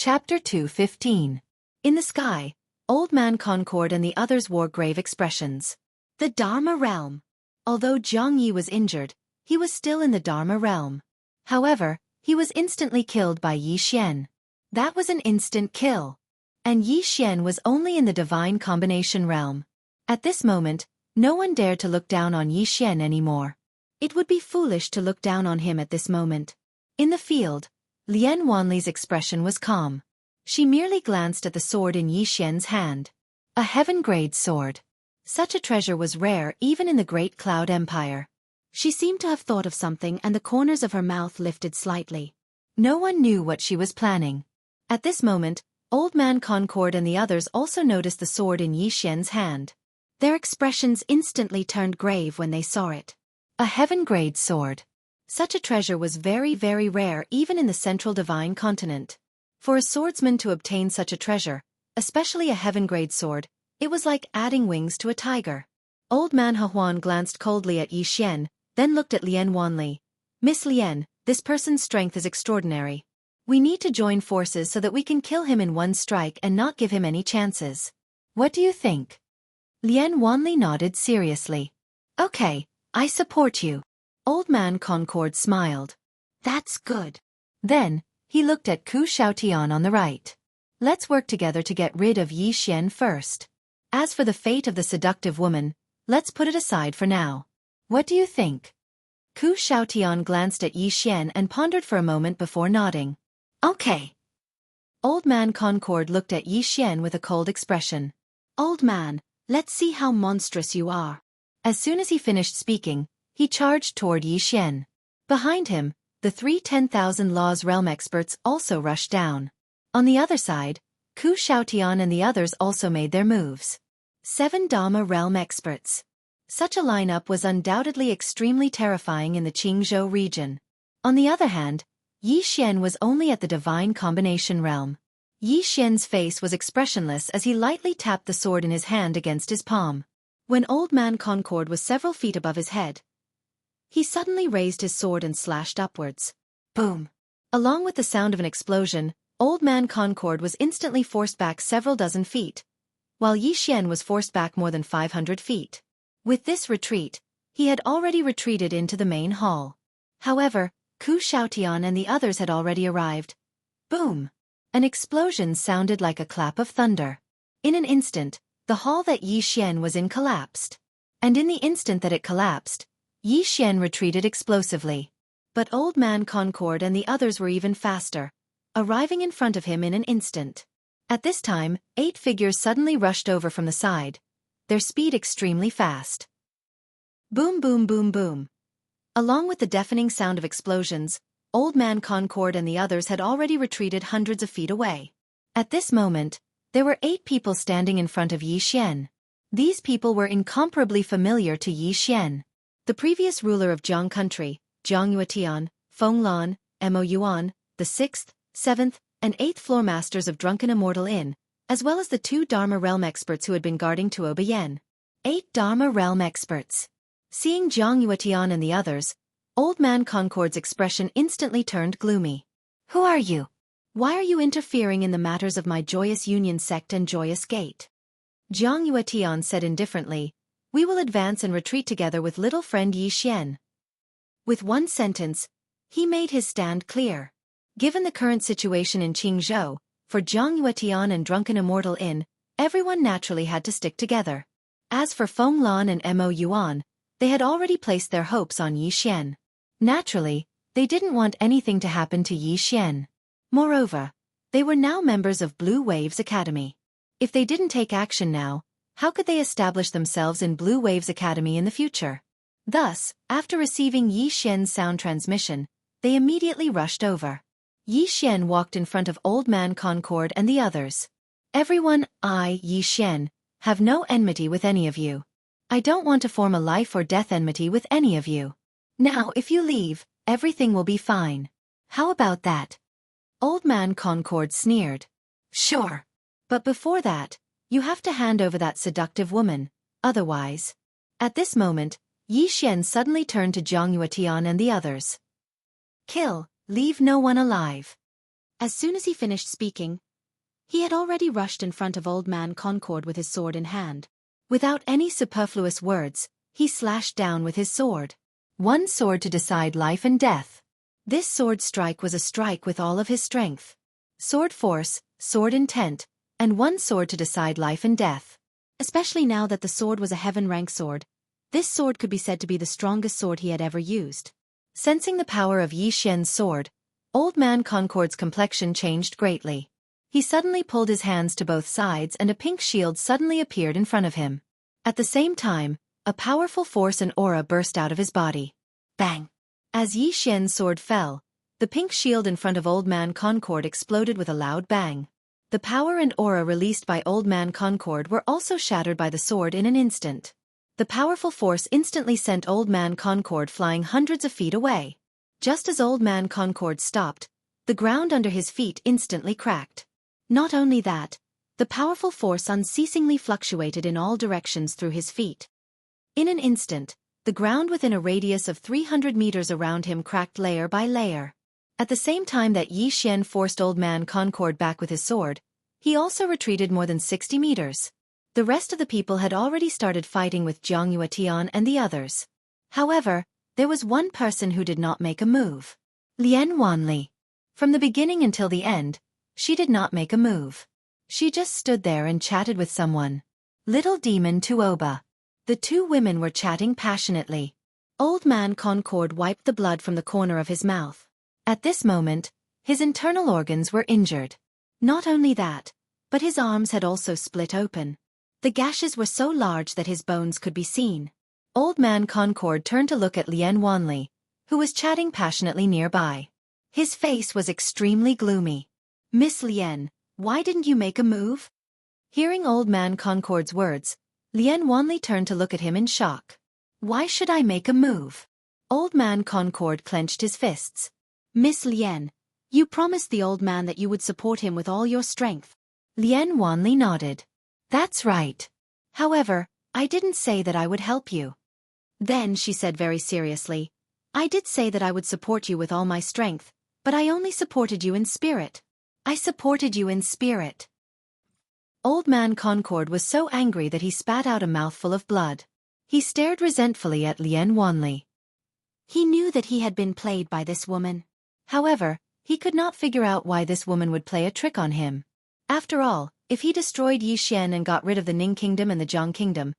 Chapter 2:15. In the sky, Old Man Concord and the others wore grave expressions. The Dharma realm. Although Zhang Yi was injured, he was still in the Dharma realm. However, he was instantly killed by Yi Xian. That was an instant kill. And Yi Xian was only in the divine combination realm. At this moment, no one dared to look down on Yi Xian anymore. It would be foolish to look down on him at this moment. In the field, Lian Wanli's expression was calm. She merely glanced at the sword in Yi Xian's hand. A heaven-grade sword. Such a treasure was rare even in the Great Cloud Empire. She seemed to have thought of something and the corners of her mouth lifted slightly. No one knew what she was planning. At this moment, Old Man Concord and the others also noticed the sword in Yi Xian's hand. Their expressions instantly turned grave when they saw it. A heaven-grade sword. Such a treasure was very, very rare even in the Central Divine Continent. For a swordsman to obtain such a treasure, especially a heaven-grade sword, it was like adding wings to a tiger. Old Man Huan glanced coldly at Yi Xian, then looked at Lian Wanli. Miss Lian, this person's strength is extraordinary. We need to join forces so that we can kill him in one strike and not give him any chances. What do you think? Lian Wanli nodded seriously. Okay, I support you. Old Man Concord smiled. That's good. Then, he looked at Ku Xiaotian on the right. Let's work together to get rid of Yi Xian first. As for the fate of the seductive woman, let's put it aside for now. What do you think? Ku Xiaotian glanced at Yi Xian and pondered for a moment before nodding. Okay. Old Man Concord looked at Yi Xian with a cold expression. Old man, let's see how monstrous you are. As soon as he finished speaking, he charged toward Yi Xian. Behind him, the 3 10,000 Laws Realm experts also rushed down. On the other side, Ku Xiaotian and the others also made their moves. 7 Dharma Realm experts. Such a lineup was undoubtedly extremely terrifying in the Qingzhou region. On the other hand, Yi Xian was only at the Divine Combination realm. Yi Xian's face was expressionless as he lightly tapped the sword in his hand against his palm. When Old Man Concord was several feet above his head, he suddenly raised his sword and slashed upwards. Boom! Along with the sound of an explosion, Old Man Concord was instantly forced back several dozen feet, while Yi Xian was forced back more than 500 feet. With this retreat, he had already retreated into the main hall. However, Ku Xiaotian and the others had already arrived. Boom! An explosion sounded like a clap of thunder. In an instant, the hall that Yi Xian was in collapsed. And in the instant that it collapsed, Yi Xian retreated explosively. But Old Man Concord and the others were even faster, arriving in front of him in an instant. At this time, 8 figures suddenly rushed over from the side, their speed extremely fast. Boom boom boom boom. Along with the deafening sound of explosions, Old Man Concord and the others had already retreated hundreds of feet away. At this moment, there were 8 people standing in front of Yi Xian. These people were incomparably familiar to Yi Xian. The previous ruler of Jiang Country, Zhang Yuetian, Feng Lan, Mo Yuan, the 6th, 7th, and 8th floor masters of Drunken Immortal Inn, as well as the 2 Dharma Realm experts who had been guarding Tuo Bian. 8 Dharma Realm experts. Seeing Zhang Yuetian and the others, Old Man Concord's expression instantly turned gloomy. Who are you? Why are you interfering in the matters of my Joyous Union sect and Joyous Gate? Zhang Yuetian said indifferently, we will advance and retreat together with little friend Yi Xian. With one sentence, he made his stand clear. Given the current situation in Qingzhou, for Zhang Yuetian and Drunken Immortal Inn, everyone naturally had to stick together. As for Feng Lan and Mo Yuan, they had already placed their hopes on Yi Xian. Naturally, they didn't want anything to happen to Yi Xian. Moreover, they were now members of Blue Waves Academy. If they didn't take action now, how could they establish themselves in Blue Waves Academy in the future? Thus, after receiving Yi Xian's sound transmission, they immediately rushed over. Yi Xian walked in front of Old Man Concord and the others. Everyone, I, Yi Xian, have no enmity with any of you. I don't want to form a life or death enmity with any of you. Now if you leave, everything will be fine. How about that? Old Man Concord sneered. Sure. But before that, you have to hand over that seductive woman, otherwise. At this moment, Yi Xian suddenly turned to Zhang Yuetian and the others. Kill, leave no one alive. As soon as he finished speaking, he had already rushed in front of Old Man Concord with his sword in hand. Without any superfluous words, he slashed down with his sword. One sword to decide life and death. This sword strike was a strike with all of his strength. Sword force, sword intent, and one sword to decide life and death. Especially now that the sword was a heaven-rank sword, this sword could be said to be the strongest sword he had ever used. Sensing the power of Yi Xian's sword, Old Man Concord's complexion changed greatly. He suddenly pulled his hands to both sides and a pink shield suddenly appeared in front of him. At the same time, a powerful force and aura burst out of his body. Bang! As Yi Xian's sword fell, the pink shield in front of Old Man Concord exploded with a loud bang. The power and aura released by Old Man Concord were also shattered by the sword in an instant. The powerful force instantly sent Old Man Concord flying hundreds of feet away. Just as Old Man Concord stopped, the ground under his feet instantly cracked. Not only that, the powerful force unceasingly fluctuated in all directions through his feet. In an instant, the ground within a radius of 300 meters around him cracked layer by layer. At the same time that Yi Xian forced Old Man Concord back with his sword, he also retreated more than 60 meters. The rest of the people had already started fighting with Jiang Yuetian and the others. However, there was one person who did not make a move. Lian Wanli. From the beginning until the end, she did not make a move. She just stood there and chatted with someone. Little Demon Tuoba. The two women were chatting passionately. Old Man Concord wiped the blood from the corner of his mouth. At this moment, his internal organs were injured. Not only that, but his arms had also split open. The gashes were so large that his bones could be seen. Old Man Concord turned to look at Lian Wanli, who was chatting passionately nearby. His face was extremely gloomy. Miss Lian, why didn't you make a move? Hearing Old Man Concord's words, Lian Wanli turned to look at him in shock. Why should I make a move? Old Man Concord clenched his fists. Miss Lian, you promised the old man that you would support him with all your strength. Lian Wanli nodded. That's right. However, I didn't say that I would help you. Then she said very seriously, I did say that I would support you with all my strength, but I only supported you in spirit. I supported you in spirit. Old Man Concord was so angry that he spat out a mouthful of blood. He stared resentfully at Lian Wanli. He knew that he had been played by this woman. However, he could not figure out why this woman would play a trick on him. After all, if he destroyed Yi Xian and got rid of the Ning Kingdom and the Jiang Kingdom,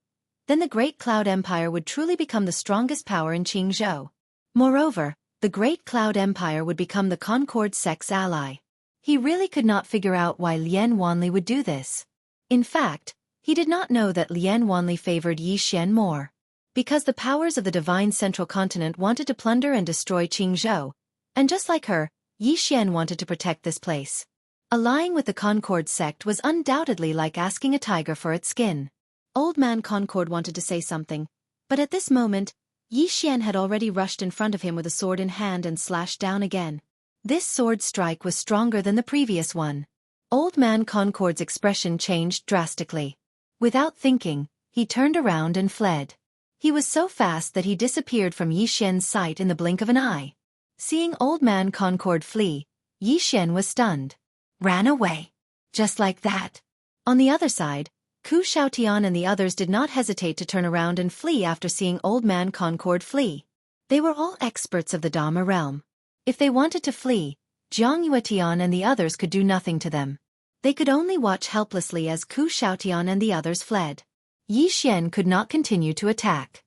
then the Great Cloud Empire would truly become the strongest power in Qingzhou. Moreover, the Great Cloud Empire would become the Concord sect's ally. He really could not figure out why Lian Wanli would do this. In fact, he did not know that Lian Wanli favored Yi Xian more. Because the powers of the Divine Central Continent wanted to plunder and destroy Qingzhou, and just like her, Yi Xian wanted to protect this place. Allying with the Concord sect was undoubtedly like asking a tiger for its skin. Old Man Concord wanted to say something, but at this moment, Yi Xian had already rushed in front of him with a sword in hand and slashed down again. This sword strike was stronger than the previous one. Old Man Concord's expression changed drastically. Without thinking, he turned around and fled. He was so fast that he disappeared from Yi Xian's sight in the blink of an eye. Seeing Old Man Concord flee, Yi Xian was stunned. Ran away. Just like that. On the other side, Ku Xiaotian and the others did not hesitate to turn around and flee after seeing Old Man Concord flee. They were all experts of the Dharma realm. If they wanted to flee, Jiang Yuetian and the others could do nothing to them. They could only watch helplessly as Ku Xiaotian and the others fled. Yi Xian could not continue to attack.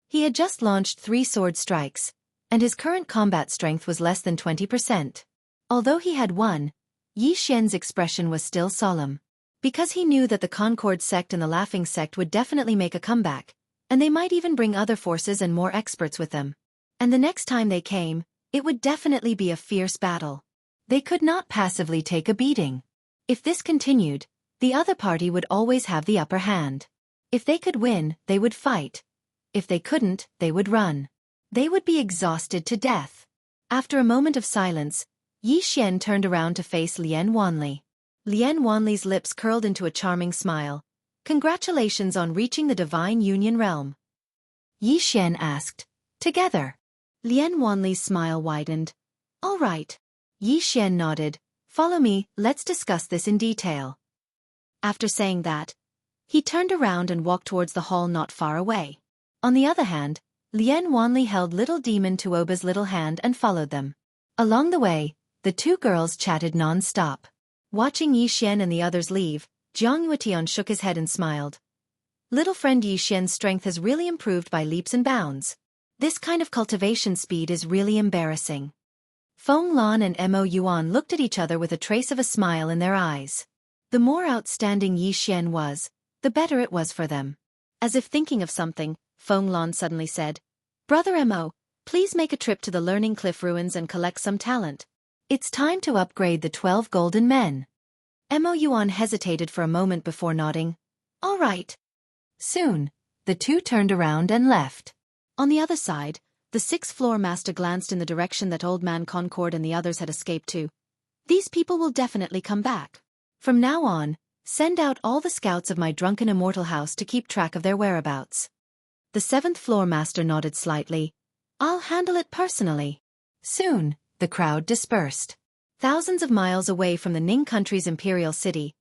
He had just launched 3 sword strikes, and his current combat strength was less than 20%. Although he had won, Yi Xian's expression was still solemn. Because he knew that the Concord sect and the Laughing sect would definitely make a comeback, and they might even bring other forces and more experts with them. And the next time they came, it would definitely be a fierce battle. They could not passively take a beating. If this continued, the other party would always have the upper hand. If they could win, they would fight. If they couldn't, they would run. They would be exhausted to death. After a moment of silence, Yi Xian turned around to face Lian Wanli. Lian Wanli's lips curled into a charming smile. Congratulations on reaching the Divine Union realm. Yi Xian asked. Together. Lian Wanli's smile widened. All right. Yi Xian nodded. Follow me, let's discuss this in detail. After saying that, he turned around and walked towards the hall not far away. On the other hand, Lian Wanli held little demon Tuoba's little hand and followed them. Along the way, the two girls chatted non-stop. Watching Yi Xian and the others leave, Jiang Yuetian shook his head and smiled. Little friend Yi Xian's strength has really improved by leaps and bounds. This kind of cultivation speed is really embarrassing. Feng Lan and Mo Yuan looked at each other with a trace of a smile in their eyes. The more outstanding Yi Xian was, the better it was for them. As if thinking of something, Feng Lan suddenly said, Brother Mo, please make a trip to the Learning Cliff ruins and collect some talent. It's time to upgrade the 12 golden men. Mo Yuan hesitated for a moment before nodding. All right. Soon, the two turned around and left. On the other side, the sixth floor master glanced in the direction that Old Man Concord and the others had escaped to. These people will definitely come back. From now on, send out all the scouts of my drunken immortal house to keep track of their whereabouts. The seventh floor master nodded slightly. I'll handle it personally. Soon, the crowd dispersed. Thousands of miles away from the Ning country's imperial city,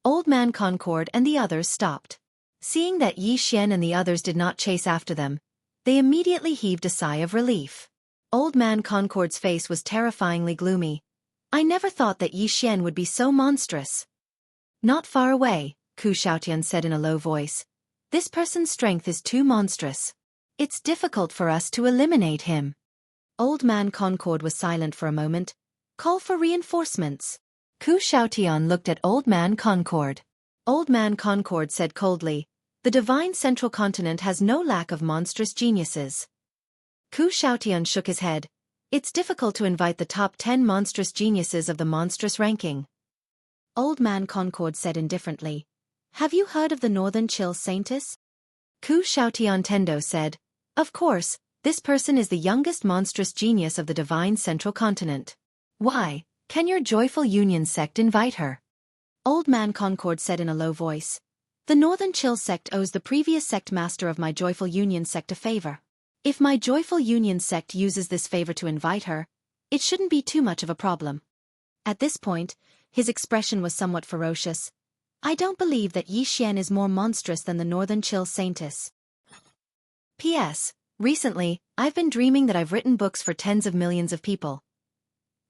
Old Man Concord and the others stopped. Seeing that Yi Xian and the others did not chase after them, they immediately heaved a sigh of relief. Old Man Concord's face was terrifyingly gloomy. I never thought that Yi Xian would be so monstrous. Not far away, Ku Xiaotian said in a low voice. This person's strength is too monstrous. It's difficult for us to eliminate him. Old Man Concord was silent for a moment. Call for reinforcements. Ku Xiaotian looked at Old Man Concord. Old Man Concord said coldly, the divine central continent has no lack of monstrous geniuses. Ku Xiaotian shook his head. It's difficult to invite the top 10 monstrous geniuses of the monstrous ranking. Old Man Concord said indifferently, have you heard of the Northern Chill Saintess? Ku Xiaotian Tendo said, of course, this person is the youngest monstrous genius of the divine central continent. Why, can your Joyful Union sect invite her? Old Man Concord said in a low voice. The Northern Chill sect owes the previous sect master of my Joyful Union sect a favor. If my Joyful Union sect uses this favor to invite her, it shouldn't be too much of a problem. At this point, his expression was somewhat ferocious. I don't believe that Yi Xian is more monstrous than the Northern Chill Saintess. P.S. Recently, I've been dreaming that I've written books for tens of millions of people.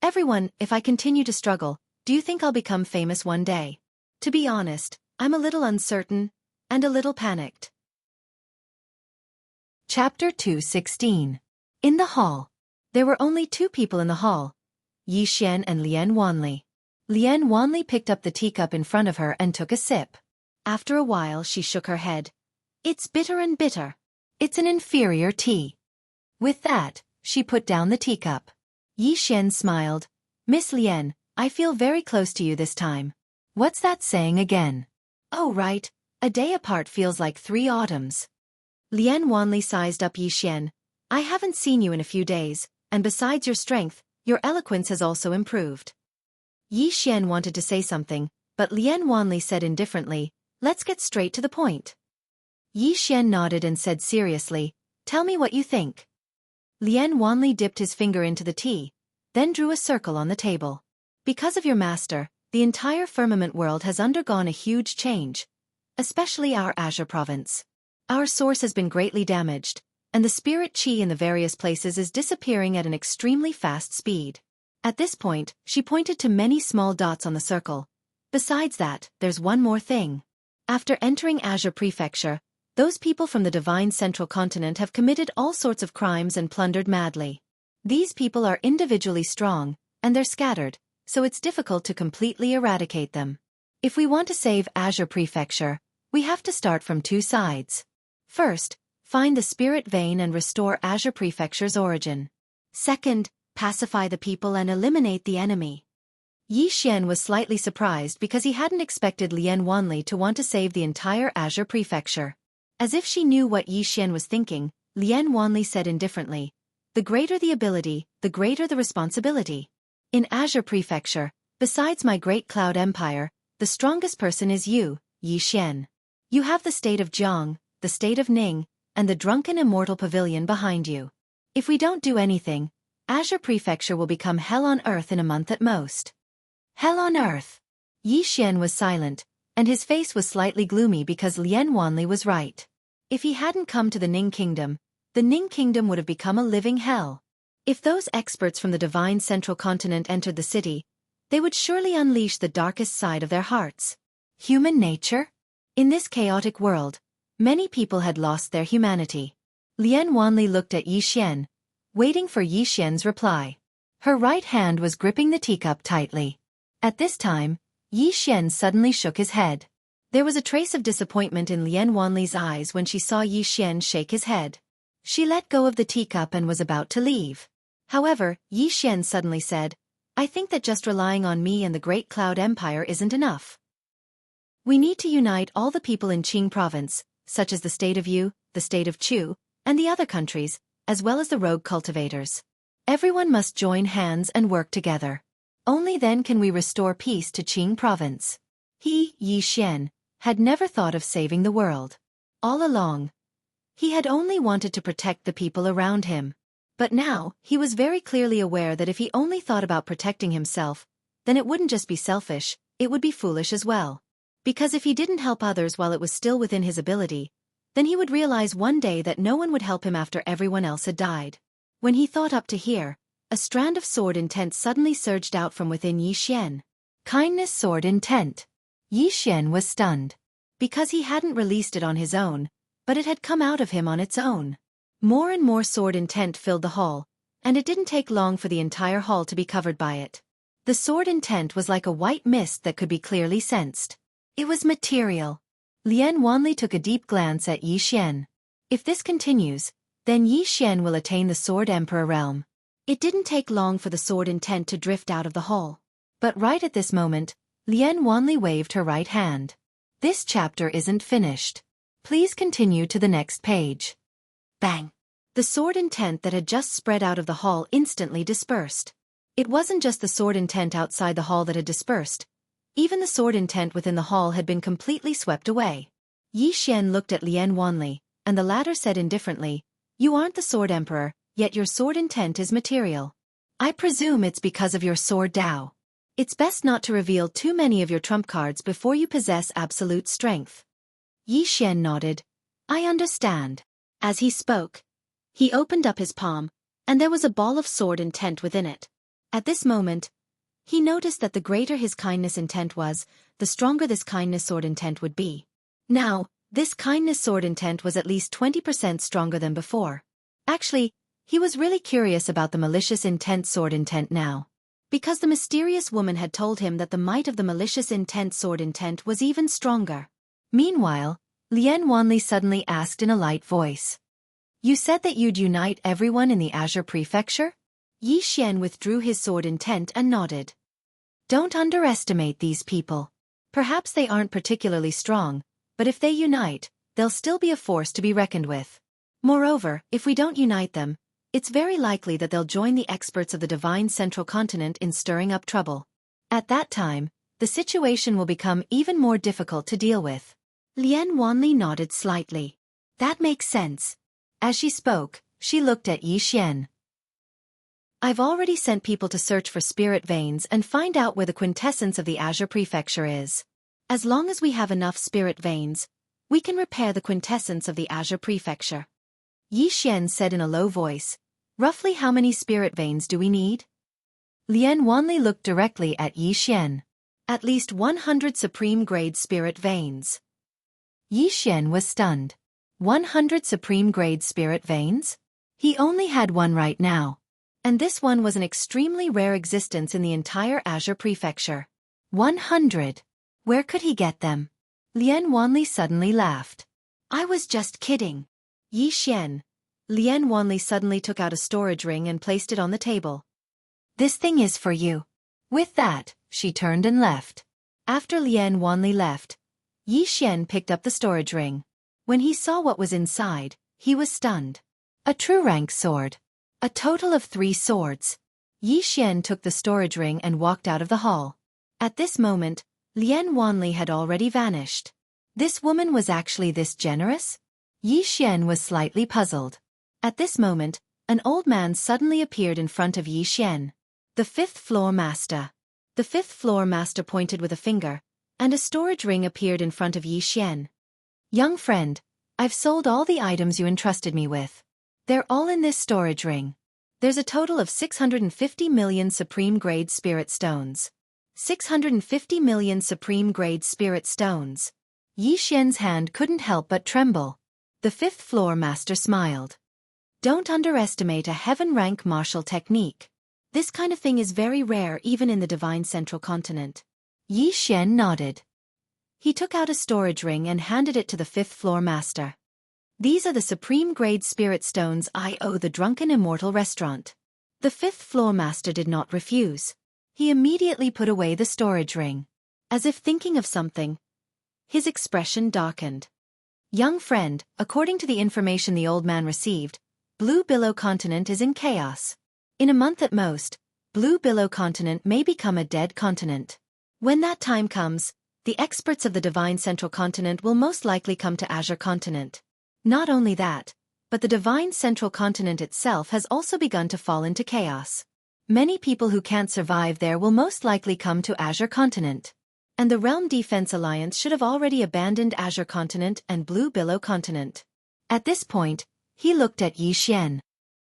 Everyone, if I continue to struggle, do you think I'll become famous one day? To be honest, I'm a little uncertain, and a little panicked. Chapter 216. In the hall. There were only two people in the hall, Yi Xian and Lian Wanli. Lian Wanli picked up the teacup in front of her and took a sip. After a while she shook her head. It's bitter and bitter. It's an inferior tea. With that, she put down the teacup. Yi Xian smiled. Miss Lian, I feel very close to you this time. What's that saying again? Oh right, a day apart feels like 3 autumns. Lian Wanli sized up Yi Xian. I haven't seen you in a few days, and besides your strength, your eloquence has also improved. Yi Xian wanted to say something, but Lian Wanli said indifferently, let's get straight to the point. Yi Xian nodded and said seriously, tell me what you think. Lian Wanli dipped his finger into the tea, then drew a circle on the table. Because of your master, the entire firmament world has undergone a huge change, especially our Azure province. Our source has been greatly damaged, and the spirit qi in the various places is disappearing at an extremely fast speed. At this point, she pointed to many small dots on the circle. Besides that, there's one more thing. After entering Azure Prefecture, those people from the divine central continent have committed all sorts of crimes and plundered madly. These people are individually strong, and they're scattered, so it's difficult to completely eradicate them. If we want to save Azure Prefecture, we have to start from 2 sides. First, find the spirit vein and restore Azure Prefecture's origin. Second, pacify the people and eliminate the enemy. Yi Xian was slightly surprised because he hadn't expected Lian Wanli to want to save the entire Azure Prefecture. As if she knew what Yi Xian was thinking, Lian Wanli said indifferently, the greater the ability, the greater the responsibility. In Azure Prefecture, besides my great cloud empire, the strongest person is you, Yi Xian. You have the state of Jiang, the state of Ning, and the drunken immortal pavilion behind you. If we don't do anything, Azure Prefecture will become hell on earth in a month at most. Hell on earth. Yi Xian was silent, and his face was slightly gloomy because Lien Wanli was right. If he hadn't come to the Ning Kingdom, the Ning Kingdom would have become a living hell. If those experts from the divine central continent entered the city, they would surely unleash the darkest side of their hearts. Human nature? In this chaotic world, many people had lost their humanity. Lien Wanli looked at Yi Xian, waiting for Yi Xian's reply. Her right hand was gripping the teacup tightly. At this time, Yi Xian suddenly shook his head. There was a trace of disappointment in Lien Wanli's eyes when she saw Yi Xian shake his head. She let go of the teacup and was about to leave. However, Yi Xian suddenly said, "I think that just relying on me and the Great Cloud Empire isn't enough. We need to unite all the people in Qing province, such as the state of Yu, the state of Chu, and the other countries, as well as the rogue cultivators. Everyone must join hands and work together. Only then can we restore peace to Qing province." He, Yi Xian, had never thought of saving the world. All along, he had only wanted to protect the people around him. But now, he was very clearly aware that if he only thought about protecting himself, then it wouldn't just be selfish, it would be foolish as well. Because if he didn't help others while it was still within his ability, then he would realize one day that no one would help him after everyone else had died. When he thought up to here, a strand of sword intent suddenly surged out from within Yi Xian. Kindness sword intent. Yi Xian was stunned. Because he hadn't released it on his own, but it had come out of him on its own. More and more sword intent filled the hall, and it didn't take long for the entire hall to be covered by it. The sword intent was like a white mist that could be clearly sensed. It was material. Lien Wanli took a deep glance at Yi Xian. If this continues, then Yi Xian will attain the Sword Emperor realm. It didn't take long for the sword intent to drift out of the hall. But right at this moment, Lien Wanli waved her right hand. This chapter isn't finished. Please continue to the next page. Bang! The sword intent that had just spread out of the hall instantly dispersed. It wasn't just the sword intent outside the hall that had dispersed. Even the sword intent within the hall had been completely swept away. Yi Xian looked at Lien Wanli, and the latter said indifferently, "You aren't the Sword Emperor, yet your sword intent is material. I presume it's because of your sword Dao. It's best not to reveal too many of your trump cards before you possess absolute strength." Yi Xian nodded. "I understand." As he spoke, he opened up his palm, and there was a ball of sword intent within it. At this moment, he noticed that the greater his kindness intent was, the stronger this kindness sword intent would be. Now, this kindness sword intent was at least 20% stronger than before. Actually, he was really curious about the malicious intent sword intent now. Because the mysterious woman had told him that the might of the malicious intent sword intent was even stronger. Meanwhile, Lien Wanli suddenly asked in a light voice, "You said that you'd unite everyone in the Azure Prefecture?" Yi Xian withdrew his sword intent and nodded. "Don't underestimate these people. Perhaps they aren't particularly strong, but if they unite, they'll still be a force to be reckoned with. Moreover, if we don't unite them, it's very likely that they'll join the experts of the divine central continent in stirring up trouble. At that time, the situation will become even more difficult to deal with." Lien Wanli nodded slightly. "That makes sense." As she spoke, she looked at Yi Xian. "I've already sent people to search for spirit veins and find out where the quintessence of the Azure Prefecture is. As long as we have enough spirit veins, we can repair the quintessence of the Azure Prefecture." Yi Xian said in a low voice, "Roughly how many spirit veins do we need?" Lien Wanli looked directly at Yi Xian. "At least 100 supreme-grade spirit veins." Yi Xian was stunned. 100 supreme-grade spirit veins? He only had one right now. And this one was an extremely rare existence in the entire Azure Prefecture. 100. Where could he get them? Lien Wanli suddenly laughed. "I was just kidding." Yi Xian. Lien Wanli suddenly took out a storage ring and placed it on the table. "This thing is for you." With that, she turned and left. After Lien Wanli left, Yi Xian picked up the storage ring. When he saw what was inside, he was stunned. A true rank sword. A total of 3 swords. Yi Xian took the storage ring and walked out of the hall. At this moment, Lien Wanli had already vanished. This woman was actually this generous? Yi Xian was slightly puzzled. At this moment, an old man suddenly appeared in front of Yi Xian. The fifth floor master. The fifth floor master pointed with a finger, and a storage ring appeared in front of Yi Xian. Young friend, I've sold all the items you entrusted me with. They're all in this storage ring. There's a total of 650 million supreme-grade spirit stones. 650 million supreme-grade spirit stones. Yi Xian's hand couldn't help but tremble. The fifth floor master smiled. Don't underestimate a heaven-rank martial technique. This kind of thing is very rare even in the divine central continent. Yi Xian nodded. He took out a storage ring and handed it to the fifth floor master. These are the supreme-grade spirit stones I owe the Drunken Immortal restaurant. The fifth floor master did not refuse. He immediately put away the storage ring. As if thinking of something, his expression darkened. Young friend, according to the information the old man received, Blue Billow continent is in chaos. In a month at most, Blue Billow continent may become a dead continent. When that time comes, the experts of the divine central continent will most likely come to Azure continent. Not only that, but the divine central continent itself has also begun to fall into chaos. Many people who can't survive there will most likely come to Azure continent. And the Realm Defense Alliance should have already abandoned Azure continent and Blue Billow continent. At this point, he looked at Yi Xian.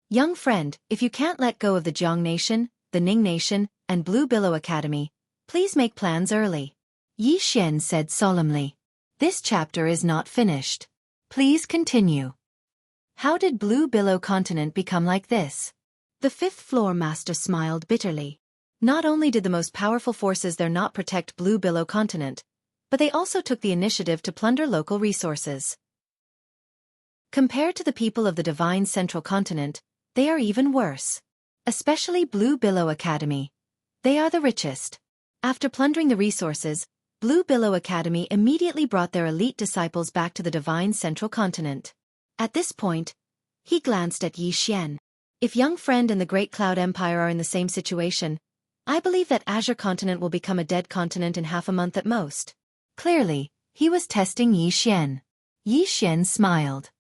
Young friend, if you can't let go of the Jiang Nation, the Ning Nation, and Blue Billow Academy, please make plans early. Yi Xian said solemnly. This chapter is not finished. Please continue. How did Blue Billow continent become like this? The fifth floor master smiled bitterly. Not only did the most powerful forces there not protect Blue Billow continent, but they also took the initiative to plunder local resources. Compared to the people of the divine central continent, they are even worse. Especially Blue Billow Academy. They are the richest. After plundering the resources, Blue Billow Academy immediately brought their elite disciples back to the divine central continent. At this point, he glanced at Yi Xian. If Young Friend and the Great Cloud Empire are in the same situation, I believe that Azure continent will become a dead continent in half a month at most. Clearly, he was testing Yi Xian. Yi Xian smiled.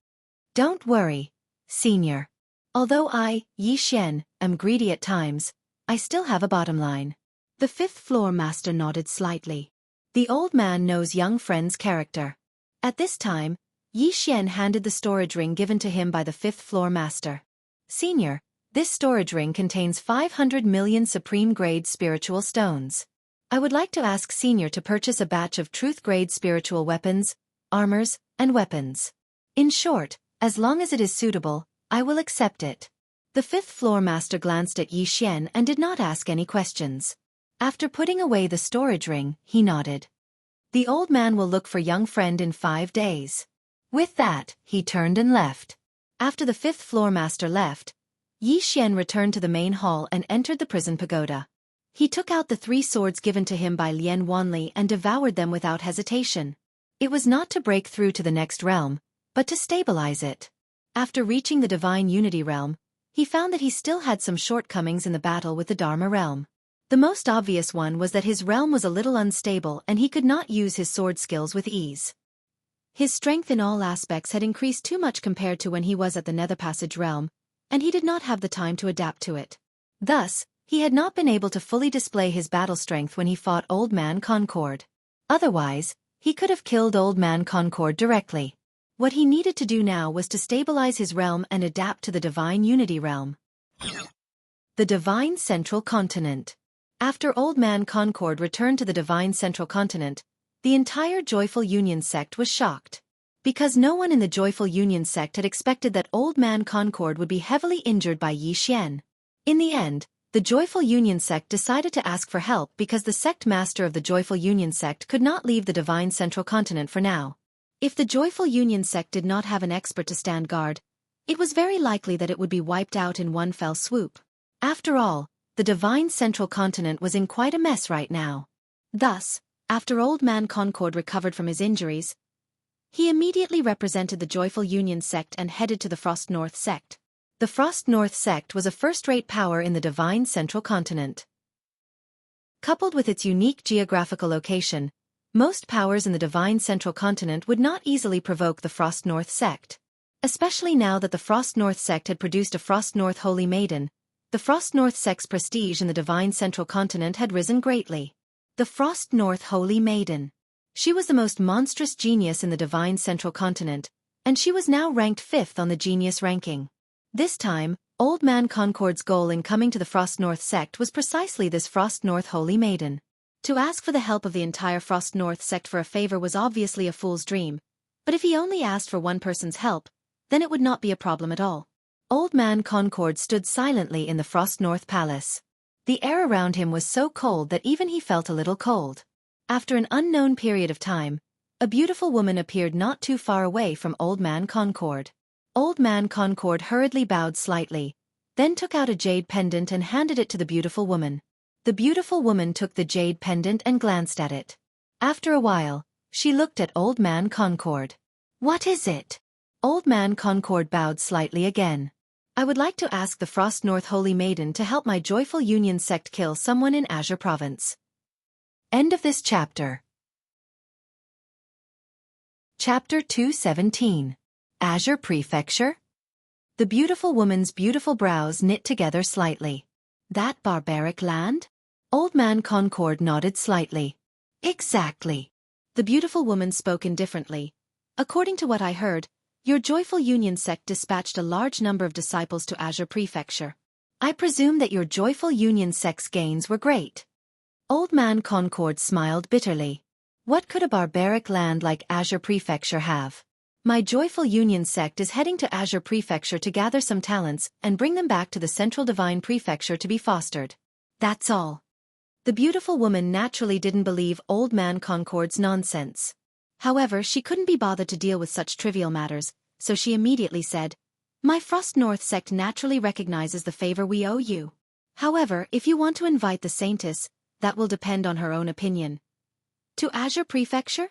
Don't worry, senior. Although I, Yi Xian, am greedy at times, I still have a bottom line. The fifth floor master nodded slightly. The old man knows Young Friend's character. At this time, Yi Xian handed the storage ring given to him by the fifth floor master. Senior, this storage ring contains 500 million supreme-grade spiritual stones. I would like to ask Senior to purchase a batch of truth-grade spiritual weapons, armors, and weapons. In short, as long as it is suitable, I will accept it. The fifth floor master glanced at Yi Xian and did not ask any questions. After putting away the storage ring, he nodded. The old man will look for Young Friend in 5 days. With that, he turned and left. After the fifth floor master left, Yi Xian returned to the main hall and entered the prison pagoda. He took out the 3 swords given to him by Lien Wanli and devoured them without hesitation. It was not to break through to the next realm, but to stabilize it. After reaching the Divine Unity realm, he found that he still had some shortcomings in the battle with the Dharma realm. The most obvious one was that his realm was a little unstable and he could not use his sword skills with ease. His strength in all aspects had increased too much compared to when he was at the Nether Passage realm, and he did not have the time to adapt to it. Thus, he had not been able to fully display his battle strength when he fought Old Man Concord. Otherwise, he could have killed Old Man Concord directly. What he needed to do now was to stabilize his realm and adapt to the Divine Unity realm. The Divine Central Continent. After Old Man Concord returned to the Divine Central Continent, the entire Joyful Union sect was shocked. Because no one in the Joyful Union sect had expected that Old Man Concord would be heavily injured by Yi Xian. In the end, the Joyful Union sect decided to ask for help because the sect master of the Joyful Union sect could not leave the Divine Central Continent for now. If the Joyful Union sect did not have an expert to stand guard, it was very likely that it would be wiped out in one fell swoop. After all, the Divine Central Continent was in quite a mess right now. Thus, after Old Man Concord recovered from his injuries, he immediately represented the Joyful Union sect and headed to the Frost North sect. The Frost North sect was a first-rate power in the Divine Central Continent. Coupled with its unique geographical location, most powers in the Divine Central Continent would not easily provoke the Frost North sect. Especially now that the Frost North sect had produced a Frost North Holy Maiden, the Frost North sect's prestige in the divine central continent had risen greatly. The Frost North Holy Maiden. She was the most monstrous genius in the divine central continent, and she was now ranked 5th on the genius ranking. This time, Old Man Concord's goal in coming to the Frost North sect was precisely this Frost North Holy Maiden. To ask for the help of the entire Frost North sect for a favor was obviously a fool's dream, but if he only asked for one person's help, then it would not be a problem at all. Old Man Concord stood silently in the Frost North Palace. The air around him was so cold that even he felt a little cold. After an unknown period of time, a beautiful woman appeared not too far away from Old Man Concord. Old Man Concord hurriedly bowed slightly, then took out a jade pendant and handed it to the beautiful woman. The beautiful woman took the jade pendant and glanced at it. After a while, she looked at Old Man Concord. "What is it?" Old Man Concord bowed slightly again. "I would like to ask the Frost North Holy Maiden to help my Joyful Union sect kill someone in Azure Province." End of this chapter. Chapter 217. Azure Prefecture? The beautiful woman's beautiful brows knit together slightly. That barbaric land? Old Man Concord nodded slightly. Exactly. The beautiful woman spoke indifferently. "According to what I heard, your Joyful Union sect dispatched a large number of disciples to Azure Prefecture. I presume that your Joyful Union sect's gains were great." Old Man Concord smiled bitterly. "What could a barbaric land like Azure Prefecture have? My Joyful Union sect is heading to Azure Prefecture to gather some talents and bring them back to the Central Divine Prefecture to be fostered. That's all." The beautiful woman naturally didn't believe Old Man Concord's nonsense. However, she couldn't be bothered to deal with such trivial matters, so she immediately said, "My Frost North sect naturally recognizes the favor we owe you. However, if you want to invite the Saintess, that will depend on her own opinion. To Azure Prefecture?"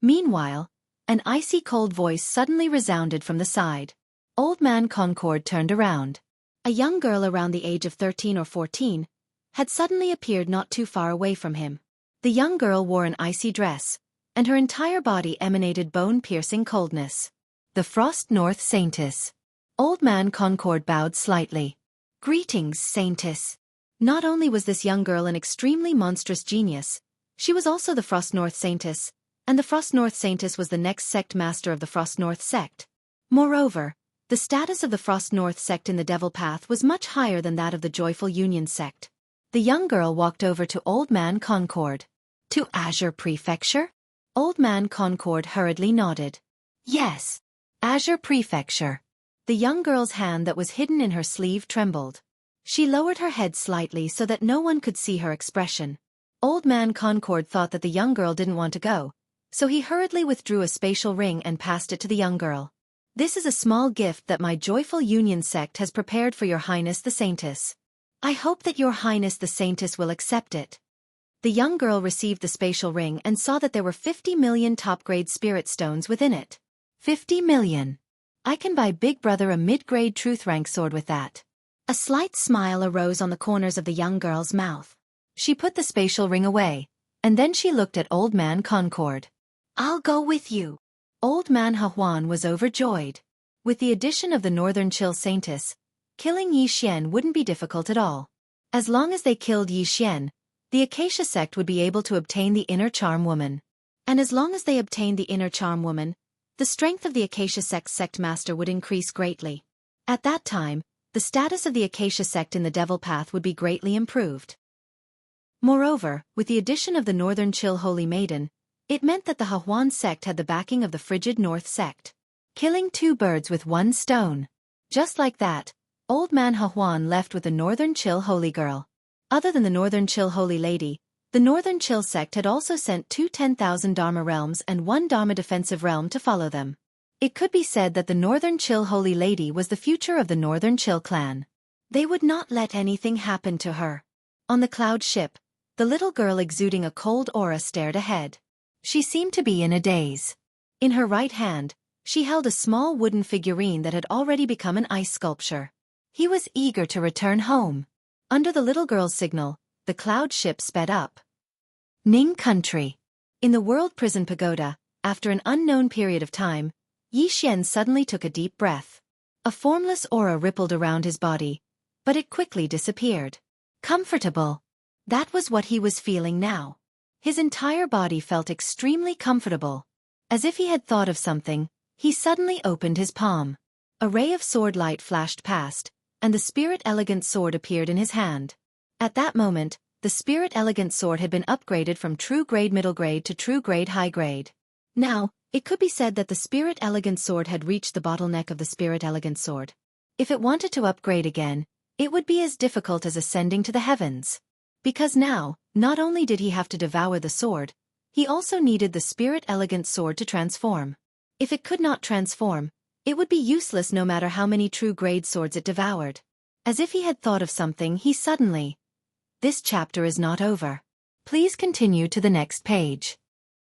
Meanwhile, an icy cold voice suddenly resounded from the side. Old Man Concord turned around. A young girl around the age of 13 or 14 had suddenly appeared not too far away from him. The young girl wore an icy dress, and her entire body emanated bone-piercing coldness. The Frost North Saintess. Old Man Concord bowed slightly. "Greetings, Saintess." Not only was this young girl an extremely monstrous genius, she was also the Frost North Saintess, and the Frost North Saintess was the next sect master of the Frost North sect. Moreover, the status of the Frost North sect in the Devil Path was much higher than that of the Joyful Union sect. The young girl walked over to Old Man Concord. "To Azure Prefecture?" Old Man Concord hurriedly nodded. "Yes. Azure Prefecture." The young girl's hand that was hidden in her sleeve trembled. She lowered her head slightly so that no one could see her expression. Old Man Concord thought that the young girl didn't want to go, so he hurriedly withdrew a spatial ring and passed it to the young girl. "This is a small gift that my Joyful Union sect has prepared for Your Highness the Saintess. I hope that Your Highness the Saintess will accept it." The young girl received the spatial ring and saw that there were 50 million top-grade spirit stones within it. 50 million. I can buy Big Brother a mid-grade truth rank sword with that. A slight smile arose on the corners of the young girl's mouth. She put the spatial ring away, and then she looked at Old Man Concord. "I'll go with you." Old Man Hahuan was overjoyed. With the addition of the Northern Chill Saintess, killing Yi Xian wouldn't be difficult at all. As long as they killed Yi Xian, the Acacia sect would be able to obtain the Inner Charm Woman. And as long as they obtained the Inner Charm Woman, the strength of the Acacia sect's sect master would increase greatly. At that time, the status of the Acacia sect in the Devil Path would be greatly improved. Moreover, with the addition of the Northern Chill Holy Maiden, it meant that the Hahuan sect had the backing of the Frigid North sect. Killing two birds with one stone. Just like that, Old Man Hahuan left with the Northern Chill Holy Girl. Other than the Northern Chill Holy Lady, the Northern Chill sect had also sent 2 10,000 Dharma realms and 1 Dharma defensive realm to follow them. It could be said that the Northern Chill Holy Lady was the future of the Northern Chill clan. They would not let anything happen to her. On the cloud ship, the little girl exuding a cold aura stared ahead. She seemed to be in a daze. In her right hand, she held a small wooden figurine that had already become an ice sculpture. He was eager to return home. Under the little girl's signal, the cloud ship sped up. Ning Country. In the World Prison Pagoda, after an unknown period of time, Yi Xian suddenly took a deep breath. A formless aura rippled around his body, but it quickly disappeared. Comfortable. That was what he was feeling now. His entire body felt extremely comfortable. As if he had thought of something, he suddenly opened his palm. A ray of sword light flashed past, and the Spirit Elegant Sword appeared in his hand. At that moment, the Spirit Elegant Sword had been upgraded from True Grade Middle Grade to True Grade High Grade. Now, it could be said that the Spirit Elegant Sword had reached the bottleneck of the Spirit Elegant Sword. If it wanted to upgrade again, it would be as difficult as ascending to the heavens. Because now, not only did he have to devour the sword, he also needed the Spirit Elegant Sword to transform. If it could not transform, it would be useless no matter how many true grade swords it devoured. As if he had thought of something, he suddenly... This chapter is not over. Please continue to the next page.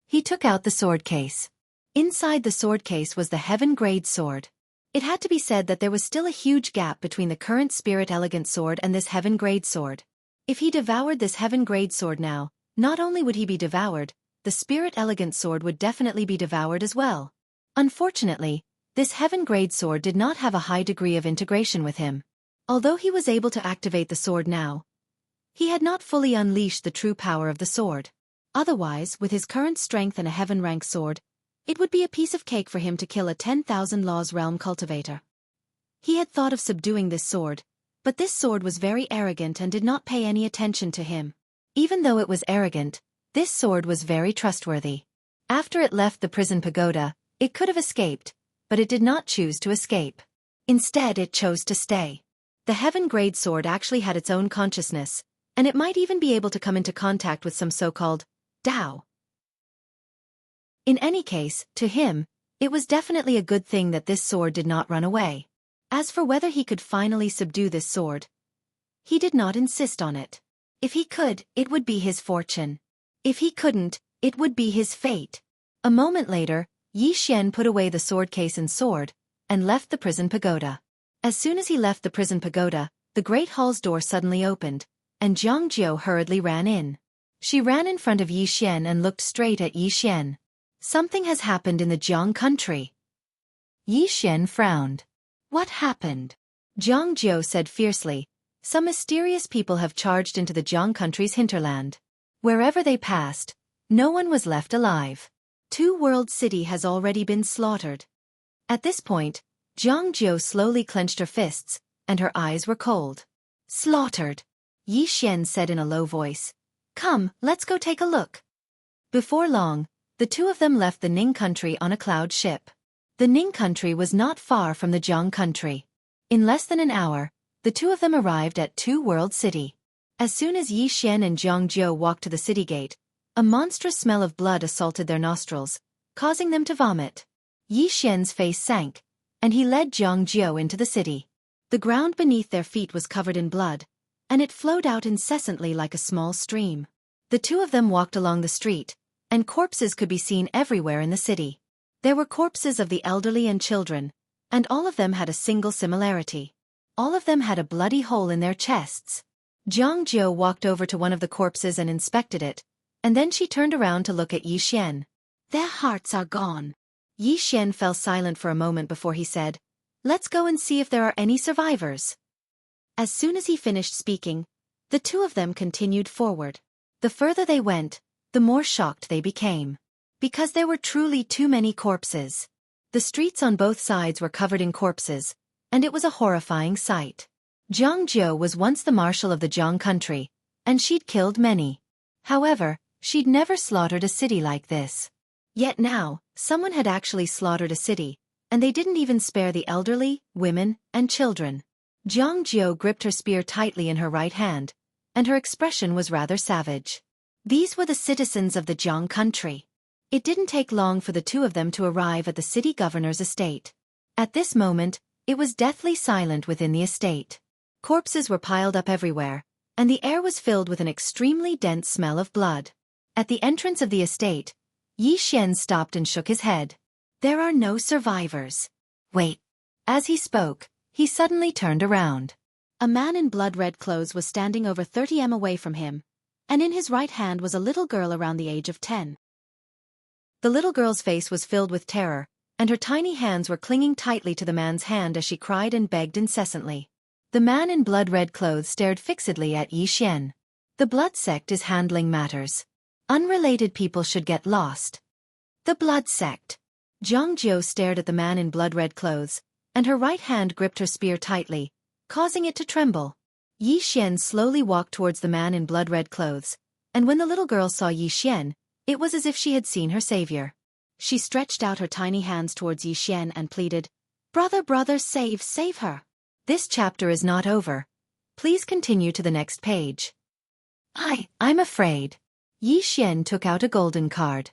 He took out the sword case. Inside the sword case was the Heaven Grade Sword. It had to be said that there was still a huge gap between the current Spirit Elegant Sword and this Heaven Grade Sword. If he devoured this Heaven Grade Sword now, not only would he be devoured, the Spirit Elegant Sword would definitely be devoured as well. Unfortunately, this Heaven Grade Sword did not have a high degree of integration with him. Although he was able to activate the sword now, he had not fully unleashed the true power of the sword. Otherwise, with his current strength and a Heaven Rank sword, it would be a piece of cake for him to kill a 10,000 Laws Realm cultivator. He had thought of subduing this sword, but this sword was very arrogant and did not pay any attention to him. Even though it was arrogant, this sword was very trustworthy. After it left the prison pagoda, it could have escaped, but it did not choose to escape. Instead, it chose to stay. The Heaven Grade Sword actually had its own consciousness, and it might even be able to come into contact with some so-called Tao. In any case, to him, it was definitely a good thing that this sword did not run away. As for whether he could finally subdue this sword, he did not insist on it. If he could, it would be his fortune. If he couldn't, it would be his fate. A moment later, Yi Xian put away the sword case and sword, and left the prison pagoda. As soon as he left the prison pagoda, the Great Hall's door suddenly opened, and Jiang Jiu hurriedly ran in. She ran in front of Yi Xian and looked straight at Yi Xian. Something has happened in the Jiang country. Yi Xian frowned. What happened? Jiang Jiu said fiercely. Some mysterious people have charged into the Jiang country's hinterland. Wherever they passed, no one was left alive. Two World City has already been slaughtered. At this point, Jiang Jiu slowly clenched her fists, and her eyes were cold. Slaughtered, Yi Xian said in a low voice. Come, let's go take a look. Before long, the two of them left the Ning country on a cloud ship. The Ning country was not far from the Jiang country. In less than an hour, the two of them arrived at Two World City. As soon as Yi Xian and Jiang Jiu walked to the city gate, a monstrous smell of blood assaulted their nostrils, causing them to vomit. Yi Xian's face sank, and he led Jiang Jiu into the city. The ground beneath their feet was covered in blood, and it flowed out incessantly like a small stream. The two of them walked along the street, and corpses could be seen everywhere in the city. There were corpses of the elderly and children, and all of them had a single similarity. All of them had a bloody hole in their chests. Jiang Jiu walked over to one of the corpses and inspected it, and then she turned around to look at Yi Xian. Their hearts are gone. Yi Xian fell silent for a moment before he said, Let's go and see if there are any survivors. As soon as he finished speaking, the two of them continued forward. The further they went, the more shocked they became. Because there were truly too many corpses. The streets on both sides were covered in corpses, and it was a horrifying sight. Jiang Jiu was once the marshal of the Jiang country, and she'd killed many. However, she'd never slaughtered a city like this. Yet now, someone had actually slaughtered a city, and they didn't even spare the elderly, women, and children. Jiang Jiu gripped her spear tightly in her right hand, and her expression was rather savage. These were the citizens of the Jiang country. It didn't take long for the two of them to arrive at the city governor's estate. At this moment, it was deathly silent within the estate. Corpses were piled up everywhere, and the air was filled with an extremely dense smell of blood. At the entrance of the estate, Yi Xian stopped and shook his head. There are no survivors. Wait. As he spoke, he suddenly turned around. A man in blood-red clothes was standing over 30 m away from him, and in his right hand was a little girl around the age of 10. The little girl's face was filled with terror, and her tiny hands were clinging tightly to the man's hand as she cried and begged incessantly. The man in blood-red clothes stared fixedly at Yi Xian. The blood sect is handling matters. Unrelated people should get lost. The blood sect. Zhang Jiu stared at the man in blood-red clothes, and her right hand gripped her spear tightly, causing it to tremble. Yi Xian slowly walked towards the man in blood-red clothes, and when the little girl saw Yi Xian, it was as if she had seen her savior. She stretched out her tiny hands towards Yi Xian and pleaded, "Brother, brother, save her." This chapter is not over. Please continue to the next page. I'm afraid. Yi Xian took out a golden card.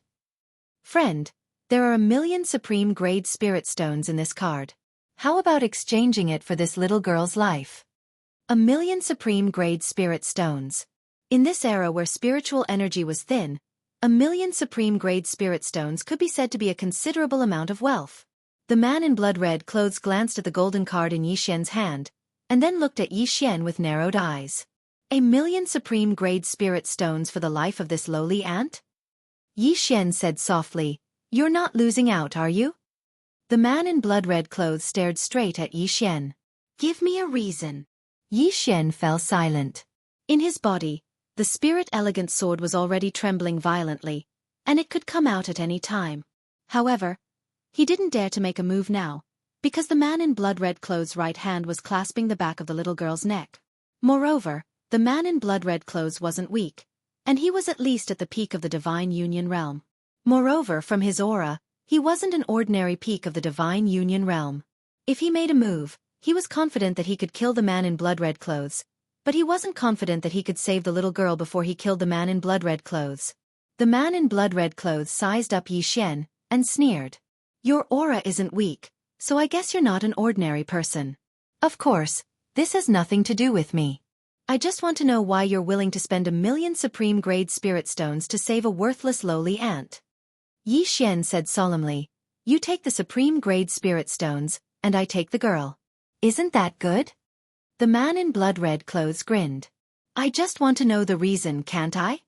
Friend, there are 1,000,000 supreme grade spirit stones in this card. How about exchanging it for this little girl's life? 1,000,000 supreme grade spirit stones. In this era where spiritual energy was thin, 1,000,000 supreme grade spirit stones could be said to be a considerable amount of wealth. The man in blood-red clothes glanced at the golden card in Yi Xian's hand, and then looked at Yi Xian with narrowed eyes. 1,000,000 supreme grade spirit stones for the life of this lowly ant? Yi Xian said softly, "You're not losing out, are you?" The man in blood-red clothes stared straight at Yi Xian. "Give me a reason." Yi Xian fell silent. In his body, the spirit-elegant sword was already trembling violently, and it could come out at any time. However, he didn't dare to make a move now, because the man in blood-red clothes' right hand was clasping the back of the little girl's neck. Moreover, the man in blood-red clothes wasn't weak, and he was at least at the peak of the Divine Union realm. Moreover, from his aura, he wasn't an ordinary peak of the Divine Union realm. If he made a move, he was confident that he could kill the man in blood-red clothes, but he wasn't confident that he could save the little girl before he killed the man in blood-red clothes. The man in blood-red clothes sized up Yi Xian, and sneered. "Your aura isn't weak, so I guess you're not an ordinary person. Of course, this has nothing to do with me. I just want to know why you're willing to spend 1,000,000 supreme-grade spirit stones to save a worthless lowly ant." Yi Xian said solemnly, "You take the supreme-grade spirit stones, and I take the girl. Isn't that good?" The man in blood-red clothes grinned. "I just want to know the reason, can't I?"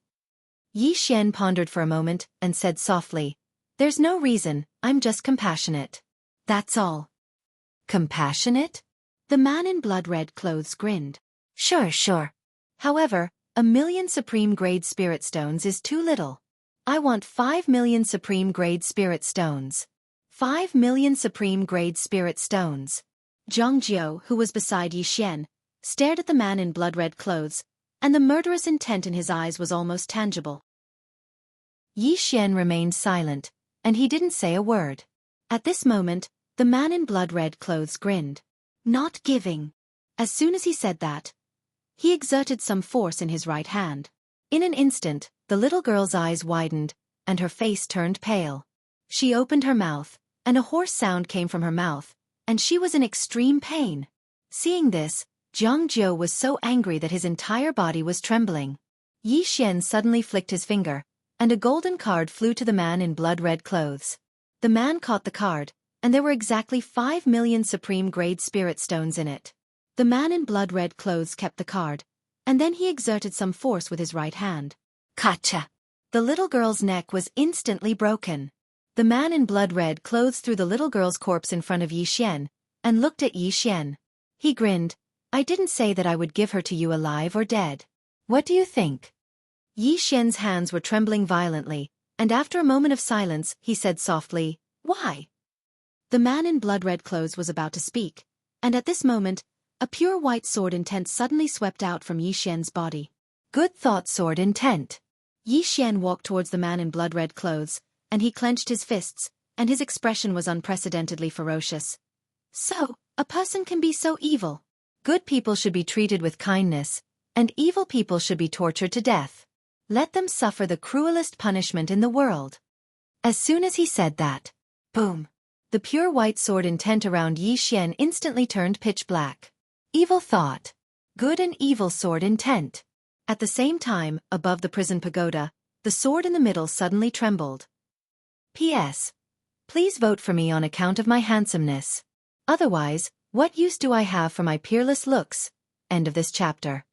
Yi Xian pondered for a moment and said softly, "There's no reason, I'm just compassionate. That's all." "Compassionate?" The man in blood-red clothes grinned. Sure. However, 1,000,000 supreme-grade spirit stones is too little. I want 5,000,000 supreme-grade spirit stones. 5,000,000 supreme-grade spirit stones. Zhang Jiu, who was beside Yi Xian, stared at the man in blood-red clothes, and the murderous intent in his eyes was almost tangible. Yi Xian remained silent, and he didn't say a word. At this moment, the man in blood-red clothes grinned. "Not giving." As soon as he said that, he exerted some force in his right hand. In an instant, the little girl's eyes widened, and her face turned pale. She opened her mouth, and a hoarse sound came from her mouth, and she was in extreme pain. Seeing this, Zhang Jiu was so angry that his entire body was trembling. Yi Xian suddenly flicked his finger, and a golden card flew to the man in blood-red clothes. The man caught the card, and there were exactly 5,000,000 supreme-grade spirit stones in it. The man in blood-red clothes kept the card, and then he exerted some force with his right hand. Kacha! The little girl's neck was instantly broken. The man in blood-red clothes threw the little girl's corpse in front of Yi Xian, and looked at Yi Xian. He grinned. "I didn't say that I would give her to you alive or dead. What do you think?" Yi Xian's hands were trembling violently, and after a moment of silence, he said softly, "Why?" The man in blood-red clothes was about to speak, and at this moment, a pure white sword intent suddenly swept out from Yi Xian's body. Good thought, sword intent. Yi Xian walked towards the man in blood-red clothes, and he clenched his fists, and his expression was unprecedentedly ferocious. "So, a person can be so evil. Good people should be treated with kindness, and evil people should be tortured to death. Let them suffer the cruelest punishment in the world." As soon as he said that, boom! The pure white sword intent around Yi Xian instantly turned pitch black. Evil thought. Good and evil sword intent. At the same time, above the prison pagoda, the sword in the middle suddenly trembled. P.S. Please vote for me on account of my handsomeness. Otherwise, what use do I have for my peerless looks? End of this chapter.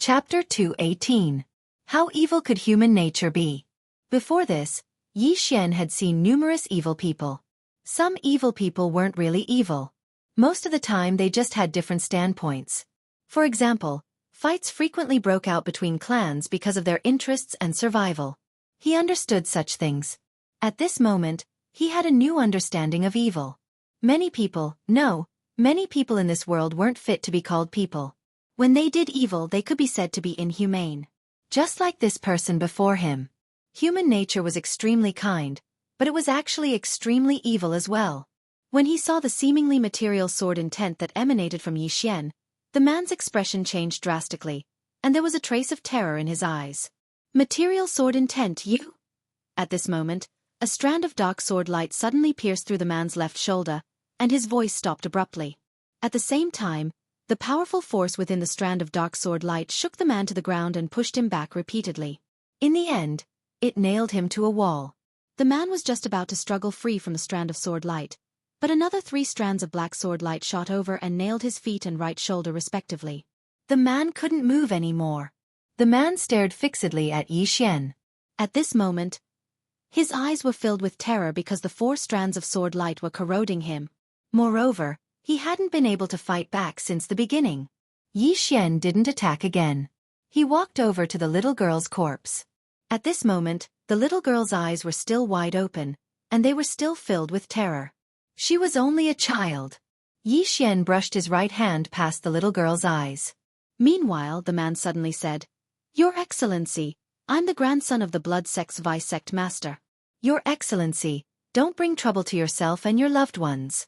Chapter 218. How evil could human nature be? Before this, Yi Xian had seen numerous evil people. Some evil people weren't really evil. Most of the time they just had different standpoints. For example, fights frequently broke out between clans because of their interests and survival. He understood such things. At this moment, he had a new understanding of evil. Many people in this world weren't fit to be called people. When they did evil, they could be said to be inhumane. Just like this person before him. Human nature was extremely kind, but it was actually extremely evil as well. When he saw the seemingly material sword intent that emanated from Yi Xian, the man's expression changed drastically, and there was a trace of terror in his eyes. Material sword intent, you? At this moment, a strand of dark sword light suddenly pierced through the man's left shoulder, and his voice stopped abruptly. At the same time, the powerful force within the strand of dark sword light shook the man to the ground and pushed him back repeatedly. In the end, it nailed him to a wall. The man was just about to struggle free from the strand of sword light, but another 3 strands of black sword light shot over and nailed his feet and right shoulder respectively. The man couldn't move anymore. The man stared fixedly at Yi Xian. At this moment, his eyes were filled with terror because the 4 strands of sword light were corroding him. Moreover, he hadn't been able to fight back since the beginning. Yi Xian didn't attack again. He walked over to the little girl's corpse. At this moment, the little girl's eyes were still wide open, and they were still filled with terror. She was only a child. Yi Xian brushed his right hand past the little girl's eyes. Meanwhile, the man suddenly said, "Your Excellency, I'm the grandson of the Blood Sect's Vice-Sect Master. Your Excellency, don't bring trouble to yourself and your loved ones."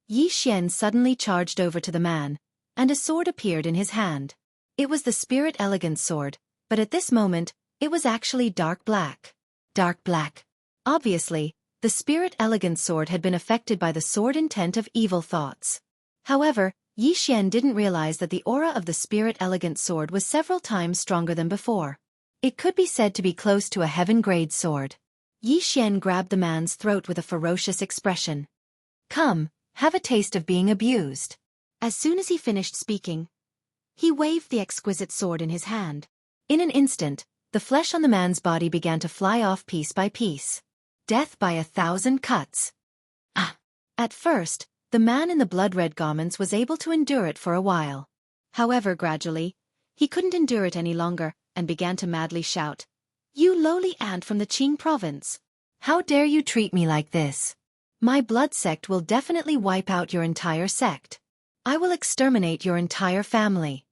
Yi Xian suddenly charged over to the man, and a sword appeared in his hand. It was the Spirit Elegance sword, but at this moment, it was actually dark black. Dark black. Obviously, the Spirit Elegance sword had been affected by the sword intent of evil thoughts. However, Yi Xian didn't realize that the aura of the Spirit Elegance sword was several times stronger than before. It could be said to be close to a heaven-grade sword. Yi Xian grabbed the man's throat with a ferocious expression. "Come, have a taste of being abused." As soon as he finished speaking, he waved the exquisite sword in his hand. In an instant, the flesh on the man's body began to fly off piece by piece. Death by 1,000 cuts. At first, the man in the blood-red garments was able to endure it for a while. However, gradually, he couldn't endure it any longer, and began to madly shout, "You lowly ant from the Qing province! How dare you treat me like this? My blood sect will definitely wipe out your entire sect. I will exterminate your entire family."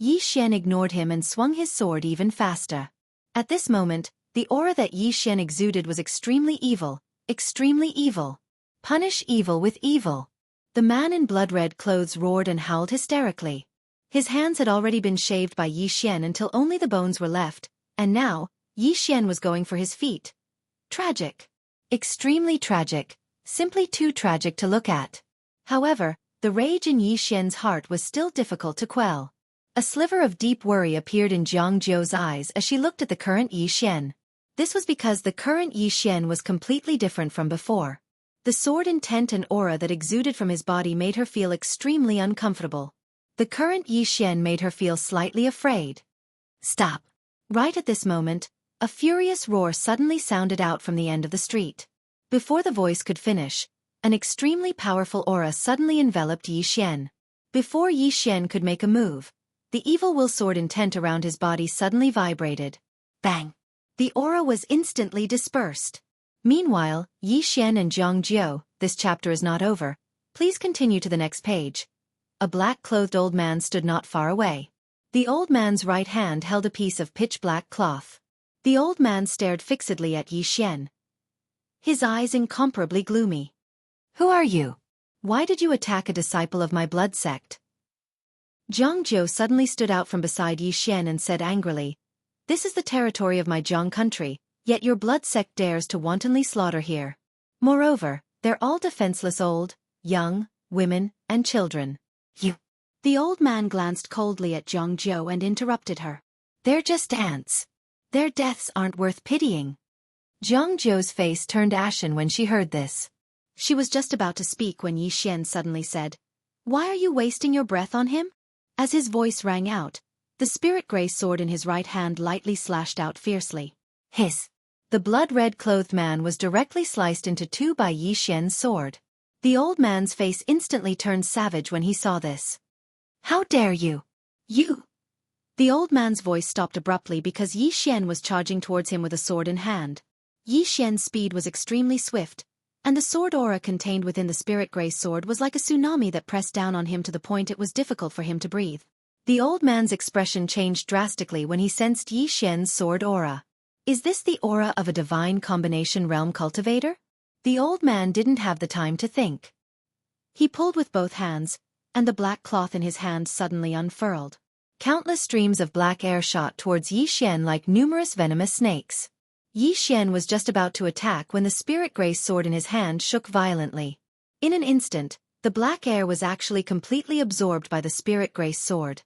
Yi Xian ignored him and swung his sword even faster. At this moment, the aura that Yi Xian exuded was extremely evil, extremely evil. Punish evil with evil. The man in blood-red clothes roared and howled hysterically. His hands had already been shaved by Yi Xian until only the bones were left, and now, Yi Xian was going for his feet. Tragic. Extremely tragic, simply too tragic to look at. However, the rage in Yi Xian's heart was still difficult to quell. A sliver of deep worry appeared in Zhang Jiu's eyes as she looked at the current Yi Xian. This was because the current Yi Xian was completely different from before. The sword intent and aura that exuded from his body made her feel extremely uncomfortable. The current Yi Xian made her feel slightly afraid. Stop. Right at this moment, a furious roar suddenly sounded out from the end of the street. Before the voice could finish, an extremely powerful aura suddenly enveloped Yi Xian. Before Yi Xian could make a move, the evil will sword intent around his body suddenly vibrated. Bang! The aura was instantly dispersed. Meanwhile, Yi Xian and Zhang Jiu, this chapter is not over. Please continue to the next page. A black-clothed old man stood not far away. The old man's right hand held a piece of pitch-black cloth. The old man stared fixedly at Yi Xian. His eyes incomparably gloomy. "Who are you? Why did you attack a disciple of my blood sect?" Zhang Jiu suddenly stood out from beside Yi Xian and said angrily, "This is the territory of my Zhang country, yet your blood sect dares to wantonly slaughter here. Moreover, they're all defenseless old, young, women, and children. You." The old man glanced coldly at Zhang Jiu and interrupted her. "They're just ants. Their deaths aren't worth pitying." Zhang Jiu's face turned ashen when she heard this. She was just about to speak when Yi Xian suddenly said, "Why are you wasting your breath on him?" As his voice rang out, the spirit gray sword in his right hand lightly slashed out fiercely. Hiss! The blood-red clothed man was directly sliced into two by Yi Xian's sword. The old man's face instantly turned savage when he saw this. "How dare you! You!" The old man's voice stopped abruptly because Yi Xian was charging towards him with a sword in hand. Yi Xian's speed was extremely swift, and the sword aura contained within the spirit grey sword was like a tsunami that pressed down on him to the point it was difficult for him to breathe. The old man's expression changed drastically when he sensed Yi Xian's sword aura. Is this the aura of a divine combination realm cultivator? The old man didn't have the time to think. He pulled with both hands, and the black cloth in his hand suddenly unfurled. Countless streams of black air shot towards Yi Xian like numerous venomous snakes. Yi Xian was just about to attack when the spirit grey sword in his hand shook violently. In an instant, the black air was actually completely absorbed by the spirit grey sword.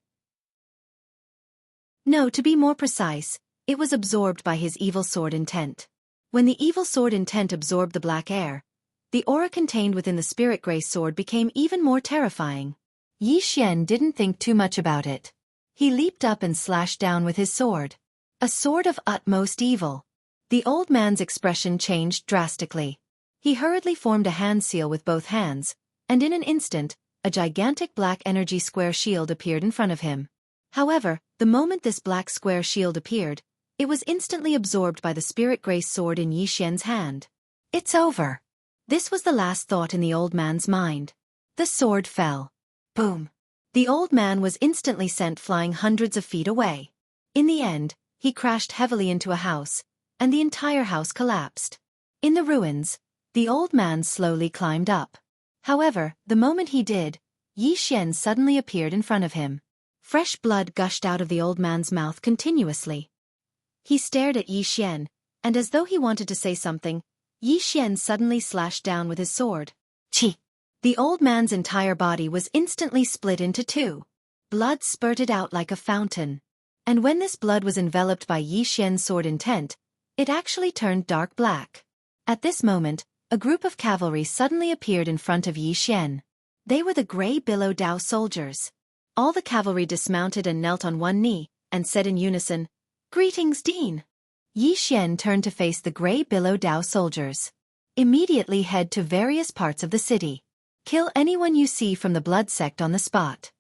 No, to be more precise, it was absorbed by his evil sword intent. When the evil sword intent absorbed the black air, the aura contained within the spirit grey sword became even more terrifying. Yi Xian didn't think too much about it. He leaped up and slashed down with his sword. A sword of utmost evil. The old man's expression changed drastically. He hurriedly formed a hand seal with both hands, and in an instant, a gigantic black energy square shield appeared in front of him. However, the moment this black square shield appeared, it was instantly absorbed by the spirit grey sword in Yi Xian's hand. It's over. This was the last thought in the old man's mind. The sword fell. Boom. The old man was instantly sent flying hundreds of feet away. In the end, he crashed heavily into a house, and the entire house collapsed. In the ruins, the old man slowly climbed up. However, the moment he did, Yi Xian suddenly appeared in front of him. Fresh blood gushed out of the old man's mouth continuously. He stared at Yi Xian, and as though he wanted to say something, Yi Xian suddenly slashed down with his sword. Chi! The old man's entire body was instantly split into two. Blood spurted out like a fountain. And when this blood was enveloped by Yi Xian's sword intent, it actually turned dark black. At this moment, a group of cavalry suddenly appeared in front of Yi Xian. They were the Grey Billow Dao soldiers. All the cavalry dismounted and knelt on one knee, and said in unison, "Greetings, Dean." Yi Xian turned to face the Grey Billow Dao soldiers. Immediately head to various parts of the city. Kill anyone you see from the blood sect on the spot.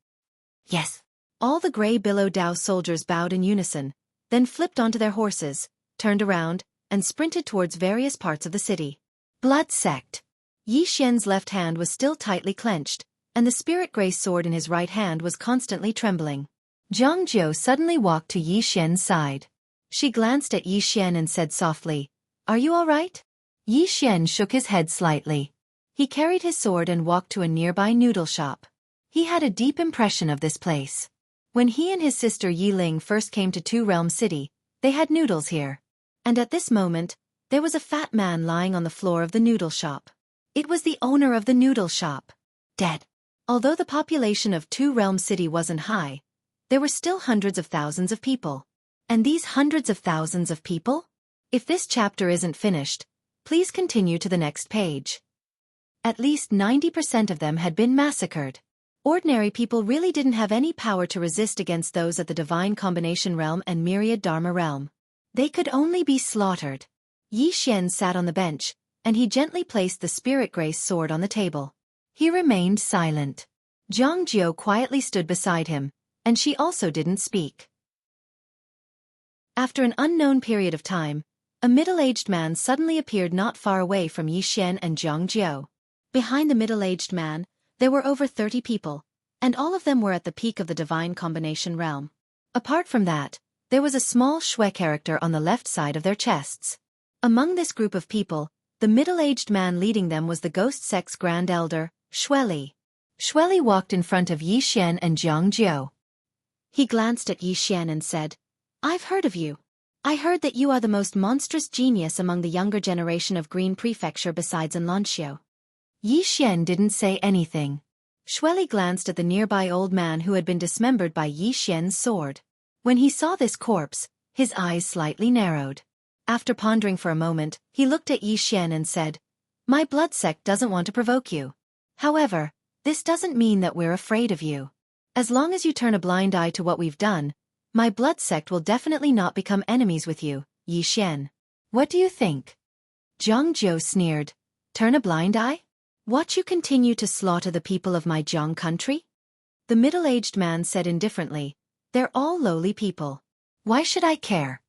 Yes. All the Grey Billow Dao soldiers bowed in unison, then flipped onto their horses, turned around, and sprinted towards various parts of the city. Blood sect. Yi Xian's left hand was still tightly clenched, and the spirit grey sword in his right hand was constantly trembling. Zhang Jiu suddenly walked to Yi Xian's side. She glanced at Yi Xian and said softly, "Are you all right?" Yi Xian shook his head slightly. He carried his sword and walked to a nearby noodle shop. He had a deep impression of this place. When he and his sister Yi Ling first came to Two Realm City, they had noodles here. And at this moment, there was a fat man lying on the floor of the noodle shop. It was the owner of the noodle shop. Dead. Although the population of Two Realm City wasn't high, there were still hundreds of thousands of people. And these hundreds of thousands of people? If this chapter isn't finished, please continue to the next page. At least 90% of them had been massacred. Ordinary people really didn't have any power to resist against those at the Divine Combination Realm and Myriad Dharma Realm. They could only be slaughtered. Yi Xian sat on the bench, and he gently placed the spirit grace sword on the table. He remained silent. Zhang Jiu quietly stood beside him, and she also didn't speak. After an unknown period of time, a middle-aged man suddenly appeared not far away from Yi Xian and Zhang Jiu. Behind the middle-aged man, there were over 30 people, and all of them were at the peak of the Divine Combination Realm. Apart from that, there was a small Xueqi character on the left side of their chests. Among this group of people, the middle-aged man leading them was the Ghost Sect's Grand Elder, Xueqi. Xueqi walked in front of Yi Xian and Zhang Jiu. He glanced at Yi Xian and said, "I've heard of you. I heard that you are the most monstrous genius among the younger generation of Green Prefecture besides Anlanxiu." Yi Xian didn't say anything. Xueqi glanced at the nearby old man who had been dismembered by Yi Xian's sword. When he saw this corpse, his eyes slightly narrowed. After pondering for a moment, he looked at Yi Xian and said, "My blood sect doesn't want to provoke you. However, this doesn't mean that we're afraid of you. As long as you turn a blind eye to what we've done, my blood sect will definitely not become enemies with you, Yi Xian." What do you think? Zhang Jiu sneered. Turn a blind eye? Watch you continue to slaughter the people of my Jiang country? The middle-aged man said indifferently. They're all lowly people. Why should I care?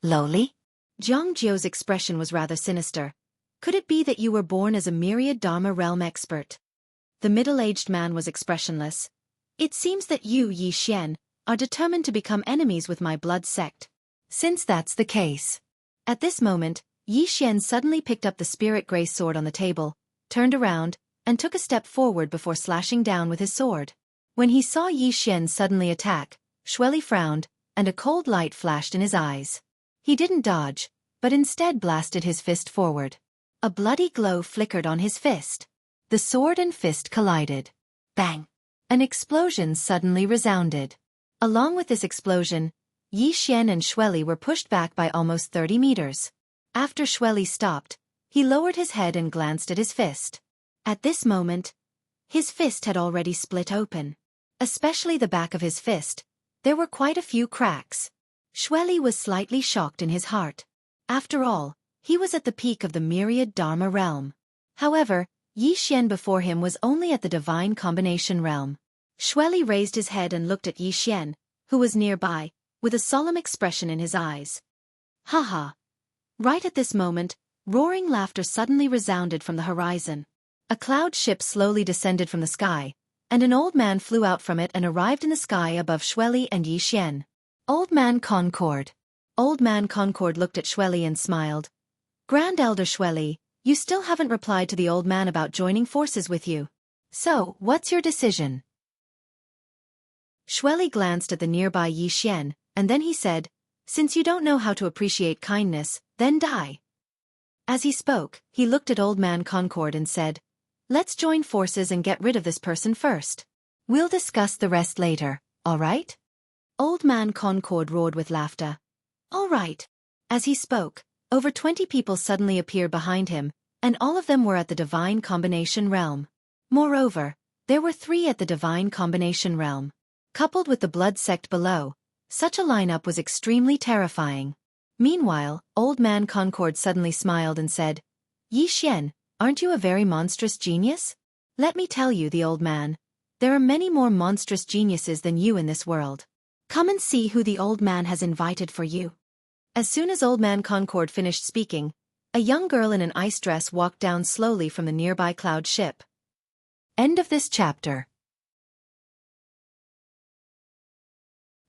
Lowly? Zhang Jiu's expression was rather sinister. Could it be that you were born as a myriad Dharma realm expert? The middle-aged man was expressionless. It seems that you, Yi Xian, are determined to become enemies with my blood sect. Since that's the case. At this moment, Yi Xian suddenly picked up the spirit gray sword on the table, turned around, and took a step forward before slashing down with his sword. When he saw Yi Xian suddenly attack, Xueqi frowned, and a cold light flashed in his eyes. He didn't dodge, but instead blasted his fist forward. A bloody glow flickered on his fist. The sword and fist collided. Bang! An explosion suddenly resounded. Along with this explosion, Yi Xian and Xueqi were pushed back by almost 30 meters. After Xueqi stopped, he lowered his head and glanced at his fist. At this moment, his fist had already split open. Especially the back of his fist, there were quite a few cracks. Xueqi was slightly shocked in his heart. After all, he was at the peak of the myriad Dharma realm. However, Yi Xian before him was only at the divine combination realm. Xueqi raised his head and looked at Yi Xian, who was nearby, with a solemn expression in his eyes. Haha. Right at this moment, roaring laughter suddenly resounded from the horizon. A cloud ship slowly descended from the sky, and an old man flew out from it and arrived in the sky above Xueqi and Yi Xian. Old Man Concord. Old Man Concord looked at Xueqi and smiled. Grand Elder Xueqi, you still haven't replied to the old man about joining forces with you. So, what's your decision? Xueqi glanced at the nearby Yi Xian, and then he said, Since you don't know how to appreciate kindness, then die. As he spoke, he looked at Old Man Concord and said, Let's join forces and get rid of this person first. We'll discuss the rest later, all right? Old Man Concord roared with laughter. All right. As he spoke, over 20 people suddenly appeared behind him, and all of them were at the divine combination realm. Moreover, there were 3 at the divine combination realm. Coupled with the blood sect below, such a lineup was extremely terrifying. Meanwhile, Old Man Concord suddenly smiled and said, Yi Xian, aren't you a very monstrous genius? Let me tell you, the old man, there are many more monstrous geniuses than you in this world. Come and see who the old man has invited for you. As soon as Old Man Concord finished speaking, a young girl in an ice dress walked down slowly from the nearby cloud ship. End of this chapter.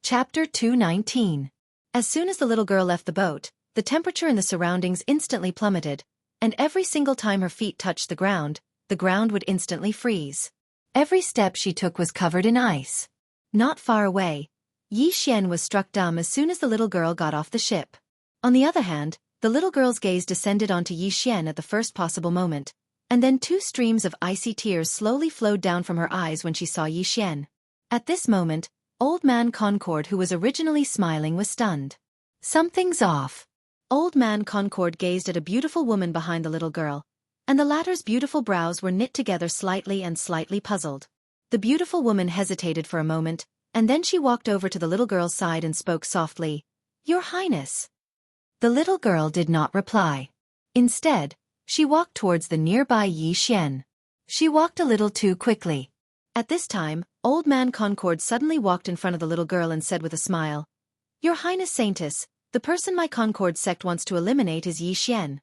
Chapter 219. As soon as the little girl left the boat, the temperature in the surroundings instantly plummeted, and every single time her feet touched the ground would instantly freeze. Every step she took was covered in ice. Not far away, Yi Xian was struck dumb as soon as the little girl got off the ship. On the other hand, the little girl's gaze descended onto Yi Xian at the first possible moment, and then 2 streams of icy tears slowly flowed down from her eyes when she saw Yi Xian. At this moment, Old Man Concord, who was originally smiling, was stunned. Something's off. Old Man Concord gazed at a beautiful woman behind the little girl, and the latter's beautiful brows were knit together slightly and slightly puzzled. The beautiful woman hesitated for a moment, and then she walked over to the little girl's side and spoke softly, Your Highness. The little girl did not reply. Instead, she walked towards the nearby Yi Xian. She walked a little too quickly. At this time, Old Man Concord suddenly walked in front of the little girl and said with a smile, Your Highness Saintess, the person my Concord sect wants to eliminate is Yi Xian.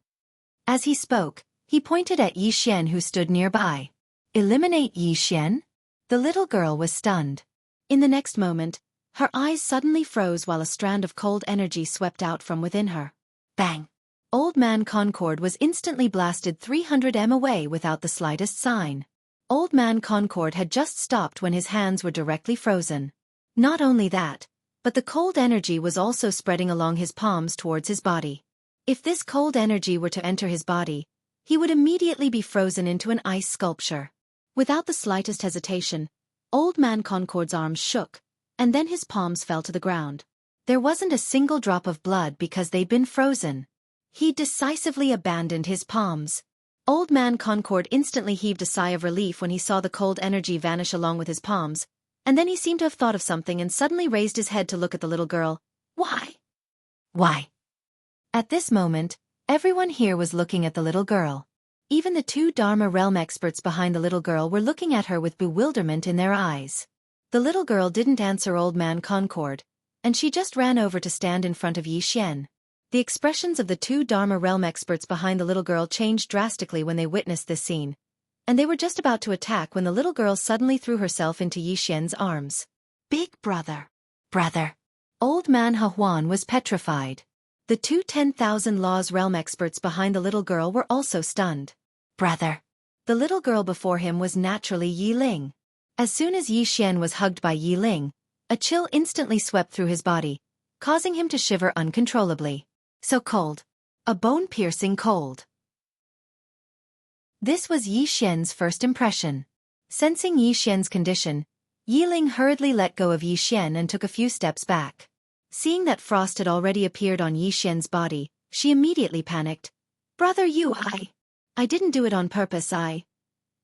As he spoke, he pointed at Yi Xian, who stood nearby. Eliminate Yi Xian? The little girl was stunned. In the next moment, her eyes suddenly froze while a strand of cold energy swept out from within her. Bang! Old Man Concord was instantly blasted 300 m away without the slightest sign. Old Man Concord had just stopped when his hands were directly frozen. Not only that, but the cold energy was also spreading along his palms towards his body. If this cold energy were to enter his body, he would immediately be frozen into an ice sculpture. Without the slightest hesitation, Old Man Concord's arms shook, and then his palms fell to the ground. There wasn't a single drop of blood because they'd been frozen. He decisively abandoned his palms. Old Man Concord instantly heaved a sigh of relief when he saw the cold energy vanish along with his palms, and then he seemed to have thought of something and suddenly raised his head to look at the little girl. Why? Why? At this moment, everyone here was looking at the little girl. Even the two Dharma realm experts behind the little girl were looking at her with bewilderment in their eyes. The little girl didn't answer Old Man Concord, and she just ran over to stand in front of Yi Xian. The expressions of the two Dharma realm experts behind the little girl changed drastically when they witnessed this scene, and they were just about to attack when the little girl suddenly threw herself into Yi Xian's arms. Big brother. Brother. Old Man Huan was petrified. The two 10,000 Laws realm experts behind the little girl were also stunned. Brother. The little girl before him was naturally Yi Ling. As soon as Yi Xian was hugged by Yi Ling, a chill instantly swept through his body, causing him to shiver uncontrollably. So cold. A bone-piercing cold. This was Yi Xian's first impression. Sensing Yi Xian's condition, Yi Ling hurriedly let go of Yi Xian and took a few steps back. Seeing that frost had already appeared on Yi Xian's body, she immediately panicked. Brother you I didn't do it on purpose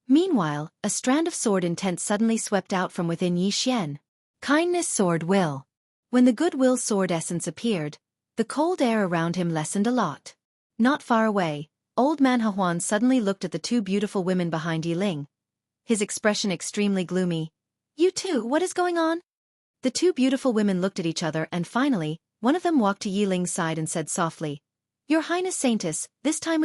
Meanwhile, a strand of sword intent suddenly swept out from within Yi Xian. Kindness sword will. When the goodwill sword essence appeared, the cold air around him lessened a lot. Not far away, Old Man Huan suddenly looked at the two beautiful women behind Yi Ling. His expression extremely gloomy. You two, what is going on? The two beautiful women looked at each other and finally, one of them walked to Yi Ling's side and said softly, Your Highness Saintess, this time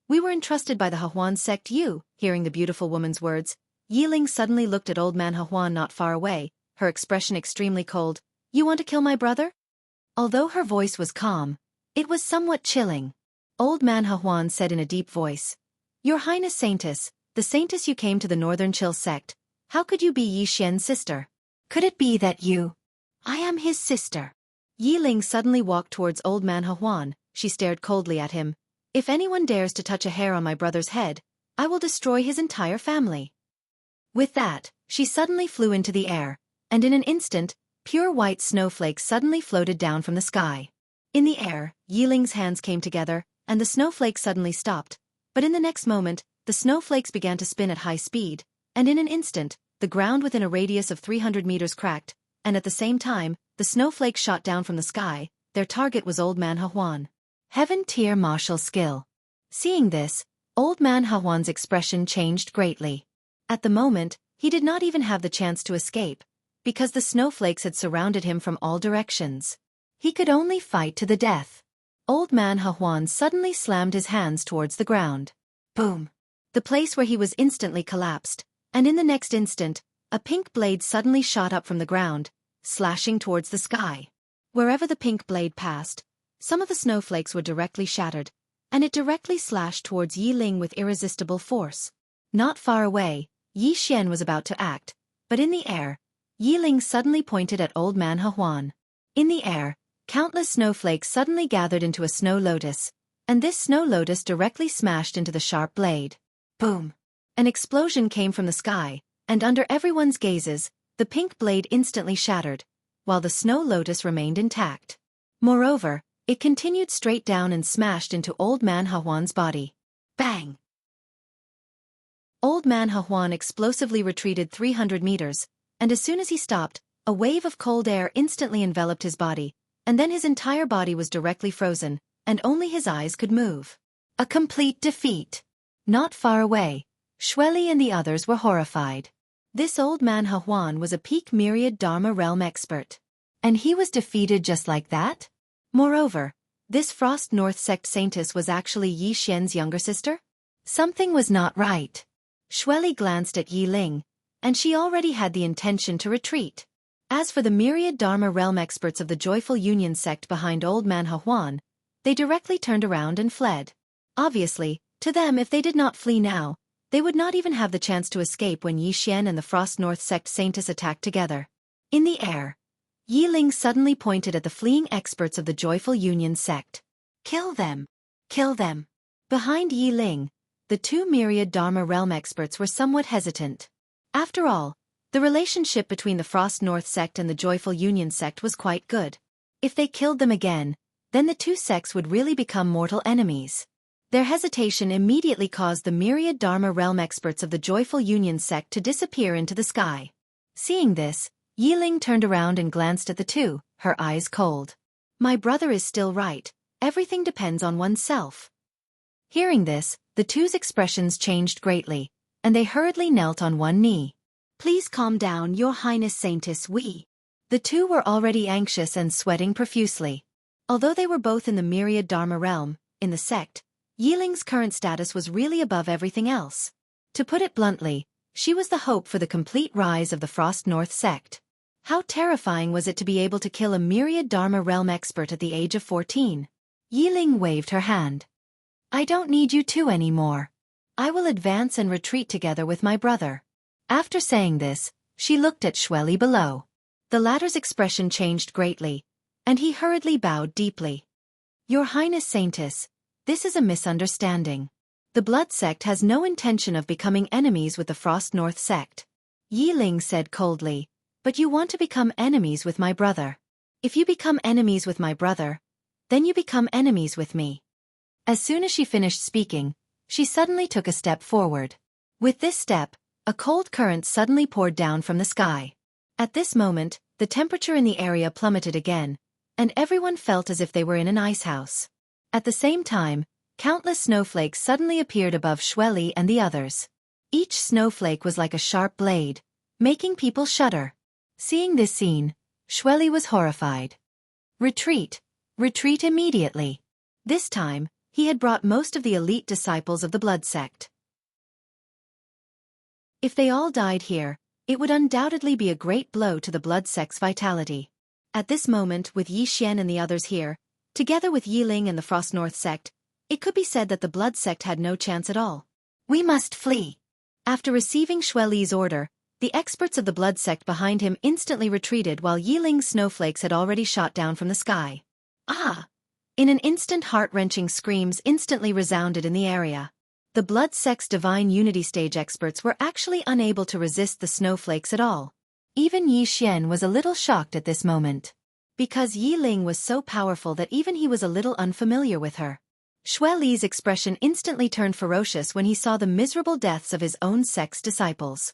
we were entrusted by the Huan sect you. Hearing the beautiful woman's words, Yi Ling suddenly looked at Old Man Huan not far away, her expression extremely cold. You want to kill my brother? Although her voice was calm, it was somewhat chilling. Old Man Huan said in a deep voice, Your Highness Saintess, the Saintess you came to the Northern Chill sect, how could you be Yi Xian's sister? Could it be that you? I am his sister. Yi Ling suddenly walked towards Old Man Huan. She stared coldly at him. If anyone dares to touch a hair on my brother's head, I will destroy his entire family. With that, she suddenly flew into the air, and in an instant, pure white snowflakes suddenly floated down from the sky. In the air, Yi Ling's hands came together, and the snowflakes suddenly stopped, but in the next moment, the snowflakes began to spin at high speed, and in an instant, the ground within a radius of 300 meters cracked, and at the same time, the snowflakes shot down from the sky. Their target was Old Man Huan. Heaven-tier martial skill. Seeing this, Old Man Huan's expression changed greatly. At the moment, he did not even have the chance to escape, because the snowflakes had surrounded him from all directions. He could only fight to the death. Old Man Huan suddenly slammed his hands towards the ground. Boom! The place where he was instantly collapsed, and in the next instant, a pink blade suddenly shot up from the ground, slashing towards the sky. Wherever the pink blade passed, some of the snowflakes were directly shattered, and it directly slashed towards Yi Ling with irresistible force. Not far away, Yi Xian was about to act, but in the air, Yi Ling suddenly pointed at Old Man Huan. In the air, countless snowflakes suddenly gathered into a snow lotus, and this snow lotus directly smashed into the sharp blade. Boom! An explosion came from the sky, and under everyone's gazes, the pink blade instantly shattered, while the snow lotus remained intact. Moreover, it continued straight down and smashed into Old Man Huan's body. Bang! Old Man Huan explosively retreated 300 meters, and as soon as he stopped, a wave of cold air instantly enveloped his body, and then his entire body was directly frozen, and only his eyes could move. A complete defeat. Not far away, Xueqi and the others were horrified. This Old Man Huan was a peak myriad Dharma realm expert. And he was defeated just like that? Moreover, this Frost North sect saintess was actually Yi Xian's younger sister? Something was not right. Xueqi glanced at Yi Ling, and she already had the intention to retreat. As for the myriad Dharma realm experts of the Joyful Union sect behind Old Man Huan, they directly turned around and fled. Obviously, to them if they did not flee now, they would not even have the chance to escape when Yi Xian and the Frost North sect saintess attacked together. In the air, Yi Ling suddenly pointed at the fleeing experts of the Joyful Union sect. Kill them! Kill them! Behind Yi Ling, the two myriad Dharma realm experts were somewhat hesitant. After all, the relationship between the Frost North sect and the Joyful Union sect was quite good. If they killed them again, then the two sects would really become mortal enemies. Their hesitation immediately caused the myriad Dharma realm experts of the Joyful Union sect to disappear into the sky. Seeing this, Yi Ling turned around and glanced at the two, her eyes cold. My brother is still right, Everything depends on oneself. Hearing this, the two's expressions changed greatly, and they hurriedly knelt on one knee. Please calm down, Your Highness Saintess, we. The two were already anxious and sweating profusely. Although they were both in the myriad Dharma realm, in the sect, Yiling's current status was really above everything else. To put it bluntly, she was the hope for the complete rise of the Frost North sect. How terrifying was it to be able to kill a myriad Dharma realm expert at the age of 14? Yiling waved her hand. I don't need you two anymore. I will advance and retreat together with my brother. After saying this, she looked at Xueqi below. The latter's expression changed greatly, and he hurriedly bowed deeply. Your Highness Saintess, this is a misunderstanding. The Blood Sect has no intention of becoming enemies with the Frost North sect. Yiling said coldly, but you want to become enemies with my brother. If you become enemies with my brother, then you become enemies with me. As soon as she finished speaking, she suddenly took a step forward. With this step, a cold current suddenly poured down from the sky. At this moment, the temperature in the area plummeted again, and everyone felt as if they were in an icehouse. At the same time, countless snowflakes suddenly appeared above Xueqi and the others. Each snowflake was like a sharp blade, making people shudder. Seeing this scene, Xueqi was horrified. Retreat! Retreat immediately! This time, he had brought most of the elite disciples of the Blood Sect. If they all died here, it would undoubtedly be a great blow to the Blood Sect's vitality. At this moment, with Yi Xian and the others here, together with Yiling and the Frost North sect, it could be said that the Blood Sect had no chance at all. We must flee! After receiving Xueqi's order, the experts of the Blood Sect behind him instantly retreated while Yiling's snowflakes had already shot down from the sky. Ah! In an instant, heart-wrenching screams instantly resounded in the area. The Blood Sect's Divine Unity Stage experts were actually unable to resist the snowflakes at all. Even Yi Xian was a little shocked at this moment. Because Yiling was so powerful that even he was a little unfamiliar with her. Xueqi's expression instantly turned ferocious when he saw the miserable deaths of his own sect's disciples.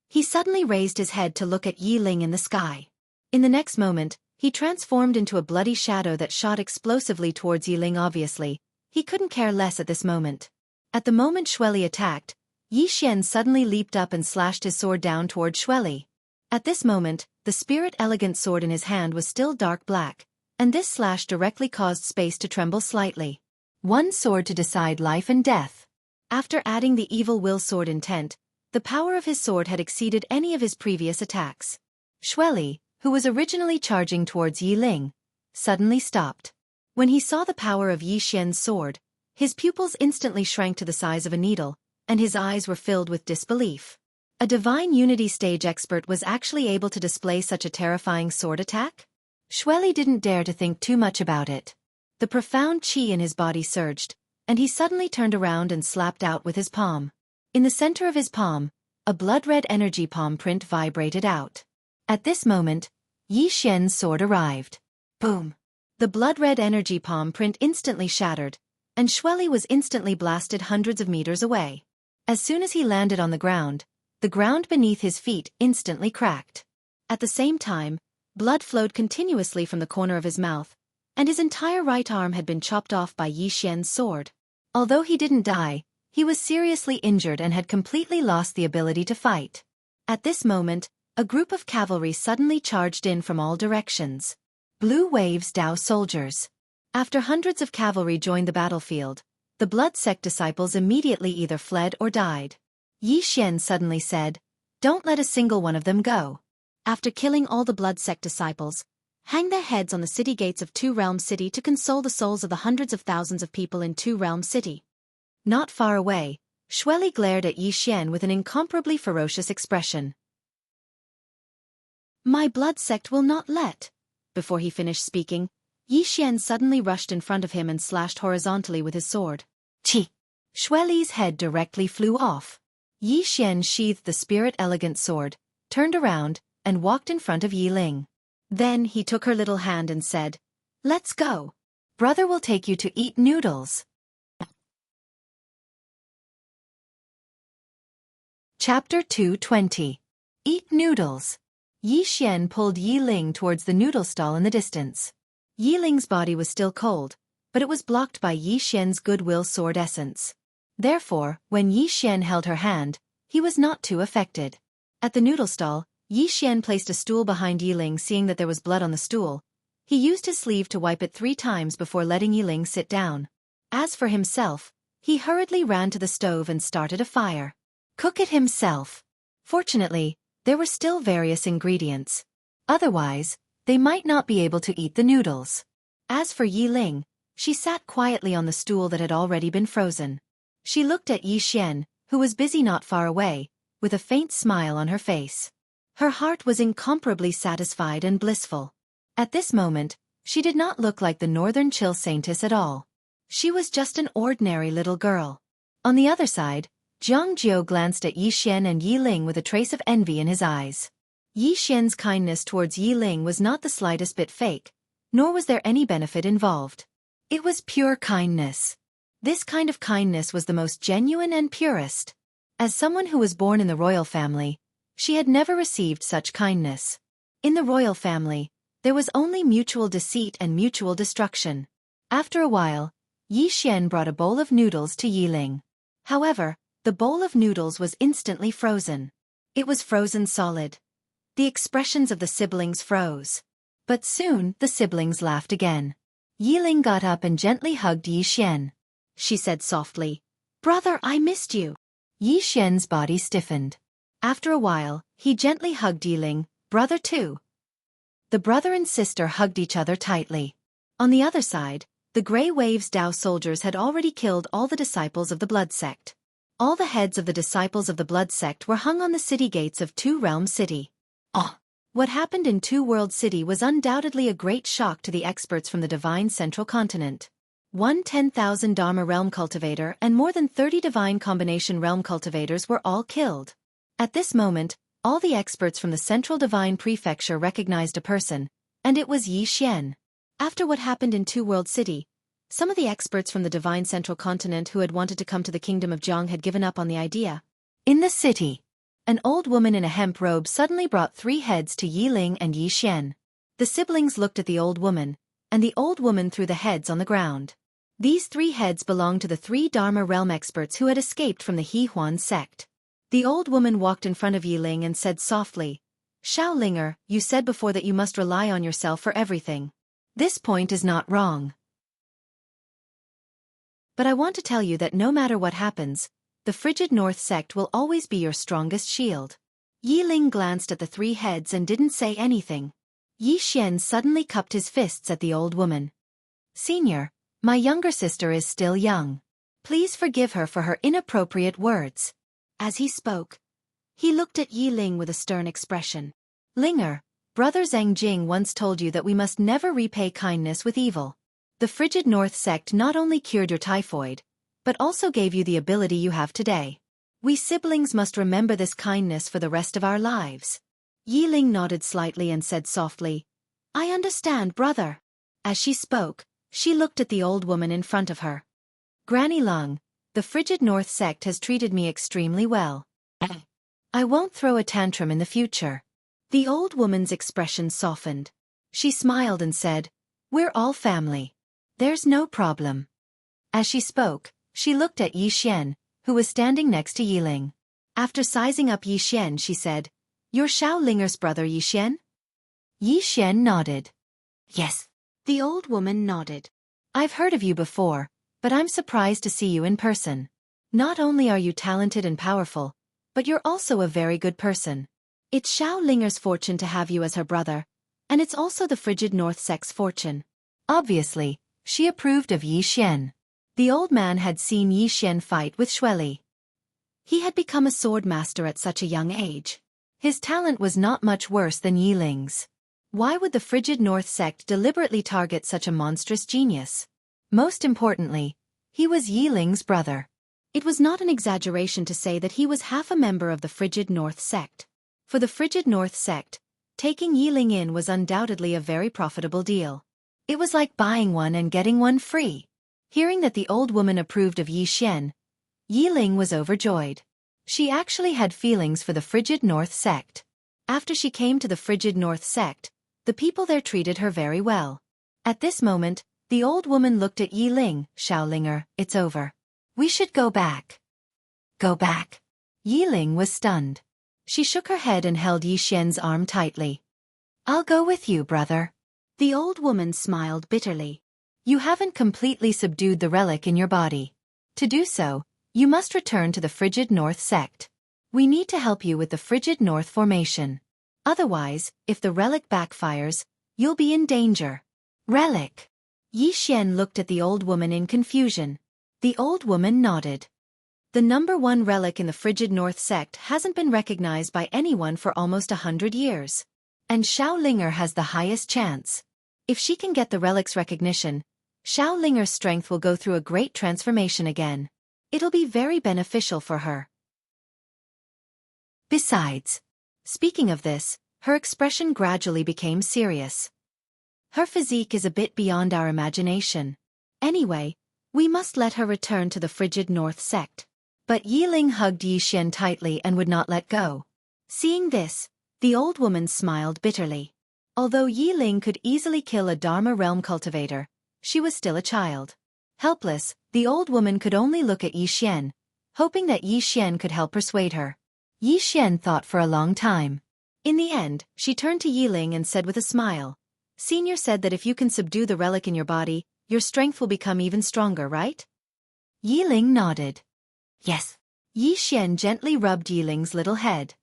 He suddenly raised his head to look at Yiling in the sky. In the next moment, he transformed into a bloody shadow that shot explosively towards Yiling. Obviously, he couldn't care less at this moment. At the moment Xueqi attacked, Yi Xian suddenly leaped up and slashed his sword down toward Xueqi. At this moment, the spirit elegant sword in his hand was still dark black, and this slash directly caused space to tremble slightly. One sword to decide life and death. After adding the evil will sword intent, the power of his sword had exceeded any of his previous attacks. Xueqi, who was originally charging towards Yiling, suddenly stopped. When he saw the power of Yi Xian's sword, his pupils instantly shrank to the size of a needle, and his eyes were filled with disbelief. A Divine Unity Stage expert was actually able to display such a terrifying sword attack? Xueqi didn't dare to think too much about it. The profound qi in his body surged, and he suddenly turned around and slapped out with his palm. In the center of his palm, a blood-red energy palm print vibrated out. At this moment, Yi Xian's sword arrived. Boom! The blood-red energy palm print instantly shattered, and Xueqi was instantly blasted hundreds of meters away. As soon as he landed on the ground beneath his feet instantly cracked. At the same time, blood flowed continuously from the corner of his mouth, and his entire right arm had been chopped off by Yi Xian's sword. Although he didn't die, he was seriously injured and had completely lost the ability to fight. At this moment, a group of cavalry suddenly charged in from all directions. Blue Wave's Dao soldiers. After hundreds of cavalry joined the battlefield, the Blood Sect disciples immediately either fled or died. Yi Xian suddenly said, "Don't let a single one of them go. After killing all the Blood Sect disciples, hang their heads on the city gates of Two Realm City to console the souls of the hundreds of thousands of people in Two Realm City." Not far away, Xueqi glared at Yi Xian with an incomparably ferocious expression. "My Blood Sect will not let." Before he finished speaking, Yi Xian suddenly rushed in front of him and slashed horizontally with his sword. Chi! Xueqi's head directly flew off. Yi Xian sheathed the spirit elegant sword, turned around, and walked in front of Yiling. Then he took her little hand and said, "Let's go. Brother will take you to eat noodles." Chapter 220. Eat Noodles. Yi Xian pulled Yiling towards the noodle stall in the distance. Yiling's body was still cold, but it was blocked by Yi Xian's goodwill sword essence. Therefore, when Yi Xian held her hand, he was not too affected. At the noodle stall, Yi Xian placed a stool behind Yiling. Seeing that there was blood on the stool, he used his sleeve to wipe it 3 times before letting Yiling sit down. As for himself, he hurriedly ran to the stove and started a fire. Cook it himself. Fortunately, there were still various ingredients. Otherwise, they might not be able to eat the noodles. As for Yiling, she sat quietly on the stool that had already been frozen. She looked at Yi Xian, who was busy not far away, with a faint smile on her face. Her heart was incomparably satisfied and blissful. At this moment, she did not look like the northern chill saintess at all. She was just an ordinary little girl. On the other side, Jiang Jiu glanced at Yi Xian and Yiling with a trace of envy in his eyes. Yi Xian's kindness towards Yiling was not the slightest bit fake, nor was there any benefit involved. It was pure kindness. This kind of kindness was the most genuine and purest. As someone who was born in the royal family, she had never received such kindness. In the royal family, there was only mutual deceit and mutual destruction. After a while, Yi Xian brought a bowl of noodles to Yiling. However, the bowl of noodles was instantly frozen. It was frozen solid. The expressions of the siblings froze. But soon, the siblings laughed again. Yiling got up and gently hugged Yi Xian. She said softly, "Brother, I missed you." Yi Xian's body stiffened. After a while, he gently hugged Yiling, "Brother too." The brother and sister hugged each other tightly. On the other side, the Grey Waves Dao soldiers had already killed all the disciples of the Blood Sect. All the heads of the disciples of the Blood Sect were hung on the city gates of Two Realm City. What happened in Two World City was undoubtedly a great shock to the experts from the Divine Central Continent. 10,000 Dharma Realm cultivator and more than 30 Divine Combination Realm cultivators were all killed. At this moment, all the experts from the Central Divine Prefecture recognized a person, and it was Yi Xian. After what happened in Two World City, some of the experts from the Divine Central Continent who had wanted to come to the Kingdom of Jiang had given up on the idea. In the city, an old woman in a hemp robe suddenly brought 3 heads to Yiling and Yi Xian. The siblings looked at the old woman, and the old woman threw the heads on the ground. These 3 heads belonged to the 3 Dharma Realm experts who had escaped from the He Huan sect. The old woman walked in front of Yiling and said softly, "Shaolinger, you said before that you must rely on yourself for everything. This point is not wrong. But I want to tell you that no matter what happens, the Frigid North sect will always be your strongest shield." Yiling glanced at the 3 heads and didn't say anything. Yi Xian suddenly cupped his fists at the old woman. "Senior, my younger sister is still young. Please forgive her for her inappropriate words." As he spoke, he looked at Yiling with a stern expression. "Linger, Brother Zhang Jing once told you that we must never repay kindness with evil. The Frigid North sect not only cured your typhoid, but also gave you the ability you have today. We siblings must remember this kindness for the rest of our lives." Yiling nodded slightly and said softly, "I understand, brother." As she spoke, she looked at the old woman in front of her. "Granny Lung, the Frigid North sect has treated me extremely well. I won't throw a tantrum in the future." The old woman's expression softened. She smiled and said, "We're all family. There's no problem." As she spoke, she looked at Yi Xian, who was standing next to Yiling. After sizing up Yi Xian, she said, "You're Shaolinger's brother, Yi Xian?" Yi Xian nodded. "Yes." The old woman nodded. "I've heard of you before, but I'm surprised to see you in person. Not only are you talented and powerful, but you're also a very good person. It's Shaolinger's fortune to have you as her brother, and it's also the Frigid North sect's fortune." Obviously, she approved of Yi Xian. The old man had seen Yi Xian fight with Xueqi. He had become a sword master at such a young age. His talent was not much worse than Yiling's. Why would the Frigid North sect deliberately target such a monstrous genius? Most importantly, he was Yiling's brother. It was not an exaggeration to say that he was half a member of the Frigid North sect. For the Frigid North sect, taking Yiling in was undoubtedly a very profitable deal. It was like buying one and getting one free. Hearing that the old woman approved of Yi Xian, Yiling was overjoyed. She actually had feelings for the Frigid North sect. After she came to the Frigid North sect, the people there treated her very well. At this moment, The old woman looked at Yi Ling. Xiaolinger, it's over. We should go back. Go back. Yi Ling was stunned. She shook her head and held Yi Xian's arm tightly. I'll go with you, brother. The old woman smiled bitterly. You haven't completely subdued the relic in your body. To do so, you must return to the Frigid North sect. We need to help you with the Frigid North formation. Otherwise, if the relic backfires, you'll be in danger. Relic. Yi Xian looked at the old woman in confusion. The old woman nodded. The #1 relic in the Frigid North sect hasn't been recognized by anyone for almost 100 years. And Xiaolinger has the highest chance. If she can get the relic's recognition, Xiaolinger's strength will go through a great transformation again. It'll be very beneficial for her. Besides, speaking of this, her expression gradually became serious. Her physique is a bit beyond our imagination. Anyway, we must let her return to the Frigid North sect. But Yi Ling hugged Yi Xian tightly and would not let go. Seeing this, the old woman smiled bitterly. Although Yi Ling could easily kill a Dharma realm cultivator, she was still a child. Helpless, the old woman could only look at Yi Xian, hoping that Yi Xian could help persuade her. Yi Xian thought for a long time. In the end, she turned to Yi Ling and said with a smile, Senior said that if you can subdue the relic in your body, your strength will become even stronger, right? Yi Ling nodded. Yes. Yi Xian gently rubbed Yi Ling's little head.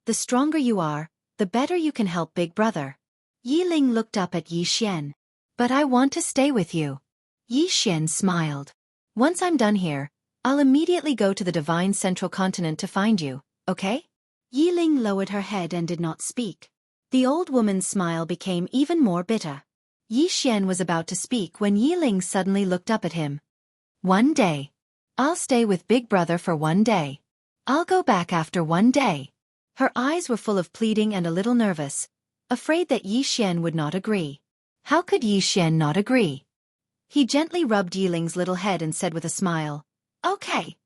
The stronger you are, the better you can help Big Brother. Yi Ling looked up at Yi Xian. But I want to stay with you. Yi Xian smiled. Once I'm done here, I'll immediately go to the Divine Central Continent to find you, okay? Yi Ling lowered her head and did not speak. The old woman's smile became even more bitter. Yi Xian was about to speak when Yi Ling suddenly looked up at him. One day. I'll stay with Big Brother for 1 day. I'll go back after 1 day. Her eyes were full of pleading and a little nervous, afraid that Yi Xian would not agree. How could Yi Xian not agree? He gently rubbed Yi Ling's little head and said with a smile, Okay.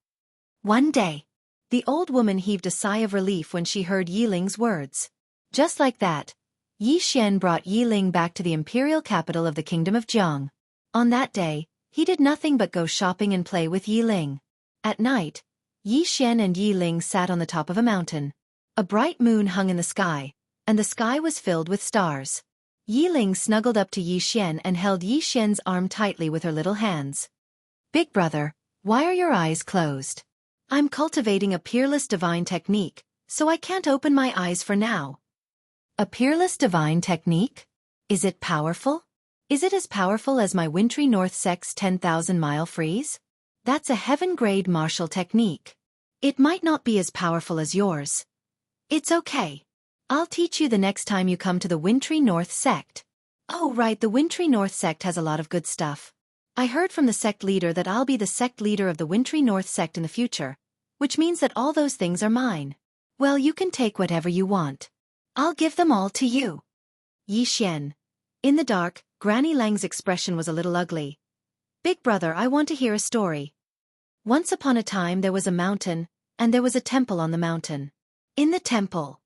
1 day. The old woman heaved a sigh of relief when she heard Yi Ling's words. Just like that, Yi Xian brought Yi Ling back to the imperial capital of the kingdom of Jiang. On that day, he did nothing but go shopping and play with Yi Ling. At night, Yi Xian and Yi Ling sat on the top of a mountain. A bright moon hung in the sky, and the sky was filled with stars. Yi Ling snuggled up to Yi Xian and held Yi Xian's arm tightly with her little hands. Big Brother, why are your eyes closed? I'm cultivating a peerless divine technique, so I can't open my eyes for now. A peerless divine technique? Is it powerful? Is it as powerful as my wintry North sect's 10,000-mile freeze? That's a heaven-grade martial technique. It might not be as powerful as yours. It's okay. I'll teach you the next time you come to the wintry North sect. Oh right, the wintry North sect has a lot of good stuff. I heard from the sect leader that I'll be the sect leader of the wintry North sect in the future, which means that all those things are mine. Well, you can take whatever you want. I'll give them all to you. Yi Xian. In the dark, Granny Lang's expression was a little ugly. Big Brother, I want to hear a story. Once upon a time there was a mountain, and there was a temple on the mountain. In the temple.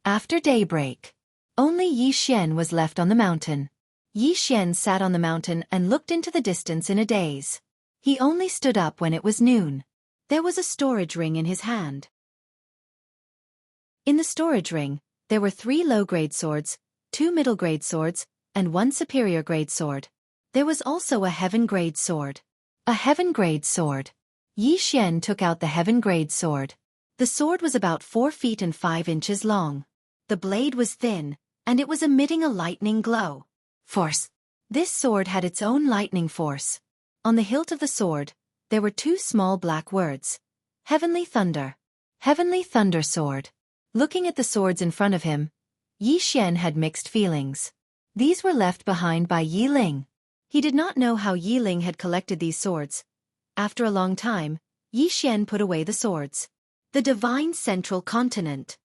After daybreak, only Yi Xian was left on the mountain. Yi Xian sat on the mountain and looked into the distance in a daze. He only stood up when it was noon. There was a storage ring in his hand. In the storage ring, there were 3 low-grade swords, 2 middle-grade swords, and 1 superior-grade sword. There was also a heaven-grade sword. A heaven-grade sword. Yi Xian took out the heaven-grade sword. The sword was about 4 feet and 5 inches long. The blade was thin, and it was emitting a lightning glow. Force. This sword had its own lightning force. On the hilt of the sword, there were 2 small black words. Heavenly Thunder. Heavenly Thunder Sword. Looking at the swords in front of him, Yi Xian had mixed feelings. These were left behind by Yi Ling. He did not know how Yi Ling had collected these swords. After a long time, Yi Xian put away the swords. The Divine Central Continent.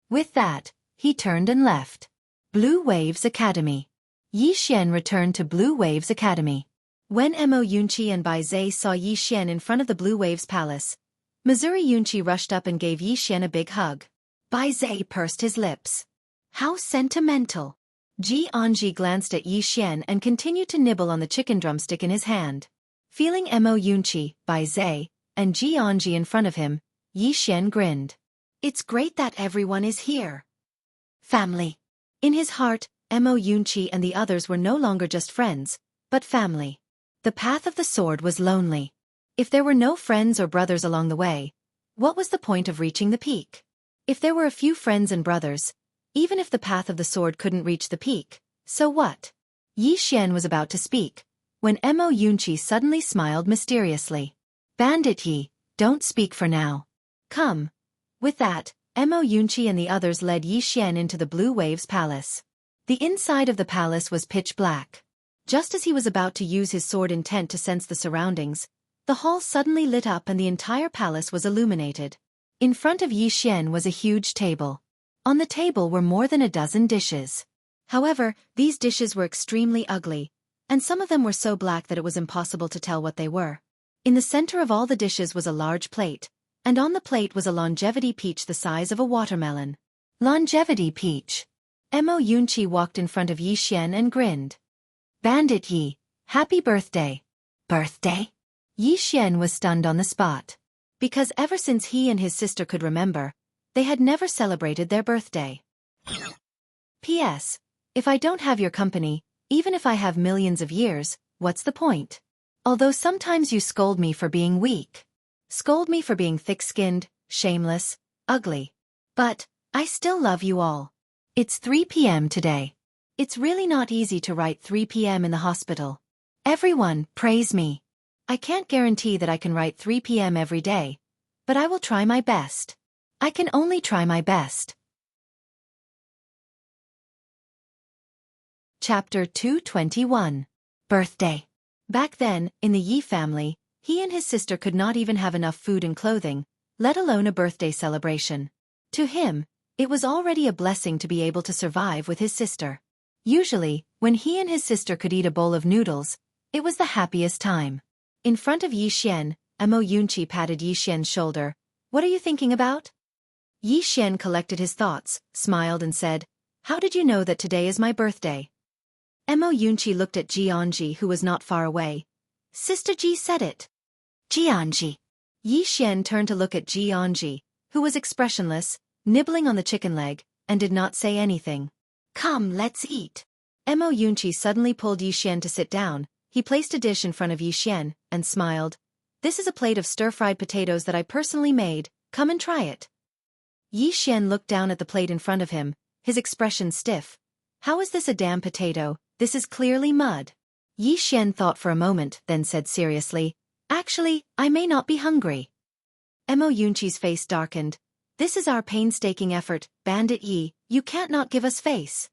With that, he turned and left. Blue Waves Academy. Yi Xian returned to Blue Waves Academy. When Mo Yunqi and Bai Zhe saw Yi Xian in front of the Blue Waves Palace, Missouri Yunqi rushed up and gave Yi Xian a big hug. Bai Zhe pursed his lips. How sentimental. Ji Anji glanced at Yi Xian and continued to nibble on the chicken drumstick in his hand. Feeling Mo Yunqi, Bai Zai, and Ji Anji in front of him, Yi Xian grinned. It's great that everyone is here. Family. In his heart, Mo Yunqi and the others were no longer just friends, but family. The path of the sword was lonely. If there were no friends or brothers along the way, what was the point of reaching the peak? If there were a few friends and brothers, even if the path of the sword couldn't reach the peak, so what? Yi Xian was about to speak, when Mo Yunqi suddenly smiled mysteriously. Bandit Yi, don't speak for now. Come. With that, Mo Yunqi and the others led Yi Xian into the Blue Waves Palace. The inside of the palace was pitch black. Just as he was about to use his sword intent to sense the surroundings, the hall suddenly lit up and the entire palace was illuminated. In front of Yi Xian was a huge table. On the table were more than a dozen dishes. However, these dishes were extremely ugly, and some of them were so black that it was impossible to tell what they were. In the center of all the dishes was a large plate, and on the plate was a longevity peach the size of a watermelon. Longevity peach. Mo Yunqi walked in front of Yi Xian and grinned. Bandit Yi, happy birthday. Birthday? Yi Xian was stunned on the spot. Because ever since he and his sister could remember, they had never celebrated their birthday. P.S. If I don't have your company, even if I have millions of years, what's the point? Although sometimes you scold me for being weak. Scold me for being thick-skinned, shameless, ugly. But, I still love you all. It's 3 p.m. today. It's really not easy to write 3 p.m. in the hospital. Everyone, praise me. I can't guarantee that I can write 3 p.m. every day, but I will try my best. I can only try my best. Chapter 221. Birthday. Back then, in the Yi family, he and his sister could not even have enough food and clothing, let alone a birthday celebration. To him, it was already a blessing to be able to survive with his sister. Usually, when he and his sister could eat a bowl of noodles, it was the happiest time. In front of Yi Xian, Mo Yunqi patted Yi Xian's shoulder. What are you thinking about? Yi Xian collected his thoughts, smiled and said, How did you know that today is my birthday? Mo Yunqi looked at Ji Anji who was not far away. Sister Ji said it. Ji Anji. Yi Xian turned to look at Ji Anji, who was expressionless, nibbling on the chicken leg, and did not say anything. Come, let's eat. Mo Yunqi suddenly pulled Yi Xian to sit down. He placed a dish in front of Yi Xian, and smiled. This is a plate of stir-fried potatoes that I personally made, come and try it. Yi Xian looked down at the plate in front of him, his expression stiff. How is this a damn potato? This is clearly mud. Yi Xian thought for a moment, then said seriously, Actually, I may not be hungry. Mo Yunqi's face darkened. This is our painstaking effort, Bandit Yi, you can't not give us face.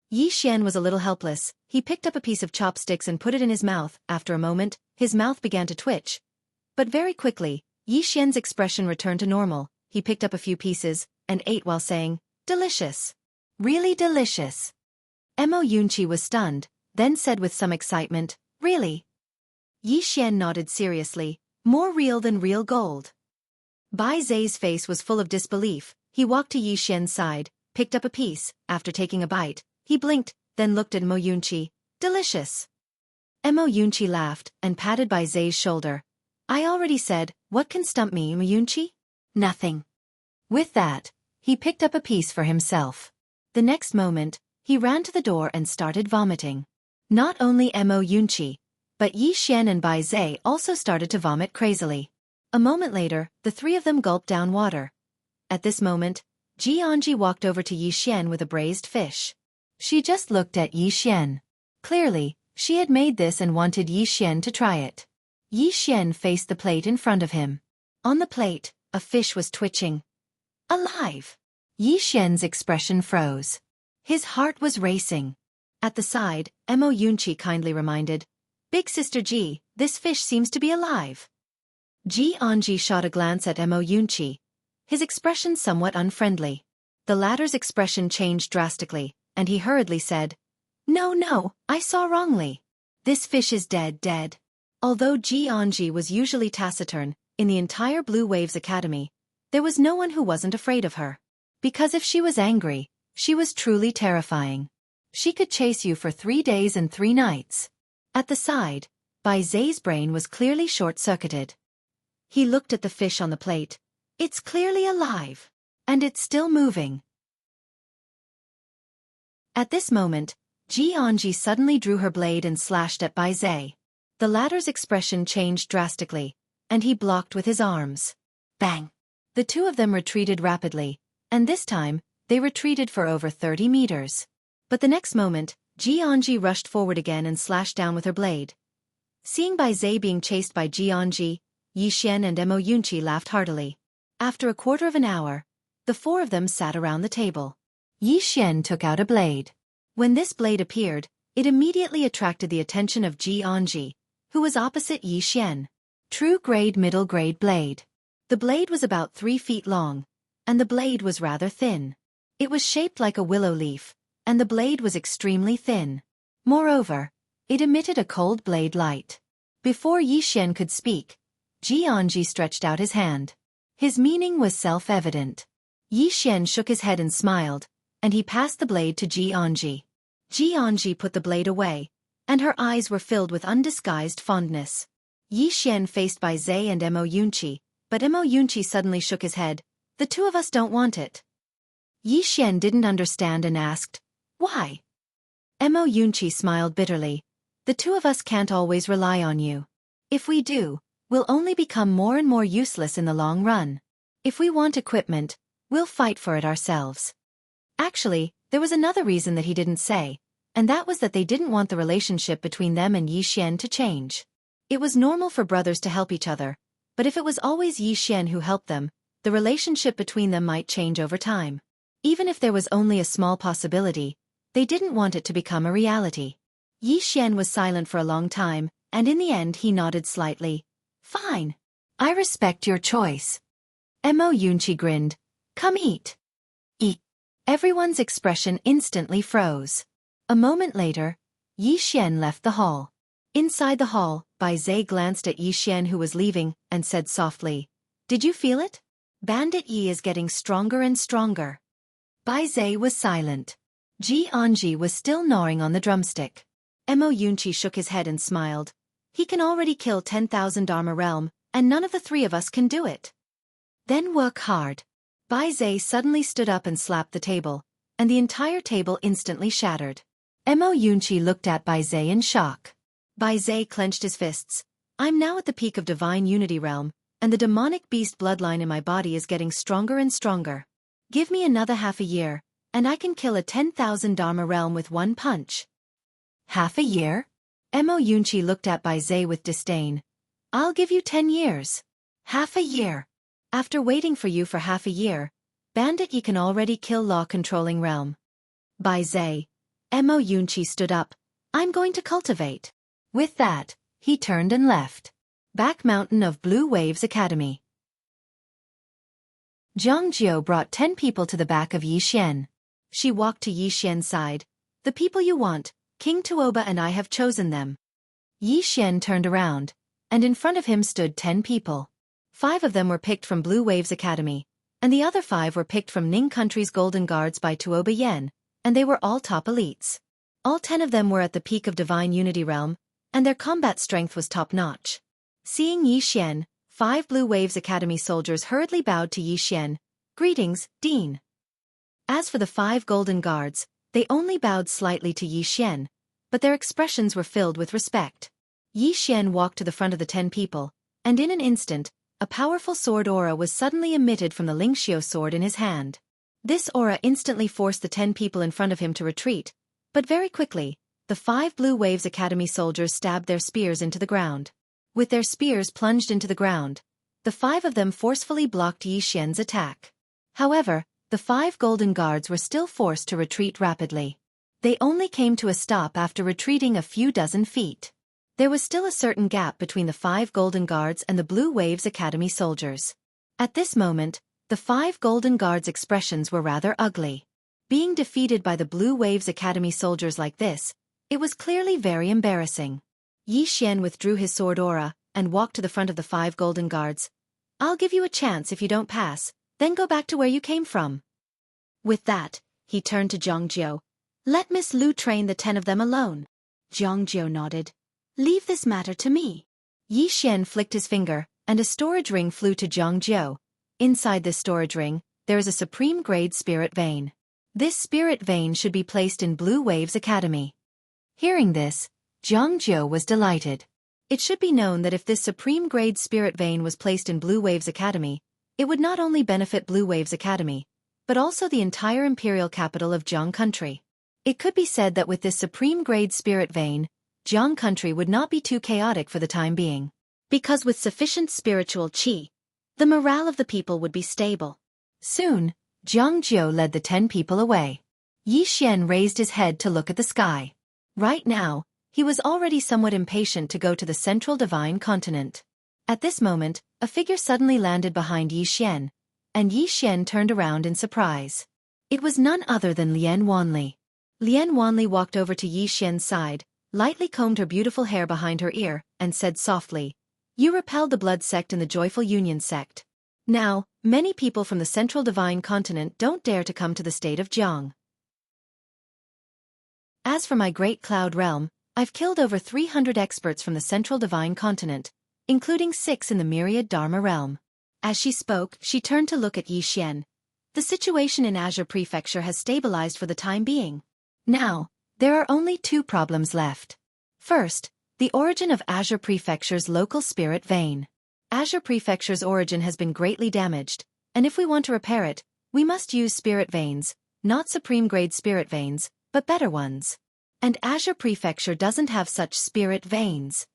Yi Xian was a little helpless. He picked up a piece of chopsticks and put it in his mouth. After a moment, his mouth began to twitch. But very quickly, Yi Xian's expression returned to normal. He picked up a few pieces, and ate while saying, Delicious. Really delicious. Mo Yunqi was stunned, then said with some excitement, Really? Yi Xian nodded seriously, more real than real gold. Bai Zai's face was full of disbelief. He walked to Yi Xian's side, picked up a piece. After taking a bite, he blinked, then looked at Mo Yunqi. Delicious. Mo Yunqi laughed, and patted Bai Zai's shoulder. I already said, what can stump me, Mo Yunqi? Nothing. With that, he picked up a piece for himself. The next moment, he ran to the door and started vomiting. Not only Mo Yunqi, but Yi Xian and Bai Zai also started to vomit crazily. A moment later, the three of them gulped down water. At this moment, Ji Anji walked over to Yi Xian with a braised fish. She just looked at Yi Xian. Clearly, she had made this and wanted Yi Xian to try it. Yi Xian faced the plate in front of him. On the plate, a fish was twitching. Alive! Yi Xian's expression froze. His heart was racing. At the side, Mo Yunqi kindly reminded, Big Sister Ji, this fish seems to be alive. Ji Anji shot a glance at Mo Yunqi, his expression somewhat unfriendly. The latter's expression changed drastically, and he hurriedly said, No, I saw wrongly. This fish is dead. Although Ji Anji was usually taciturn, in the entire Blue Waves Academy, there was no one who wasn't afraid of her. Because if she was angry, she was truly terrifying. She could chase you for 3 days and 3 nights. At the side, Bai Zai's brain was clearly short-circuited. He looked at the fish on the plate. It's clearly alive. And it's still moving. At this moment, Jianji suddenly drew her blade and slashed at Bai Zai. The latter's expression changed drastically, and he blocked with his arms. Bang! The two of them retreated rapidly, and this time, they retreated for over 30 meters. But the next moment, Jianji rushed forward again and slashed down with her blade. Seeing Bai Zai being chased by Jianji, Yi Xian and Mo Yunqi laughed heartily. After a quarter of an hour, the 4 of them sat around the table. Yi Xian took out a blade. When this blade appeared, it immediately attracted the attention of Jianji, who was opposite Yi Xian. True grade middle grade blade. The blade was about 3 feet long, and the blade was rather thin. It was shaped like a willow leaf, and the blade was extremely thin. Moreover, it emitted a cold blade light. Before Yi Xian could speak, Jianji stretched out his hand. His meaning was self-evident. Yi Xian shook his head and smiled, and he passed the blade to Jianji. Jianji put the blade away, and her eyes were filled with undisguised fondness. Yi Xian faced Bai Zai and Mo Yunqi, but Mo Yunqi suddenly shook his head. The 2 of us don't want it. Yi Xian didn't understand and asked, why? Mo Yunqi smiled bitterly. The 2 of us can't always rely on you. If we do, we'll only become more and more useless in the long run. If we want equipment, we'll fight for it ourselves. Actually, there was another reason that he didn't say, and that was that they didn't want the relationship between them and Yi Xian to change. It was normal for brothers to help each other, but if it was always Yi Xian who helped them, the relationship between them might change over time. Even if there was only a small possibility, they didn't want it to become a reality. Yi Xian was silent for a long time, and in the end he nodded slightly. Fine. I respect your choice. Mo Yunqi grinned. Come eat. Eat. Everyone's expression instantly froze. A moment later, Yi Xian left the hall. Inside the hall, Bai Zai glanced at Yi Xian who was leaving, and said softly, Did you feel it? Bandit Yi is getting stronger and stronger. Bai Zai was silent. Jianji was still gnawing on the drumstick. Mo Yunqi shook his head and smiled. He can already kill 10,000 Dharma Realm, and none of the 3 of us can do it. Then work hard. Bai Zai suddenly stood up and slapped the table, and the entire table instantly shattered. Mo Yunqi looked at Bai Zai in shock. Bai Zai clenched his fists. I'm now at the peak of Divine Unity Realm, and the demonic beast bloodline in my body is getting stronger and stronger. Give me another half a year, and I can kill a 10,000 Dharma Realm with one punch. Half a year? Mo Yunqi looked at Bai Zai with disdain. I'll give you 10 years. Half a year. After waiting for you for half a year, Bandit Yi can already kill law-controlling realm. Bai Zai. Mo Yunqi stood up. I'm going to cultivate. With that, he turned and left. Back mountain of Blue Waves Academy. Zhang Jiao brought 10 people to the back of Yi Xian. She walked to Yi Xian's side. The people you want, King Tuoba and I have chosen them. Yi Xian turned around, and in front of him stood 10 people. 5 of them were picked from Blue Waves Academy, and the other 5 were picked from Ning Country's Golden Guards by Tuoba Yen, and they were all top elites. All 10 of them were at the peak of Divine Unity Realm, and their combat strength was top-notch. Seeing Yi Xian, 5 Blue Waves Academy soldiers hurriedly bowed to Yi Xian. Greetings, Dean. As for the 5 Golden Guards, they only bowed slightly to Yi Xian, but their expressions were filled with respect. Yi Xian walked to the front of the 10 people, and in an instant, a powerful sword aura was suddenly emitted from the Lingxiu sword in his hand. This aura instantly forced the 10 people in front of him to retreat, but very quickly, the 5 Blue Waves Academy soldiers stabbed their spears into the ground. With their spears plunged into the ground, the 5 of them forcefully blocked Yi Xian's attack. However, the 5 Golden Guards were still forced to retreat rapidly. They only came to a stop after retreating a few dozen feet. There was still a certain gap between the 5 Golden Guards and the Blue Waves Academy soldiers. At this moment, the 5 Golden Guards' expressions were rather ugly. Being defeated by the Blue Waves Academy soldiers like this, it was clearly very embarrassing. Yi Xian withdrew his sword aura and walked to the front of the 5 Golden Guards. I'll give you a chance if you don't pass, then go back to where you came from. With that, he turned to Zhang Jiao. Let Miss Lu train the 10 of them alone. Jiang Jiu nodded. Leave this matter to me. Yi Xian flicked his finger, and a storage ring flew to Jiang Jiu. Inside this storage ring, there is a supreme-grade spirit vein. This spirit vein should be placed in Blue Waves Academy. Hearing this, Jiang Jiu was delighted. It should be known that if this supreme-grade spirit vein was placed in Blue Waves Academy, it would not only benefit Blue Waves Academy, but also the entire imperial capital of Jiang country. It could be said that with this supreme-grade spirit vein, Jiang country would not be too chaotic for the time being. Because with sufficient spiritual qi, the morale of the people would be stable. Soon, Jiang Jiu led the 10 people away. Yi Xian raised his head to look at the sky. Right now, he was already somewhat impatient to go to the central divine continent. At this moment, a figure suddenly landed behind Yi Xian, and Yi Xian turned around in surprise. It was none other than Lian Wanli. Lian Wanli walked over to Yi Xian's side, lightly combed her beautiful hair behind her ear, and said softly, "You repelled the Blood Sect and the Joyful Union Sect. Now, many people from the Central Divine Continent don't dare to come to the state of Jiang. As for my Great Cloud Realm, I've killed over 300 experts from the Central Divine Continent, including 6 in the Myriad Dharma Realm." As she spoke, she turned to look at Yi Xian. The situation in Azure Prefecture has stabilized for the time being. Now, there are only 2 problems left. First, the origin of Azure Prefecture's local spirit vein. Azure Prefecture's origin has been greatly damaged, and if we want to repair it, we must use spirit veins, not supreme-grade spirit veins, but better ones. And Azure Prefecture doesn't have such spirit veins.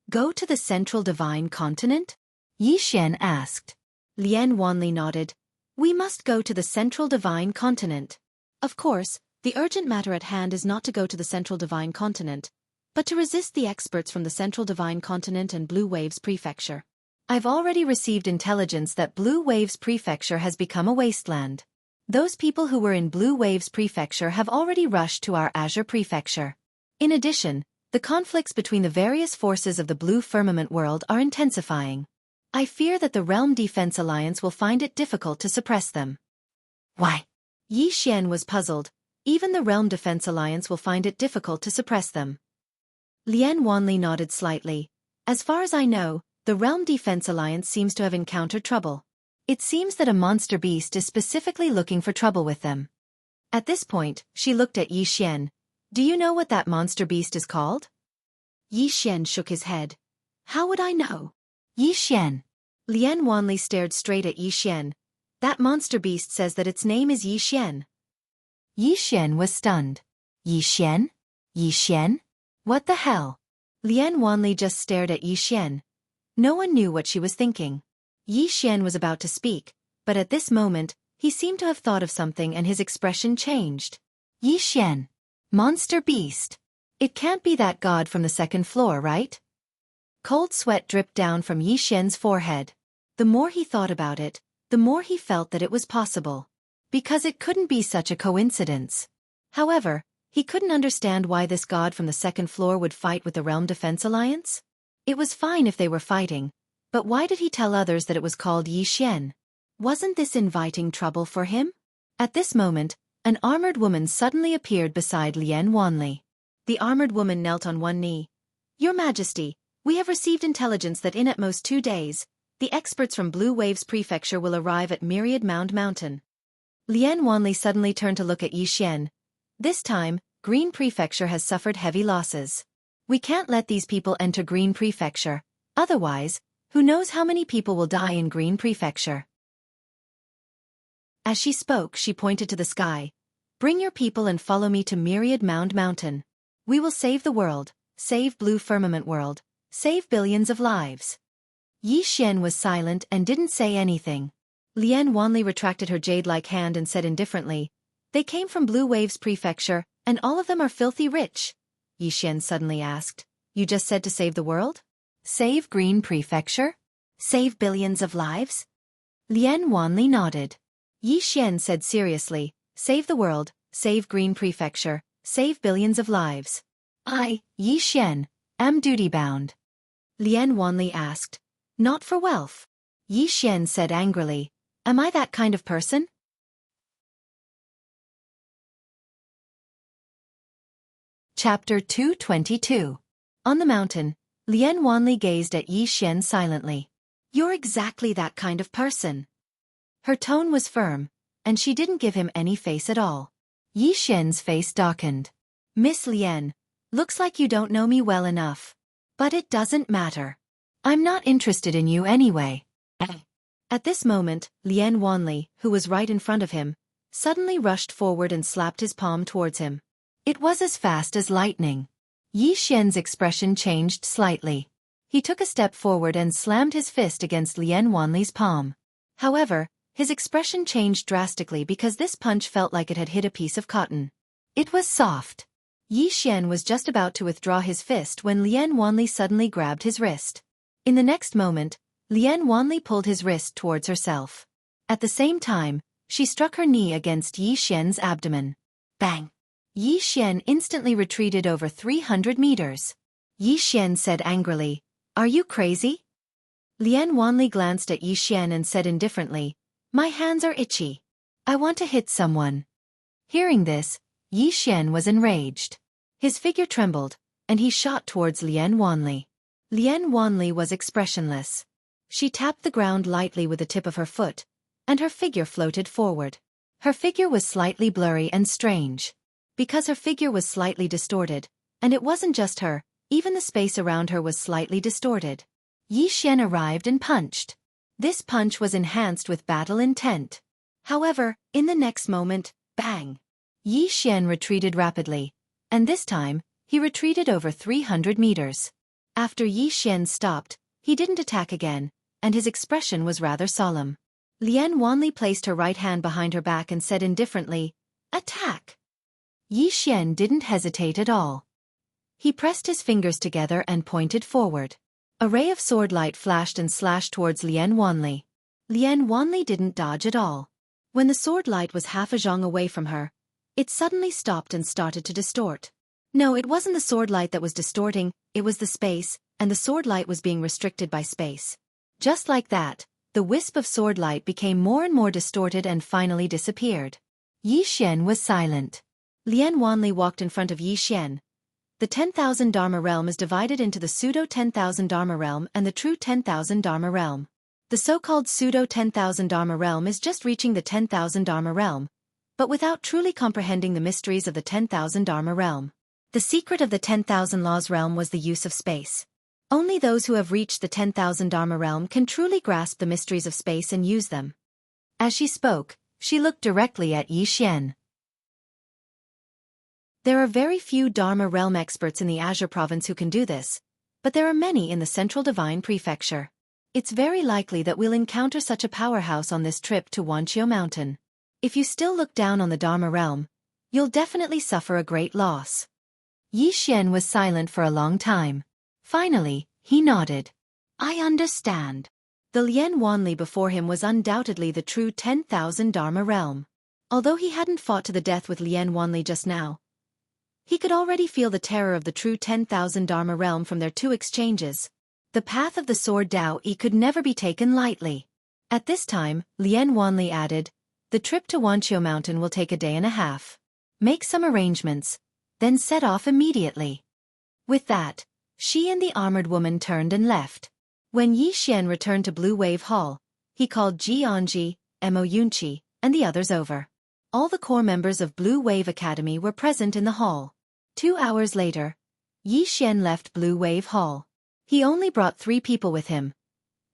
Go to the Central Divine Continent? Yi Xian asked. Lian Wanli nodded. We must go to the Central Divine Continent. Of course, the urgent matter at hand is not to go to the Central Divine Continent, but to resist the experts from the Central Divine Continent and Blue Waves Prefecture. I've already received intelligence that Blue Waves Prefecture has become a wasteland. Those people who were in Blue Waves Prefecture have already rushed to our Azure Prefecture. In addition, the conflicts between the various forces of the Blue Firmament world are intensifying. I fear that the Realm Defense Alliance will find it difficult to suppress them. Why? Yi Xian was puzzled. Even the Realm Defense Alliance will find it difficult to suppress them. Lian Wanli nodded slightly. As far as I know, the Realm Defense Alliance seems to have encountered trouble. It seems that a monster beast is specifically looking for trouble with them. At this point, she looked at Yi Xian. Do you know what that monster beast is called? Yi Xian shook his head. How would I know? Yi Xian. Lian Wanli stared straight at Yi Xian. That monster beast says that its name is Yi Xian. Yi Xian was stunned. Yi Xian? Yi Xian? What the hell? Lian Wanli just stared at Yi Xian. No one knew what she was thinking. Yi Xian was about to speak, but at this moment, he seemed to have thought of something and his expression changed. Yi Xian. Monster beast. It can't be that god from the 2nd floor, right? Cold sweat dripped down from Yi Xian's forehead. The more he thought about it, the more he felt that it was possible. Because it couldn't be such a coincidence. However, he couldn't understand why this god from the 2nd floor would fight with the Realm Defense Alliance. It was fine if they were fighting, but why did he tell others that it was called Yi Xian? Wasn't this inviting trouble for him? At this moment, an armored woman suddenly appeared beside Lian Wanli. The armored woman knelt on one knee. Your Majesty, we have received intelligence that in at most 2 days, the experts from Blue Waves Prefecture will arrive at Myriad Mountain. Lian Wanli suddenly turned to look at Yi Xian. This time, Green Prefecture has suffered heavy losses. We can't let these people enter Green Prefecture, otherwise, who knows how many people will die in Green Prefecture. As she spoke, she pointed to the sky. Bring your people and follow me to Myriad Mountain. We will save the world, save Blue Firmament world, save billions of lives. Yi Xian was silent and didn't say anything. Lian Wanli retracted her jade-like hand and said indifferently, They came from Blue Waves Prefecture, and all of them are filthy rich. Yi Xian suddenly asked, You just said to save the world? Save Green Prefecture? Save billions of lives? Lian Wanli nodded. Yi Xian said seriously, Save the world, save Green Prefecture, save billions of lives. I, Yi Xian, am duty-bound. Lian Wanli asked, Not for wealth. Yi Xian said angrily, Am I that kind of person? Chapter 222. On the mountain, Lian Wanli gazed at Yi Xian silently. You're exactly that kind of person. Her tone was firm, and she didn't give him any face at all. Yi Xian's face darkened. Miss Lian, looks like you don't know me well enough. But it doesn't matter. I'm not interested in you anyway. At this moment, Lian Wanli, who was right in front of him, suddenly rushed forward and slapped his palm towards him. It was as fast as lightning. Yi Xian's expression changed slightly. He took a step forward and slammed his fist against Lian Wanli's palm. However, his expression changed drastically because this punch felt like it had hit a piece of cotton. It was soft. Yi Xian was just about to withdraw his fist when Lian Wanli suddenly grabbed his wrist. In the next moment, Lian Wanli pulled his wrist towards herself. At the same time, she struck her knee against Yi Xian's abdomen. Bang! Yi Xian instantly retreated over 300 meters. Yi Xian said angrily, "Are you crazy?" Lian Wanli glanced at Yi Xian and said indifferently, "My hands are itchy. I want to hit someone." Hearing this, Yi Xian was enraged. His figure trembled, and he shot towards Lian Wanli. Lian Wanli was expressionless. She tapped the ground lightly with the tip of her foot, and her figure floated forward. Her figure was slightly blurry and strange. Because her figure was slightly distorted, and it wasn't just her, even the space around her was slightly distorted. Yi Xian arrived and punched. This punch was enhanced with battle intent. However, in the next moment, bang! Yi Xian retreated rapidly, and this time, he retreated over 300 meters. After Yi Xian stopped, he didn't attack again, and his expression was rather solemn. Lian Wanli placed her right hand behind her back and said indifferently, "Attack!" Yi Xian didn't hesitate at all. He pressed his fingers together and pointed forward. A ray of sword light flashed and slashed towards Lian Wanli. Lian Wanli didn't dodge at all. When the sword light was half a zhang away from her, it suddenly stopped and started to distort. No, it wasn't the sword light that was distorting, it was the space, and the sword light was being restricted by space. Just like that, the wisp of sword light became more and more distorted and finally disappeared. Yi Xian was silent. Lian Wanli walked in front of Yi Xian. The 10,000 Dharma realm is divided into the pseudo 10,000 Dharma realm and the true 10,000 Dharma realm. The so-called pseudo 10,000 Dharma realm is just reaching the 10,000 Dharma realm, but without truly comprehending the mysteries of the 10,000 Dharma realm. The secret of the 10,000 laws realm was the use of space. Only those who have reached the 10,000 Dharma realm can truly grasp the mysteries of space and use them. As she spoke, she looked directly at Yi Xian. There are very few Dharma realm experts in the Azure province who can do this, but there are many in the Central Divine Prefecture. It's very likely that we'll encounter such a powerhouse on this trip to Wanqiu Mountain. If you still look down on the Dharma realm, you'll definitely suffer a great loss. Yi Xian was silent for a long time. Finally, he nodded. I understand. The Lian Wanli before him was undoubtedly the true 10,000 Dharma realm. Although he hadn't fought to the death with Lian Wanli just now, he could already feel the terror of the true 10,000 Dharma realm from their two exchanges. The path of the sword Dao Yi could never be taken lightly. At this time, Lian Wanli added, the trip to Wanqiu Mountain will take a day and a half. Make some arrangements, then set off immediately. With that, she and the armored woman turned and left. When Yi Xian returned to Blue Wave Hall, he called Ji Anji, Mo Yunqi, and the others over. All the core members of Blue Wave Academy were present in the hall. 2 hours later, Yi Xian left Blue Wave Hall. He only brought 3 people with him: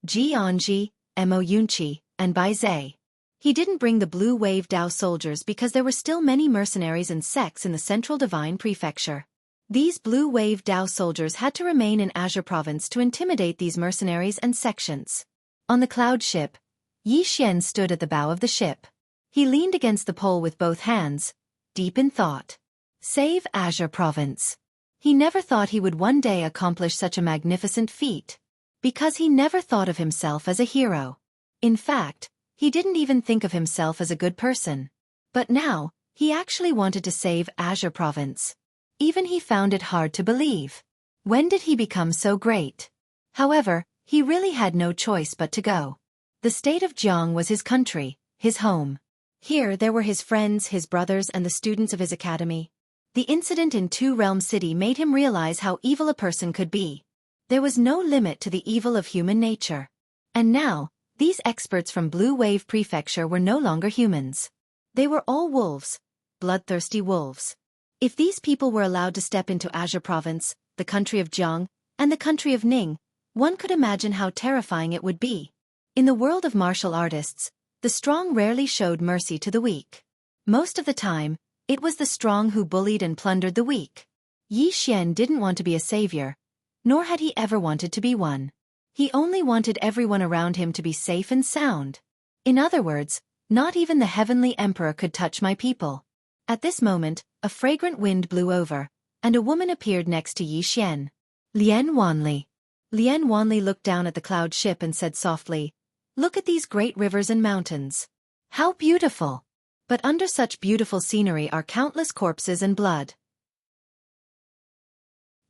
Ji Anji, Mo Yunqi, and Bai Zhe. He didn't bring the Blue Wave Dao soldiers because there were still many mercenaries and sects in the Central Divine Prefecture. These Blue Wave Dao soldiers had to remain in Azure Province to intimidate these mercenaries and sections. On the cloud ship, Yi Xian stood at the bow of the ship. He leaned against the pole with both hands, deep in thought. Save Azure Province. He never thought he would one day accomplish such a magnificent feat. Because he never thought of himself as a hero. In fact, he didn't even think of himself as a good person. But now, he actually wanted to save Azure Province. Even he found it hard to believe. When did he become so great? However, he really had no choice but to go. The state of Jiang was his country, his home. Here there were his friends, his brothers, and the students of his academy. The incident in Two Realm City made him realize how evil a person could be. There was no limit to the evil of human nature. And now, these experts from Blue Wave Prefecture were no longer humans. They were all wolves, bloodthirsty wolves. If these people were allowed to step into Azure Province, the country of Jiang, and the country of Ning, one could imagine how terrifying it would be. In the world of martial artists, the strong rarely showed mercy to the weak. Most of the time, it was the strong who bullied and plundered the weak. Yi Xian didn't want to be a savior, nor had he ever wanted to be one. He only wanted everyone around him to be safe and sound. In other words, not even the heavenly emperor could touch my people. At this moment, a fragrant wind blew over, and a woman appeared next to Yi Xian. Lian Wanli. Lian Wanli looked down at the cloud ship and said softly, "Look at these great rivers and mountains. How beautiful! But under such beautiful scenery are countless corpses and blood."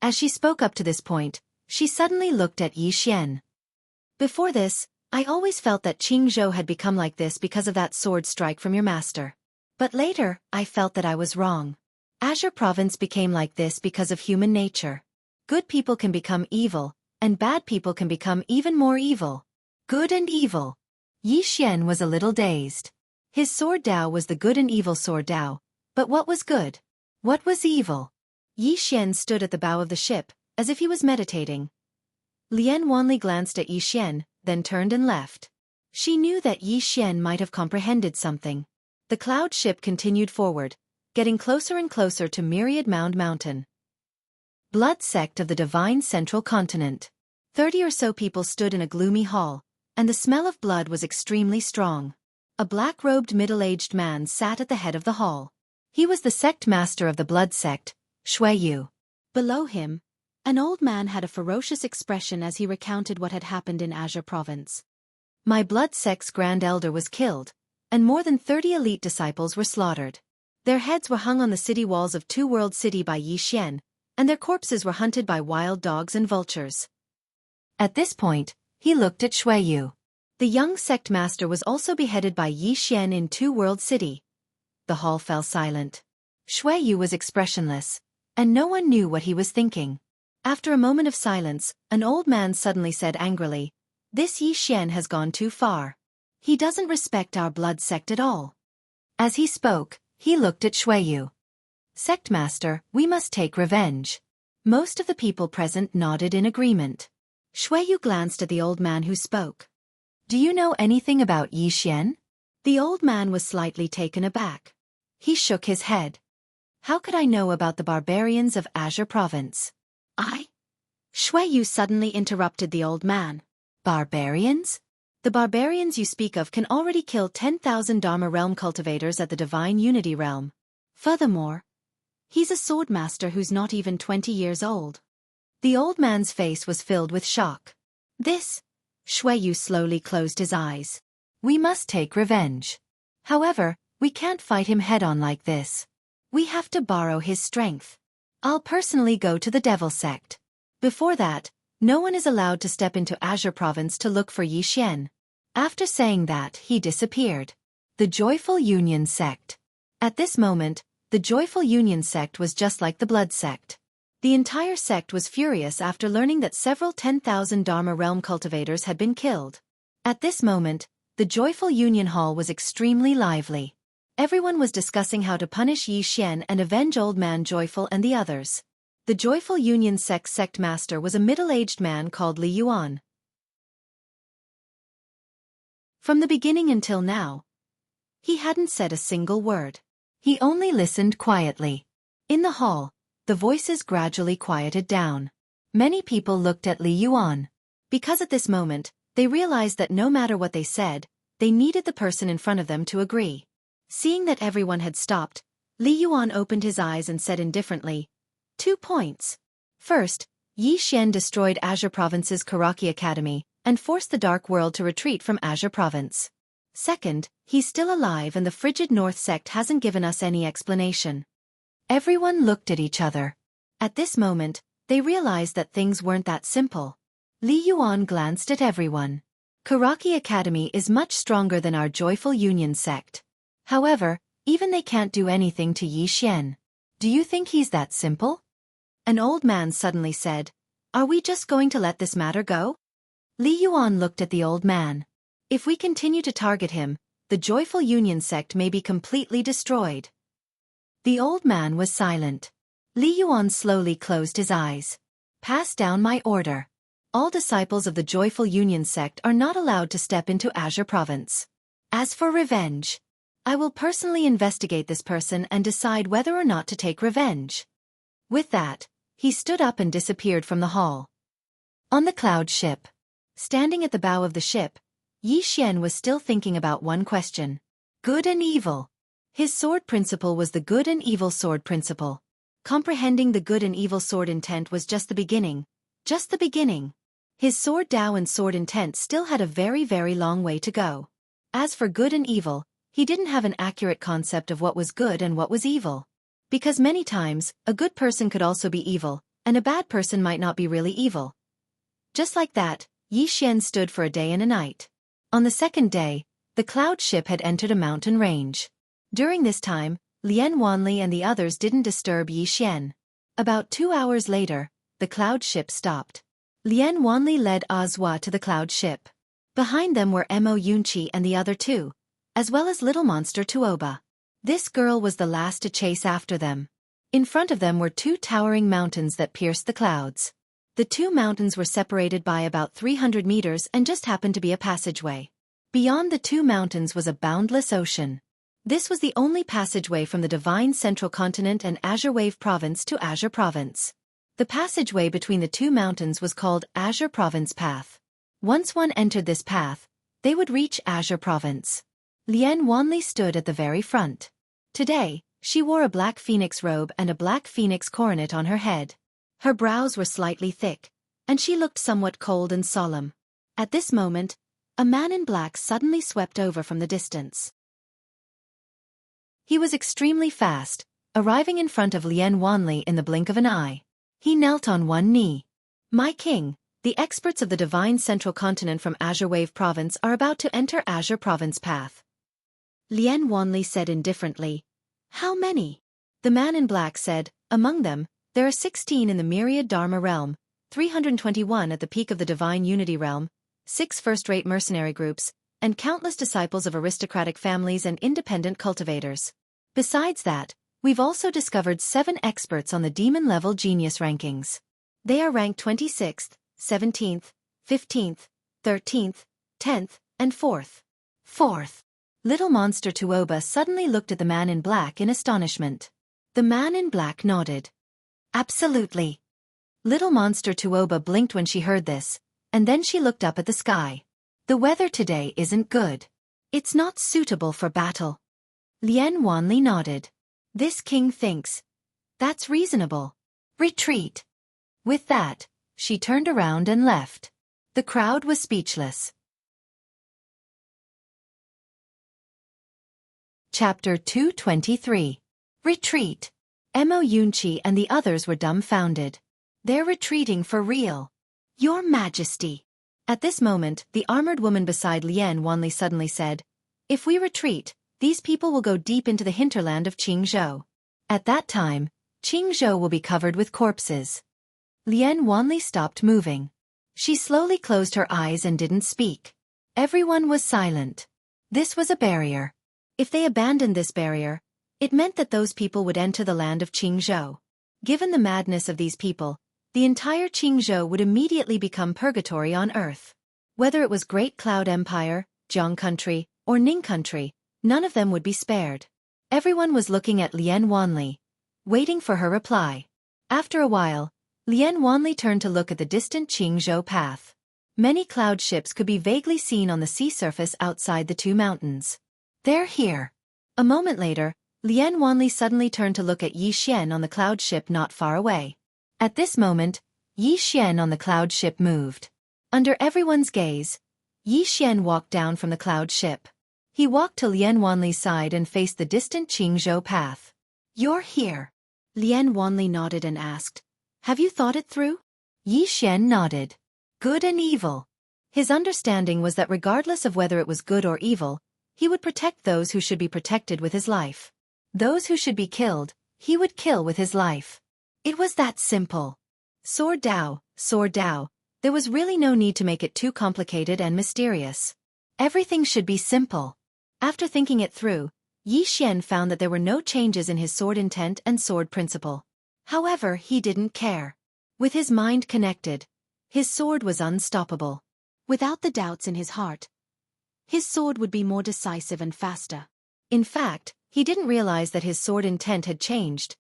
As she spoke up to this point, she suddenly looked at Yi Xian. "Before this, I always felt that Qingzhou had become like this because of that sword strike from your master. But later, I felt that I was wrong. Azure Province became like this because of human nature. Good people can become evil, and bad people can become even more evil. Good and evil." Yi Xian was a little dazed. His sword Dao was the good and evil sword Dao, but what was good? What was evil? Yi Xian stood at the bow of the ship, as if he was meditating. Lian Wanli glanced at Yi Xian, then turned and left. She knew that Yi Xian might have comprehended something. The cloud ship continued forward, getting closer and closer to Myriad Mound Mountain. Blood sect of the Divine Central Continent. 30 or so people stood in a gloomy hall, and the smell of blood was extremely strong. A black-robed middle-aged man sat at the head of the hall. He was the sect master of the blood sect, Xueqi. Below him, an old man had a ferocious expression as he recounted what had happened in Azure Province. "My blood sect's grand elder was killed, and more than 30 elite disciples were slaughtered. Their heads were hung on the city walls of Two World City by Yi Xian, and their corpses were hunted by wild dogs and vultures." At this point, he looked at Xueqi. The young sect master was also beheaded by Yi Xian in Two World City. The hall fell silent. Xueqi was expressionless, and no one knew what he was thinking. After a moment of silence, an old man suddenly said angrily, "This Yi Xian has gone too far. He doesn't respect our blood sect at all." As he spoke, he looked at Xueqi. "Sect master, we must take revenge." Most of the people present nodded in agreement. Xueqi glanced at the old man who spoke. "Do you know anything about Yi Xian?" The old man was slightly taken aback. He shook his head. "How could I know about the barbarians of Azure Province?" Xueqi suddenly interrupted the old man. "Barbarians? The barbarians you speak of can already kill 10,000 Dharma realm cultivators at the Divine Unity realm. Furthermore, he's a sword master who's not even 20 years old." The old man's face was filled with shock. "This..." Xueqi slowly closed his eyes. "We must take revenge. However, we can't fight him head-on like this. We have to borrow his strength. I'll personally go to the Devil Sect. Before that, no one is allowed to step into Azure Province to look for Yi Xian." After saying that, he disappeared. The Joyful Union Sect. At this moment, the Joyful Union Sect was just like the Blood Sect. The entire sect was furious after learning that several 10,000 Dharma realm cultivators had been killed. At this moment, the Joyful Union Hall was extremely lively. Everyone was discussing how to punish Yi Xian and avenge Old Man Joyful and the others. The Joyful Union sect master was a middle-aged man called Li Yuan. From the beginning until now, he hadn't said a single word. He only listened quietly. In the hall, the voices gradually quieted down. Many people looked at Li Yuan. Because at this moment, they realized that no matter what they said, they needed the person in front of them to agree. Seeing that everyone had stopped, Li Yuan opened his eyes and said indifferently, 2 points. First, Yi Xian destroyed Azure Province's Xueqi Academy, and forced the Dark World to retreat from Azure Province. Second, he's still alive and the Frigid North sect hasn't given us any explanation. Everyone looked at each other. At this moment, they realized that things weren't that simple. Li Yuan glanced at everyone. Xueqi Academy is much stronger than our Joyful Union sect. However, even they can't do anything to Yi Xian. Do you think he's that simple? An old man suddenly said, Are we just going to let this matter go? Li Yuan looked at the old man. If we continue to target him, the Joyful Union sect may be completely destroyed. The old man was silent. Li Yuan slowly closed his eyes. Pass down my order. All disciples of the Joyful Union sect are not allowed to step into Azure Province. As for revenge, I will personally investigate this person and decide whether or not to take revenge. With that, he stood up and disappeared from the hall. On the cloud ship. Standing at the bow of the ship, Yi Xian was still thinking about one question. Good and evil. His sword principle was the good and evil sword principle. Comprehending the good and evil sword intent was just the beginning. Just the beginning. His sword Dao and sword intent still had a very, very long way to go. As for good and evil, he didn't have an accurate concept of what was good and what was evil. Because many times, a good person could also be evil, and a bad person might not be really evil. Just like that, Yi Xian stood for a day and a night. On the second day, the cloud ship had entered a mountain range. During this time, Lian Wanli and the others didn't disturb Yi Xian. About 2 hours later, the cloud ship stopped. Lian Wanli led Azhua to the cloud ship. Behind them were Mo Yunqi and the other two, as well as little monster Tuoba. This girl was the last to chase after them. In front of them were 2 towering mountains that pierced the clouds. The 2 mountains were separated by about 300 meters and just happened to be a passageway. Beyond the 2 mountains was a boundless ocean. This was the only passageway from the Divine Central Continent and Azure Wave Province to Azure Province. The passageway between the 2 mountains was called Azure Province Path. Once one entered this path, they would reach Azure Province. Lian Wanli stood at the very front. Today, she wore a black phoenix robe and a black phoenix coronet on her head. Her brows were slightly thick, and she looked somewhat cold and solemn. At this moment, a man in black suddenly swept over from the distance. He was extremely fast, arriving in front of Lian Wanli in the blink of an eye. He knelt on one knee. My king, the experts of the Divine Central Continent from Azure Wave Province are about to enter Azure Province Path. Lian Wanli said indifferently. How many? The man in black said, Among them, there are 16 in the Myriad Dharma realm, 321 at the peak of the Divine Unity realm, 6 first-rate mercenary groups, and countless disciples of aristocratic families and independent cultivators. Besides that, we've also discovered 7 experts on the demon-level genius rankings. They are ranked 26th, 17th, 15th, 13th, 10th, and 4th. 4th. Little monster Tuoba suddenly looked at the man in black in astonishment. The man in black nodded. Absolutely. Little monster Tuoba blinked when she heard this, and then she looked up at the sky. The weather today isn't good. It's not suitable for battle. Lian Wanli nodded. This king thinks. That's reasonable. Retreat. With that, she turned around and left. The crowd was speechless. Chapter 223. Retreat. Mo Yunqi and the others were dumbfounded. They're retreating for real. Your Majesty. At this moment, the armored woman beside Lian Wanli suddenly said, If we retreat, these people will go deep into the hinterland of Qingzhou. At that time, Qingzhou will be covered with corpses. Lian Wanli stopped moving. She slowly closed her eyes and didn't speak. Everyone was silent. This was a barrier. If they abandoned this barrier, it meant that those people would enter the land of Qingzhou. Given the madness of these people, the entire Qingzhou would immediately become purgatory on earth. Whether it was Great Cloud Empire, Jiang Country, or Ning Country, none of them would be spared. Everyone was looking at Lian Wanli, waiting for her reply. After a while, Lian Wanli turned to look at the distant Qingzhou path. Many cloud ships could be vaguely seen on the sea surface outside the 2 mountains. They're here. A moment later, Lian Wanli suddenly turned to look at Yi Xian on the cloud ship not far away. At this moment, Yi Xian on the cloud ship moved. Under everyone's gaze, Yi Xian walked down from the cloud ship. He walked to Lian Wanli's side and faced the distant Qingzhou path. You're here. Lian Wanli nodded and asked, Have you thought it through? Yi Xian nodded. Good and evil. His understanding was that regardless of whether it was good or evil, he would protect those who should be protected with his life. Those who should be killed, he would kill with his life. It was that simple. Sword Dao, Sword Dao. There was really no need to make it too complicated and mysterious. Everything should be simple. After thinking it through, Yi Xian found that there were no changes in his sword intent and sword principle. However, he didn't care. With his mind connected, his sword was unstoppable. Without the doubts in his heart, his sword would be more decisive and faster. In fact, he didn't realize that his sword intent had changed.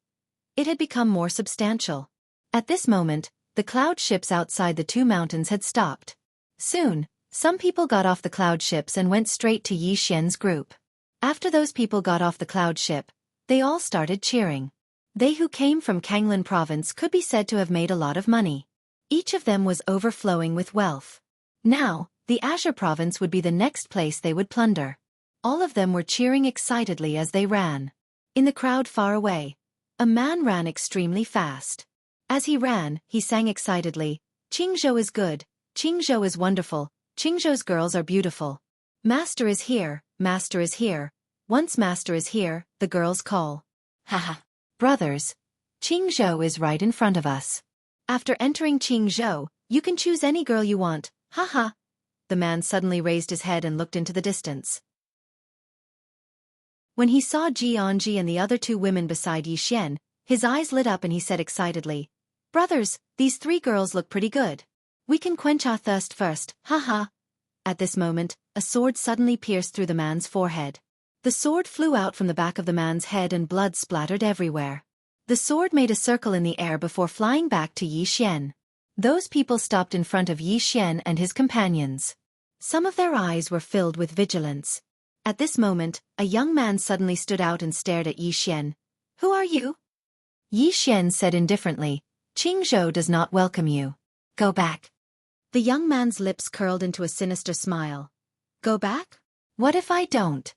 It had become more substantial. At this moment, the cloud ships outside the two mountains had stopped. Soon, some people got off the cloud ships and went straight to Yi Xian's group. After those people got off the cloud ship, they all started cheering. They who came from Kanglin province could be said to have made a lot of money. Each of them was overflowing with wealth. Now, the Azure province would be the next place they would plunder. All of them were cheering excitedly as they ran. In the crowd far away, a man ran extremely fast. As he ran, he sang excitedly, "Qingzhou is good, Qingzhou is wonderful, Qingzhou's girls are beautiful. Master is here, Master is here. Once Master is here, the girls call. Haha. Brothers, Qingzhou is right in front of us. After entering Qingzhou, you can choose any girl you want, haha." The man suddenly raised his head and looked into the distance. When he saw Jianji and the other two women beside Yi Xian, his eyes lit up and he said excitedly, "Brothers, these three girls look pretty good. We can quench our thirst first, haha." At this moment, a sword suddenly pierced through the man's forehead. The sword flew out from the back of the man's head and blood splattered everywhere. The sword made a circle in the air before flying back to Yi Xian. Those people stopped in front of Yi Xian and his companions. Some of their eyes were filled with vigilance. At this moment, a young man suddenly stood out and stared at Yi Xian. "Who are you?" Yi Xian said indifferently, "Qingzhou does not welcome you. Go back." The young man's lips curled into a sinister smile. "Go back? What if I don't?"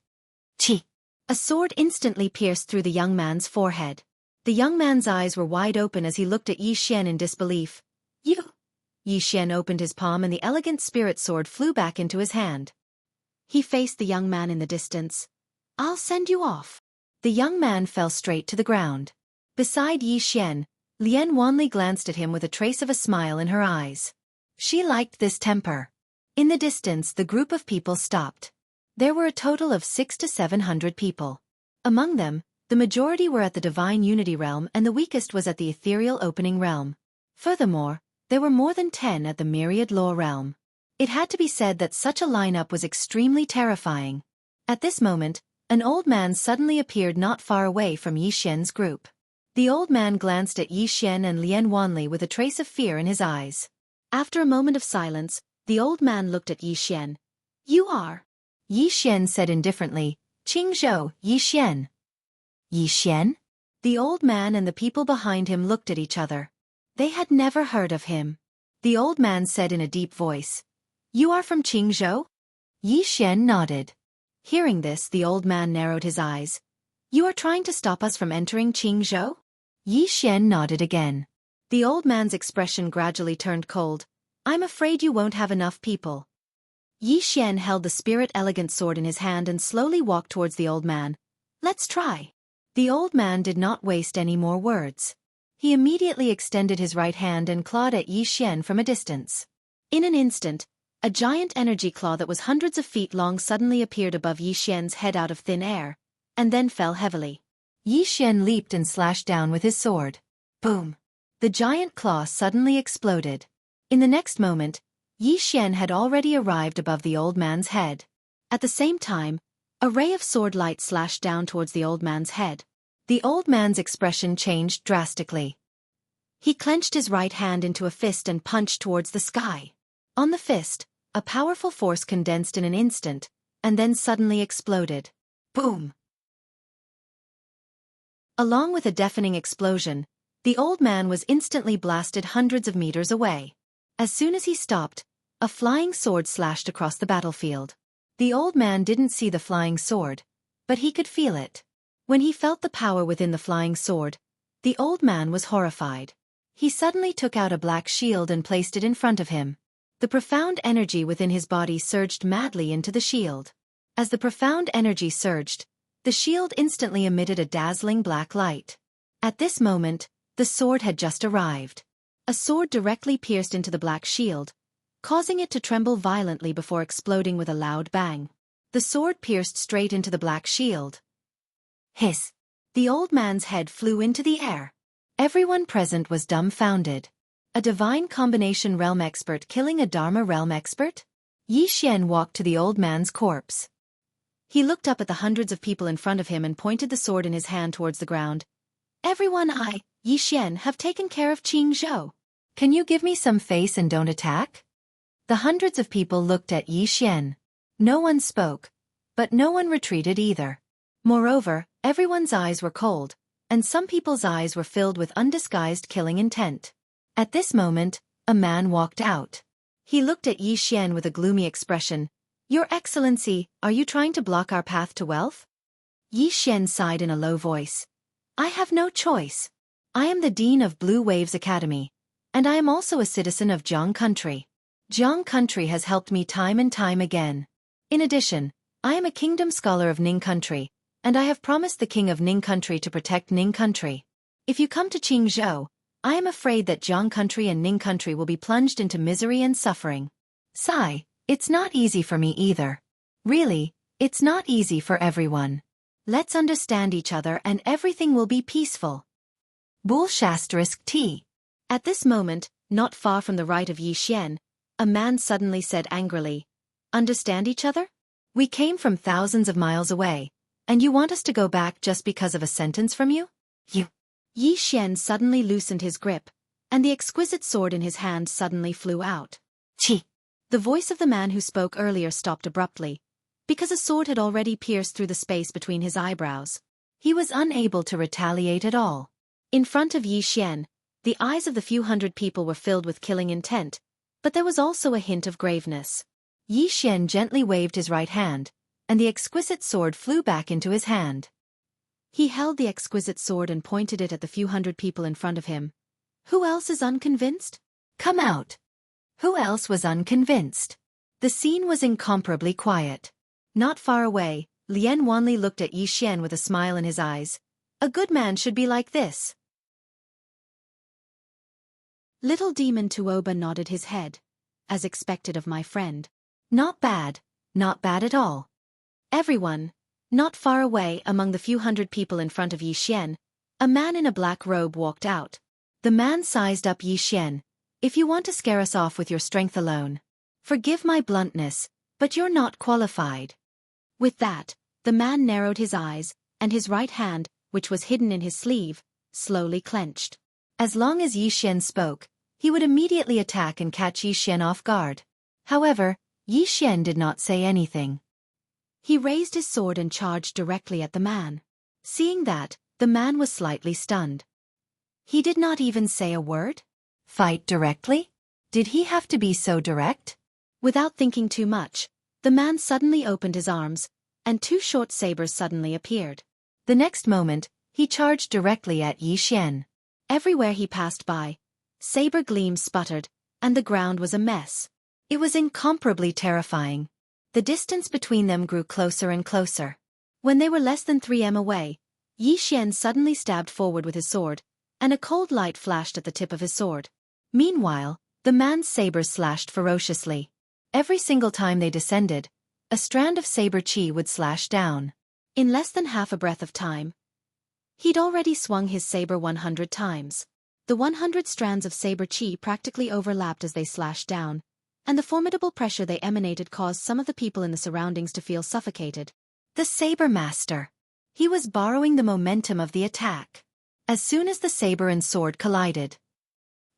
Chi! A sword instantly pierced through the young man's forehead. The young man's eyes were wide open as he looked at Yi Xian in disbelief. "You?" Yi Xian opened his palm and the elegant spirit sword flew back into his hand. He faced the young man in the distance. "I'll send you off." The young man fell straight to the ground. Beside Yi Xian, Lian Wanli glanced at him with a trace of a smile in her eyes. She liked this temper. In the distance, the group of people stopped. There were a total of 600 to 700 people. Among them, the majority were at the Divine Unity Realm and the weakest was at the Ethereal Opening Realm. Furthermore, there were more than 10 at the Myriad Law Realm. It had to be said that such a lineup was extremely terrifying. At this moment, an old man suddenly appeared not far away from Yi Xian's group. The old man glanced at Yi Xian and Lian Wanli with a trace of fear in his eyes. After a moment of silence, the old man looked at Yi Xian. "You are?" Yi Xian said indifferently, "Qingzhou, Yi Xian." "Yi Xian?" The old man and the people behind him looked at each other. They had never heard of him. The old man said in a deep voice, "You are from Qingzhou?" Yi Xian nodded. Hearing this, the old man narrowed his eyes. "You are trying to stop us from entering Qingzhou?" Yi Xian nodded again. The old man's expression gradually turned cold. "I'm afraid you won't have enough people." Yi Xian held the spirit elegant sword in his hand and slowly walked towards the old man. "Let's try." The old man did not waste any more words. He immediately extended his right hand and clawed at Yi Xian from a distance. In an instant, a giant energy claw that was hundreds of feet long suddenly appeared above Yi Xian's head out of thin air, and then fell heavily. Yi Xian leaped and slashed down with his sword. Boom! The giant claw suddenly exploded. In the next moment, Yi Xian had already arrived above the old man's head. At the same time, a ray of sword light slashed down towards the old man's head. The old man's expression changed drastically. He clenched his right hand into a fist and punched towards the sky. On the fist, a powerful force condensed in an instant, and then suddenly exploded. Boom! Along with a deafening explosion, the old man was instantly blasted hundreds of meters away. As soon as he stopped, a flying sword slashed across the battlefield. The old man didn't see the flying sword, but he could feel it. When he felt the power within the flying sword, the old man was horrified. He suddenly took out a black shield and placed it in front of him. The profound energy within his body surged madly into the shield. As the profound energy surged, the shield instantly emitted a dazzling black light. At this moment, the sword had just arrived. A sword directly pierced into the black shield, causing it to tremble violently before exploding with a loud bang. The sword pierced straight into the black shield. Hiss! The old man's head flew into the air. Everyone present was dumbfounded. A divine combination realm expert killing a Dharma realm expert? Yi Xian walked to the old man's corpse. He looked up at the hundreds of people in front of him and pointed the sword in his hand towards the ground. Everyone, Yi Xian, have taken care of Qing Zhou. Can you give me some face and don't attack? The hundreds of people looked at Yi Xian. No one spoke, but no one retreated either. Moreover, everyone's eyes were cold, and some people's eyes were filled with undisguised killing intent. At this moment, a man walked out. He looked at Yi Xian with a gloomy expression. Your Excellency, are you trying to block our path to wealth? Yi Xian sighed in a low voice. I have no choice. I am the Dean of Blue Waves Academy, and I am also a citizen of Jiang Country. Jiang Country has helped me time and time again. In addition, I am a kingdom scholar of Ning Country, and I have promised the king of Ning Country to protect Ning Country. If you come to Qingzhou, I am afraid that Jiang Country and Ning Country will be plunged into misery and suffering. Sigh, it's not easy for me either. Really, it's not easy for everyone. Let's understand each other and everything will be peaceful. Bull **T. At this moment, not far from the right of Yi Xian, a man suddenly said angrily, Understand each other? We came from thousands of miles away, and you want us to go back just because of a sentence from you? You. Yi Xian suddenly loosened his grip, and the exquisite sword in his hand suddenly flew out. Chi. The voice of the man who spoke earlier stopped abruptly, because a sword had already pierced through the space between his eyebrows. He was unable to retaliate at all. In front of Yi Xian, the eyes of the few hundred people were filled with killing intent, but there was also a hint of graveness. Yi Xian gently waved his right hand, and the exquisite sword flew back into his hand. He held the exquisite sword and pointed it at the few hundred people in front of him. Who else is unconvinced? Come out. Who else was unconvinced? The scene was incomparably quiet. Not far away, Lian Wanli looked at Yi Xian with a smile in his eyes. A good man should be like this. Little Demon Tuoba nodded his head. As expected of my friend. Not bad at all. Everyone, not far away among the few hundred people in front of Yi Xian, a man in a black robe walked out. The man sized up Yi Xian. If you want to scare us off with your strength alone. Forgive my bluntness, but you're not qualified. With that, the man narrowed his eyes, and his right hand, which was hidden in his sleeve, slowly clenched. As long as Yi Xian spoke, he would immediately attack and catch Yi Xian off guard. However, Yi Xian did not say anything. He raised his sword and charged directly at the man. Seeing that, the man was slightly stunned. He did not even say a word? Fight directly? Did he have to be so direct? Without thinking too much, the man suddenly opened his arms, and two short sabers suddenly appeared. The next moment, he charged directly at Yi Xian. Everywhere he passed by, saber gleams sputtered, and the ground was a mess. It was incomparably terrifying. The distance between them grew closer and closer. When they were less than 3 m away, Yi Xian suddenly stabbed forward with his sword, and a cold light flashed at the tip of his sword. Meanwhile, the man's sabers slashed ferociously. Every single time they descended, a strand of saber chi would slash down. In less than half a breath of time, he'd already swung his saber 100 times. The 100 strands of saber chi practically overlapped as they slashed down, and the formidable pressure they emanated caused some of the people in the surroundings to feel suffocated. The saber master. He was borrowing the momentum of the attack. As soon as the saber and sword collided,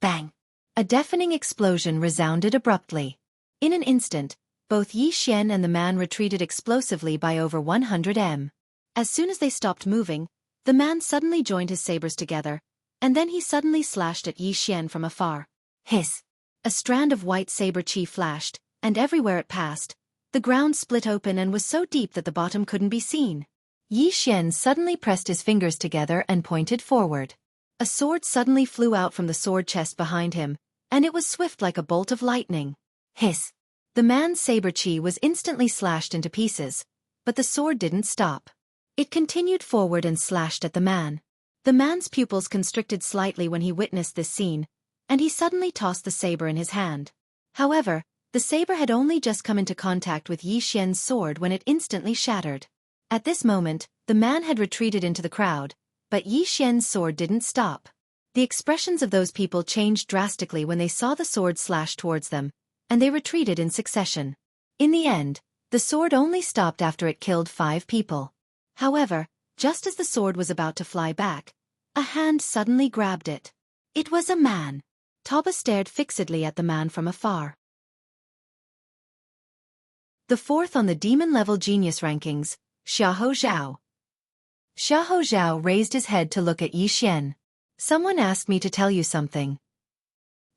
bang! A deafening explosion resounded abruptly. In an instant, both Yi Xian and the man retreated explosively by over 100 m. As soon as they stopped moving, the man suddenly joined his sabers together, and then he suddenly slashed at Yi Xian from afar. Hiss! A strand of white saber chi flashed, and everywhere it passed, the ground split open and was so deep that the bottom couldn't be seen. Yi Xian suddenly pressed his fingers together and pointed forward. A sword suddenly flew out from the sword chest behind him, and it was swift like a bolt of lightning. Hiss! The man's saber chi was instantly slashed into pieces, but the sword didn't stop. It continued forward and slashed at the man. The man's pupils constricted slightly when he witnessed this scene, and he suddenly tossed the saber in his hand. However, the saber had only just come into contact with Yi Xian's sword when it instantly shattered. At this moment, the man had retreated into the crowd, but Yi Xian's sword didn't stop. The expressions of those people changed drastically when they saw the sword slash towards them, and they retreated in succession. In the end, the sword only stopped after it killed 5 people. However, just as the sword was about to fly back, a hand suddenly grabbed it. It was a man. Taba stared fixedly at the man from afar. The 4th on the demon-level genius rankings, Xiahou Zhao. Xiahou Zhao raised his head to look at Yi Xian. Someone asked me to tell you something.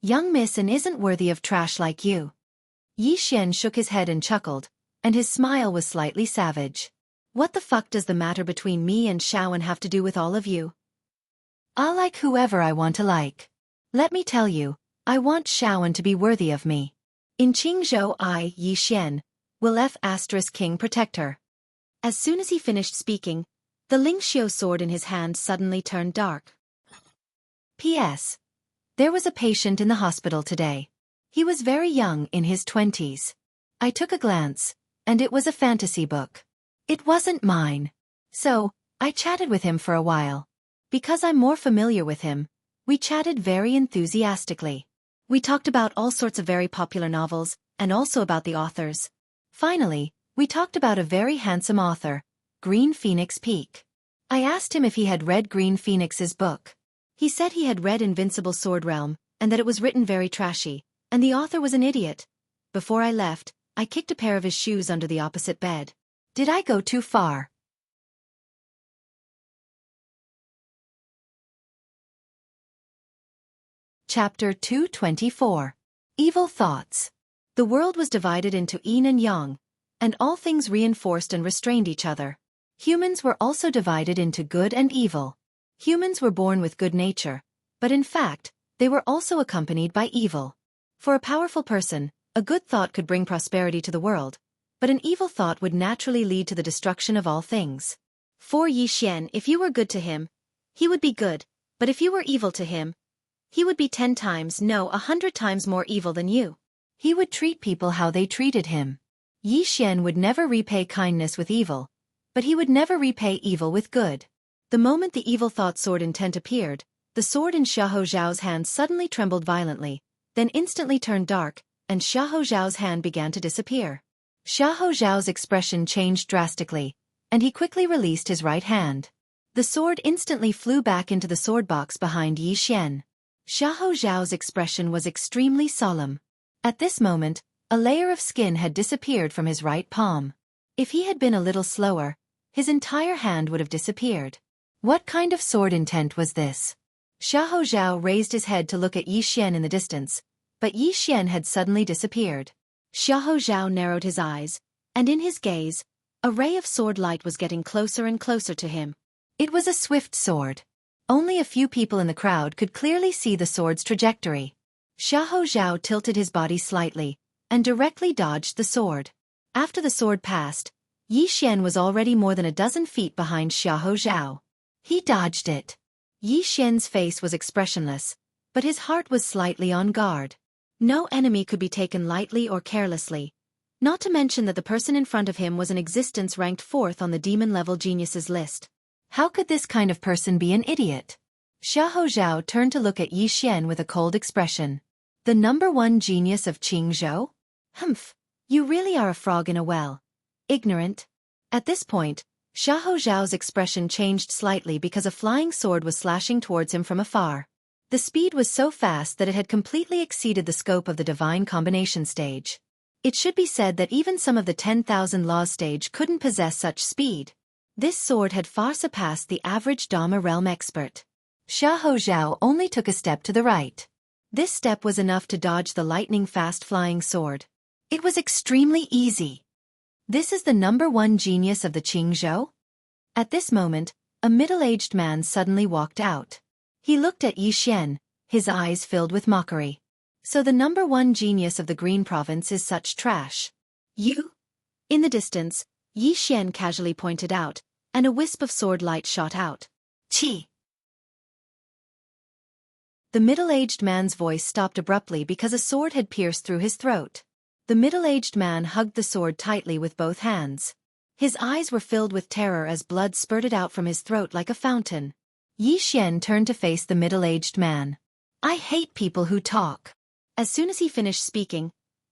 Young miss and isn't worthy of trash like you. Yi Xian shook his head and chuckled, and his smile was slightly savage. What the fuck does the matter between me and Xiaoan have to do with all of you? I'll like whoever I want to like. Let me tell you, I want Xiaoan to be worthy of me. In Qingzhou Yi Xian, will King protect her. As soon as he finished speaking, the Lingxiu sword in his hand suddenly turned dark. P.S. There was a patient in the hospital today. He was very young, in his 20s. I took a glance, and it was a fantasy book. It wasn't mine. So, I chatted with him for a while. Because I'm more familiar with him, we chatted very enthusiastically. We talked about all sorts of very popular novels, and also about the authors. Finally, we talked about a very handsome author, Green Phoenix Peak. I asked him if he had read Green Phoenix's book. He said he had read Invincible Sword Realm, and that it was written very trashy, and the author was an idiot. Before I left, I kicked a pair of his shoes under the opposite bed. Did I go too far? Chapter 224. Evil Thoughts. The world was divided into yin and yang, and all things reinforced and restrained each other. Humans were also divided into good and evil. Humans were born with good nature, but in fact, they were also accompanied by evil. For a powerful person, a good thought could bring prosperity to the world, but an evil thought would naturally lead to the destruction of all things. For Yi Xian, if you were good to him, he would be good, but if you were evil to him, he would be 10 times, no, 100 times more evil than you. He would treat people how they treated him. Yi Xian would never repay kindness with evil, but he would never repay evil with good. The moment the evil thought sword intent appeared, the sword in Xiahou Zhao's hand suddenly trembled violently, then instantly turned dark, and Xiahou Zhao's hand began to disappear. Xiahou Zhao's expression changed drastically, and he quickly released his right hand. The sword instantly flew back into the sword box behind Yi Xian. Xiahou Zhao's expression was extremely solemn. At this moment, a layer of skin had disappeared from his right palm. If he had been a little slower, his entire hand would have disappeared. What kind of sword intent was this? Xiahou Zhao raised his head to look at Yi Xian in the distance, but Yi Xian had suddenly disappeared. Xiahou Zhao narrowed his eyes, and in his gaze, a ray of sword light was getting closer and closer to him. It was a swift sword. Only a few people in the crowd could clearly see the sword's trajectory. Xiahou Zhao tilted his body slightly, and directly dodged the sword. After the sword passed, Yi Xian was already more than a dozen feet behind Xiahou Zhao. He dodged it. Yi Xian's face was expressionless, but his heart was slightly on guard. No enemy could be taken lightly or carelessly, not to mention that the person in front of him was an existence ranked 4th on the demon-level geniuses list. How could this kind of person be an idiot? Xiahou Zhao turned to look at Yi Xian with a cold expression. The number 1 genius of Qingzhou? Humph, you really are a frog in a well. Ignorant. At this point, Xiahou Zhao's expression changed slightly because a flying sword was slashing towards him from afar. The speed was so fast that it had completely exceeded the scope of the divine combination stage. It should be said that even some of the 10,000 laws stage couldn't possess such speed. This sword had far surpassed the average Dharma realm expert. Xiahou Zhao only took a step to the right. This step was enough to dodge the lightning-fast flying sword. It was extremely easy. This is the number 1 genius of the Qingzhou? At this moment, a middle-aged man suddenly walked out. He looked at Yi Xian, his eyes filled with mockery. So the number 1 genius of the Green Province is such trash. You? In the distance, Yi Xian casually pointed out, and a wisp of sword light shot out. Qi! The middle-aged man's voice stopped abruptly because a sword had pierced through his throat. The middle-aged man hugged the sword tightly with both hands. His eyes were filled with terror as blood spurted out from his throat like a fountain. Yi Xian turned to face the middle-aged man. "I hate people who talk." As soon as he finished speaking,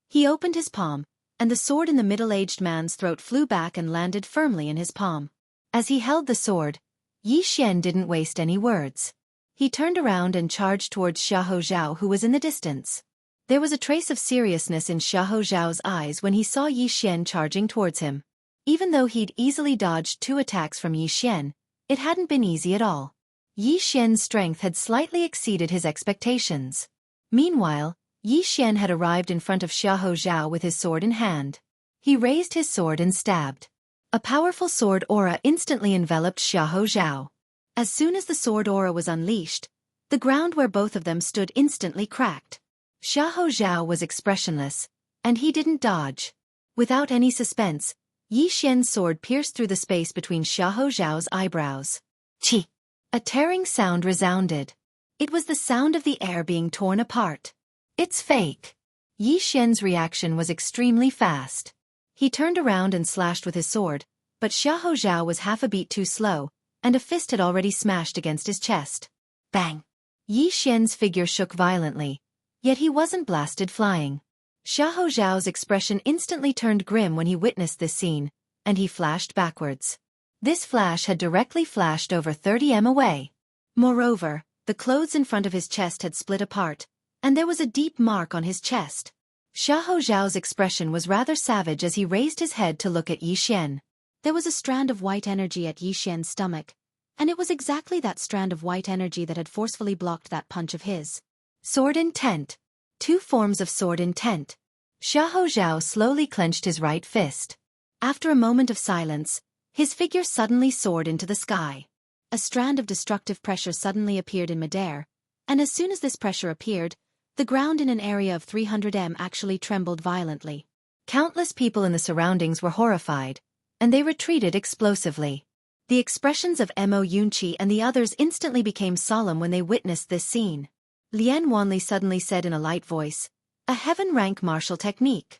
he opened his palm, and the sword in the middle-aged man's throat flew back and landed firmly in his palm. As he held the sword, Yi Xian didn't waste any words. He turned around and charged towards Xiahou Zhao, who was in the distance. There was a trace of seriousness in Xiahou Zhao's eyes when he saw Yi Xian charging towards him. Even though he'd easily dodged 2 attacks from Yi Xian, it hadn't been easy at all. Yi Xian's strength had slightly exceeded his expectations. Meanwhile, Yi Xian had arrived in front of Xiahou Zhao with his sword in hand. He raised his sword and stabbed. A powerful sword aura instantly enveloped Xiahou Zhao. As soon as the sword aura was unleashed, the ground where both of them stood instantly cracked. Xiahou Zhao was expressionless, and he didn't dodge. Without any suspense, Yi Xian's sword pierced through the space between Xiahou Zhao's eyebrows. Chi! A tearing sound resounded. It was the sound of the air being torn apart. "It's fake." Yi Xian's reaction was extremely fast. He turned around and slashed with his sword, but Xiahou Zhao was half a beat too slow, and a fist had already smashed against his chest. Bang! Yi Xian's figure shook violently, yet he wasn't blasted flying. Xiahou Zhao's expression instantly turned grim when he witnessed this scene, and he flashed backwards. This flash had directly flashed over 30 m away. Moreover, the clothes in front of his chest had split apart, and there was a deep mark on his chest. Xiahou Zhao's expression was rather savage as he raised his head to look at Yi Xian. There was a strand of white energy at Yi Xian's stomach, and it was exactly that strand of white energy that had forcefully blocked that punch of his. Sword intent. 2 forms of sword intent. Xiahou Zhao slowly clenched his right fist. After a moment of silence, his figure suddenly soared into the sky. A strand of destructive pressure suddenly appeared in midair, and as soon as this pressure appeared, the ground in an area of 300 m actually trembled violently. Countless people in the surroundings were horrified, and they retreated explosively. The expressions of Mo Yunqi and the others instantly became solemn when they witnessed this scene. Lian Wanli suddenly said in a light voice, "A heaven-rank martial technique."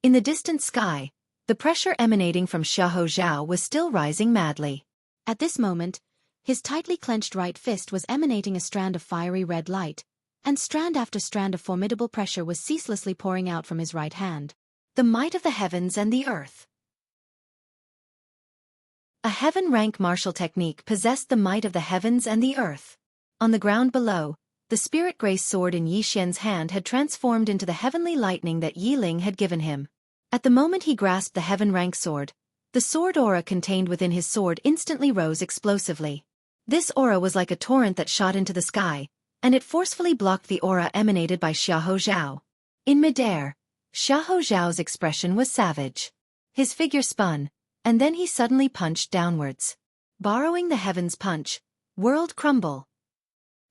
In the distant sky, the pressure emanating from Xiahou Zhao was still rising madly. At this moment, his tightly clenched right fist was emanating a strand of fiery red light, and strand after strand of formidable pressure was ceaselessly pouring out from his right hand. The might of the heavens and the earth. A heaven-rank martial technique possessed the might of the heavens and the earth. On the ground below, the spirit grace sword in Yi Xian's hand had transformed into the heavenly lightning that Yi Ling had given him. At the moment he grasped the heaven-rank sword, the sword aura contained within his sword instantly rose explosively. This aura was like a torrent that shot into the sky, and it forcefully blocked the aura emanated by Xiahou Zhao. In midair, Xiahou Zhao's expression was savage. His figure spun, and then he suddenly punched downwards. Borrowing the heaven's punch, world crumble.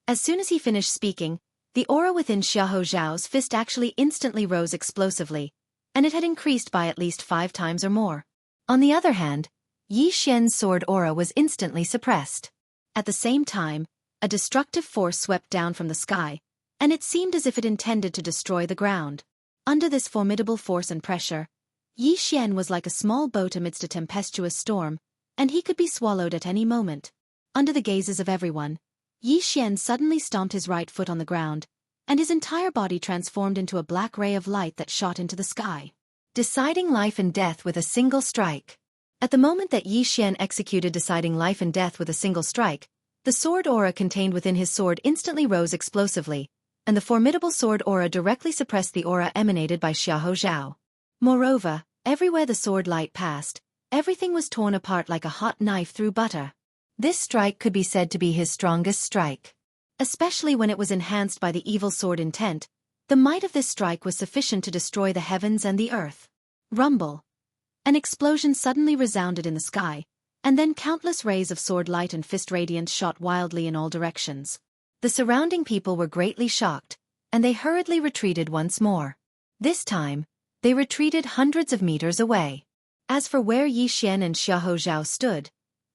As soon as he finished speaking, the aura within Xiahou Zhao's fist actually instantly rose explosively, and it had increased by at least 5 times or more. On the other hand, Yi Xian's sword aura was instantly suppressed. At the same time, a destructive force swept down from the sky, and it seemed as if it intended to destroy the ground. Under this formidable force and pressure, Yi Xian was like a small boat amidst a tempestuous storm, and he could be swallowed at any moment. Under the gazes of everyone, Yi Xian suddenly stomped his right foot on the ground, and his entire body transformed into a black ray of light that shot into the sky, deciding life and death with a single strike. At the moment that Yi Xian executed deciding life and death with a single strike, the sword aura contained within his sword instantly rose explosively, and the formidable sword aura directly suppressed the aura emanated by Xiahou Zhao. Moreover, everywhere the sword light passed, everything was torn apart like a hot knife through butter. This strike could be said to be his strongest strike. Especially when it was enhanced by the evil sword intent, the might of this strike was sufficient to destroy the heavens and the earth. Rumble. An explosion suddenly resounded in the sky, and then countless rays of sword light and fist radiance shot wildly in all directions. The surrounding people were greatly shocked, and they hurriedly retreated once more. This time, they retreated hundreds of meters away. As for where Yi Xian and Xiahou Zhao stood,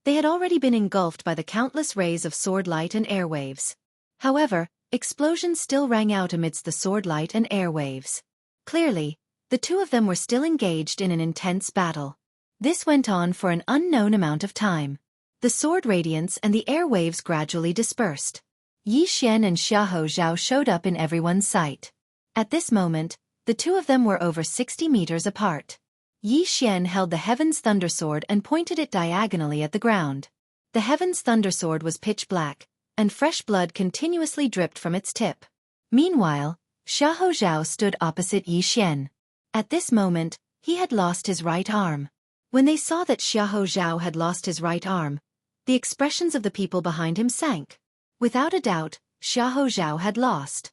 they had already been engulfed by the countless rays of sword light and airwaves. However, Explosions still rang out amidst the sword light and airwaves. Clearly, the two of them were still engaged in an intense battle. This went on for an unknown amount of time. The sword radiance and the airwaves gradually dispersed. Yi Xian and Xiahou Zhao showed up in everyone's sight. At this moment, the two of them were over 60 meters apart. Yi Xian held the Heaven's Thundersword and pointed it diagonally at the ground. The Heaven's Thundersword was pitch black, and fresh blood continuously dripped from its tip. Meanwhile, Xiahou Zhao stood opposite Yi Xian. At this moment, he had lost his right arm. When they saw that Xiahou Zhao had lost his right arm, the expressions of the people behind him sank. Without a doubt, Xiahou Zhao had lost.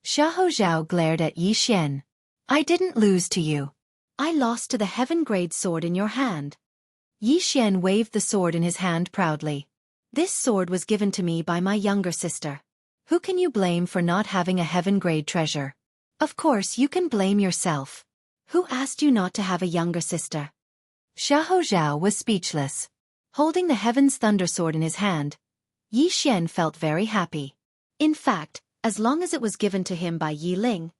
Xiahou Zhao glared at Yi Xian. I didn't lose to you. I lost to the heaven-grade sword in your hand. Yi Xian waved the sword in his hand proudly. This sword was given to me by my younger sister. Who can you blame for not having a heaven-grade treasure? Of course you can blame yourself. Who asked you not to have a younger sister? Xiahou Zhao was speechless. Holding the Heaven's Thundersword in his hand, Yi Xian felt very happy. In fact, as long as it was given to him by Yi Ling,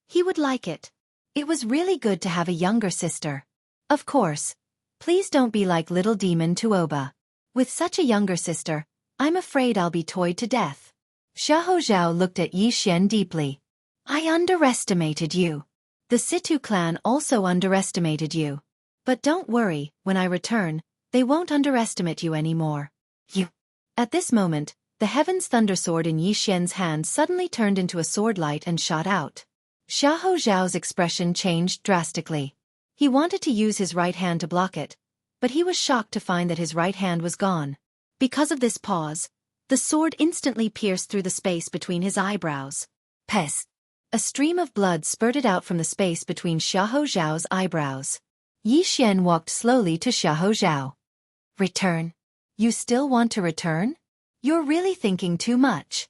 he would like it. It was really good to have a younger sister. Of course. Please don't be like little demon Tuoba. With such a younger sister, I'm afraid I'll be toyed to death. Xiahou Zhao looked at Yi Xian deeply. I underestimated you. The Situ clan also underestimated you. But don't worry, when I return, they won't underestimate you anymore. You. At this moment, the Heaven's Thundersword in Yi Xian's hand suddenly turned into a sword light and shot out. Xiahou Zhao's expression changed drastically. He wanted to use his right hand to block it, but he was shocked to find that his right hand was gone. Because of this pause, the sword instantly pierced through the space between his eyebrows. Pest! A stream of blood spurted out from the space between Xiahou Zhao's eyebrows. Yi Xian walked slowly to Xiahou Zhao. Return? You still want to return? You're really thinking too much.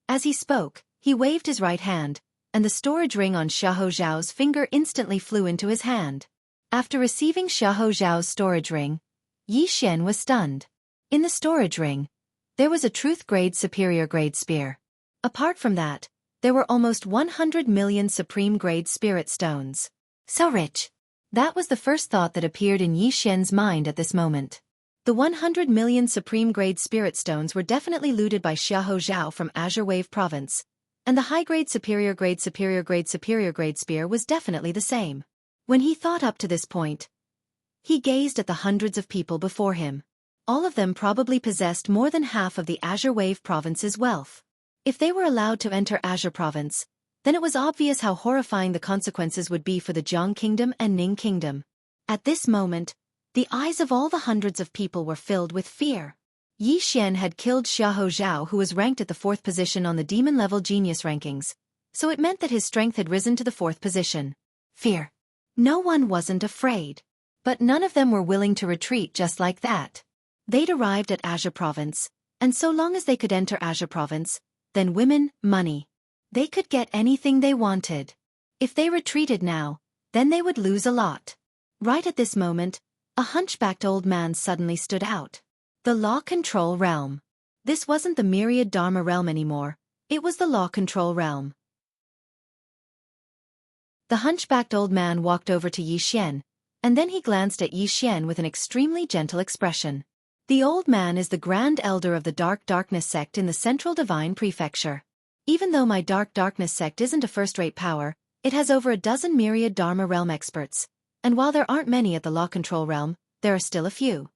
As he spoke, he waved his right hand, and the storage ring on Xiahou Zhao's finger instantly flew into his hand. After receiving Xiahou Zhao's storage ring, Yi Xian was stunned. In the storage ring, there was a truth-grade superior-grade spear. Apart from that, there were almost 100 million supreme-grade spirit stones. So rich. That was the first thought that appeared in Yi Xian's mind at this moment. The 100 million supreme-grade spirit stones were definitely looted by Xiahou Zhao from Azure Wave Province, and the high-grade superior-grade spear was definitely the same. When he thought up to this point, he gazed at the hundreds of people before him. All of them probably possessed more than half of the Azure Wave Province's wealth. If they were allowed to enter Azure Province, then it was obvious how horrifying the consequences would be for the Jiang Kingdom and Ning Kingdom. At this moment, the eyes of all the hundreds of people were filled with fear. Yi Xian had killed Xiahou Zhao, who was ranked at the 4th position on the demon-level genius rankings, so it meant that his strength had risen to the 4th position. Fear. No one wasn't afraid. But none of them were willing to retreat just like that. They'd arrived at Azure Province, and so long as they could enter Azure Province, then women, money. They could get anything they wanted. If they retreated now, then they would lose a lot. Right at this moment, a hunchbacked old man suddenly stood out. The Law Control Realm. This wasn't the Myriad Dharma Realm anymore, it was the Law Control Realm. The hunchbacked old man walked over to Yi Xian, and then he glanced at Yi Xian with an extremely gentle expression. The old man is the Grand Elder of the Dark Darkness sect in the Central Divine Prefecture. Even though my Dark Darkness sect isn't a first-rate power, it has over a dozen Myriad Dharma Realm experts, and while there aren't many at the Law Control Realm, there are still a few.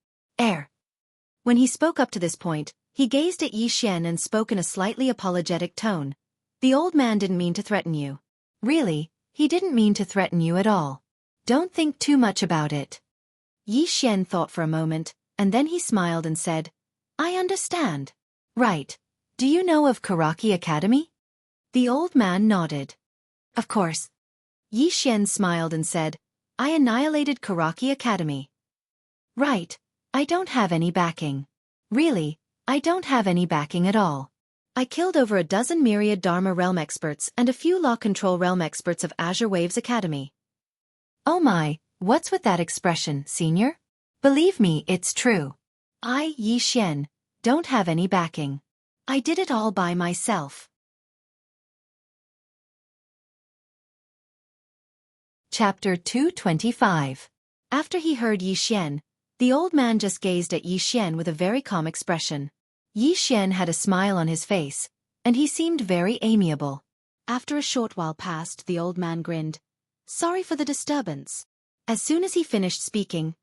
When he spoke up to this point, he gazed at Yi Xian and spoke in a slightly apologetic tone. The old man didn't mean to threaten you. Really, he didn't mean to threaten you at all. Don't think too much about it. Yi Xian thought for a moment, and then he smiled and said, I understand. Right. Do you know of Xueqi Academy? The old man nodded. Of course. Yi Xian smiled and said, I annihilated Xueqi Academy. Right. I don't have any backing. Really, I don't have any backing at all. I killed over a dozen Myriad Dharma Realm experts and a few Law Control Realm experts of Azure Waves Academy. Oh my, what's with that expression, senior? Believe me, it's true. I, Yi Xian, don't have any backing. I did it all by myself. Chapter 225. After he heard Yi Xian, the old man just gazed at Yi Xian with a very calm expression. Yi Xian had a smile on his face, and he seemed very amiable. After a short while passed, the old man grinned. Sorry for the disturbance. As soon as he finished speaking,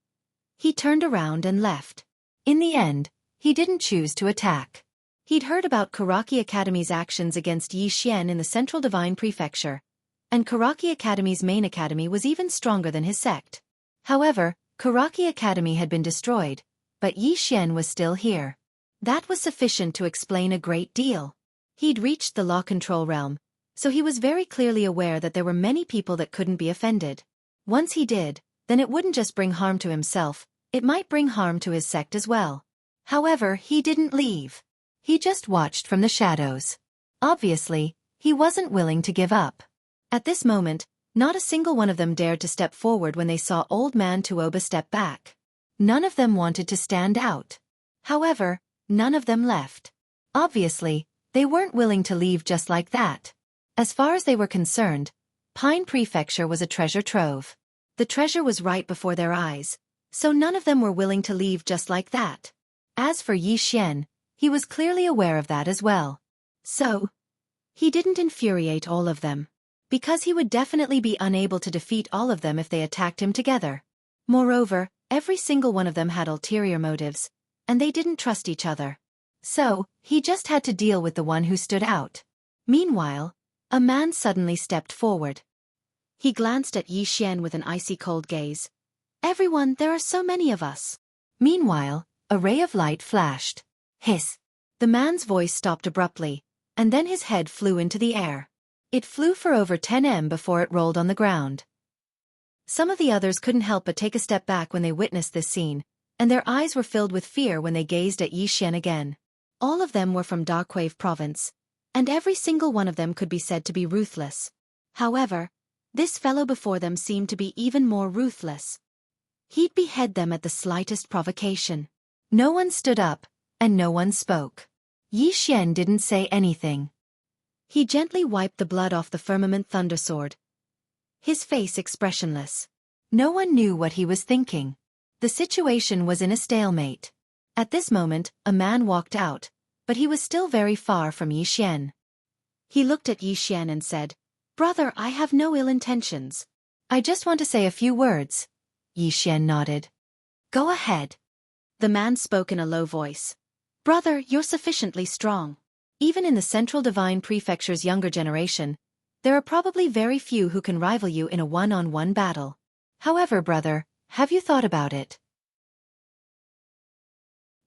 he turned around and left. In the end, he didn't choose to attack. He'd heard about Karaki Academy's actions against Yi Xian in the Central Divine Prefecture, and Karaki Academy's main academy was even stronger than his sect. However, Karaki Academy had been destroyed, but Yi Xian was still here. That was sufficient to explain a great deal. He'd reached the law control realm, so he was very clearly aware that there were many people that couldn't be offended. Once he did, then it wouldn't just bring harm to himself, it might bring harm to his sect as well. However, he didn't leave. He just watched from the shadows. Obviously, he wasn't willing to give up. At this moment, not a single one of them dared to step forward when they saw Old Man Tuoba step back. None of them wanted to stand out. However, none of them left. Obviously, they weren't willing to leave just like that. As far as they were concerned, Pine Prefecture was a treasure trove. The treasure was right before their eyes, so none of them were willing to leave just like that. As for Yi Xian, he was clearly aware of that as well. So, he didn't infuriate all of them, because he would definitely be unable to defeat all of them if they attacked him together. Moreover, every single one of them had ulterior motives, and they didn't trust each other. So, he just had to deal with the one who stood out. Meanwhile, a man suddenly stepped forward. He glanced at Yi Xian with an icy cold gaze. Everyone, there are so many of us. Meanwhile, a ray of light flashed. Hiss! The man's voice stopped abruptly, and then his head flew into the air. It flew for over 10 m before it rolled on the ground. Some of the others couldn't help but take a step back when they witnessed this scene, and their eyes were filled with fear when they gazed at Yi Xian again. All of them were from Darkwave Province, and every single one of them could be said to be ruthless. However, this fellow before them seemed to be even more ruthless. He'd behead them at the slightest provocation. No one stood up, and no one spoke. Yi Xian didn't say anything. He gently wiped the blood off the firmament thundersword, his face expressionless. No one knew what he was thinking. The situation was in a stalemate. At this moment, a man walked out, but he was still very far from Yi Xian. He looked at Yi Xian and said, "Brother, I have no ill intentions. I just want to say a few words." Yi Xian nodded. "Go ahead." The man spoke in a low voice. "Brother, you're sufficiently strong. Even in the Central Divine Prefecture's younger generation, there are probably very few who can rival you in a one-on-one battle. However, brother, have you thought about it?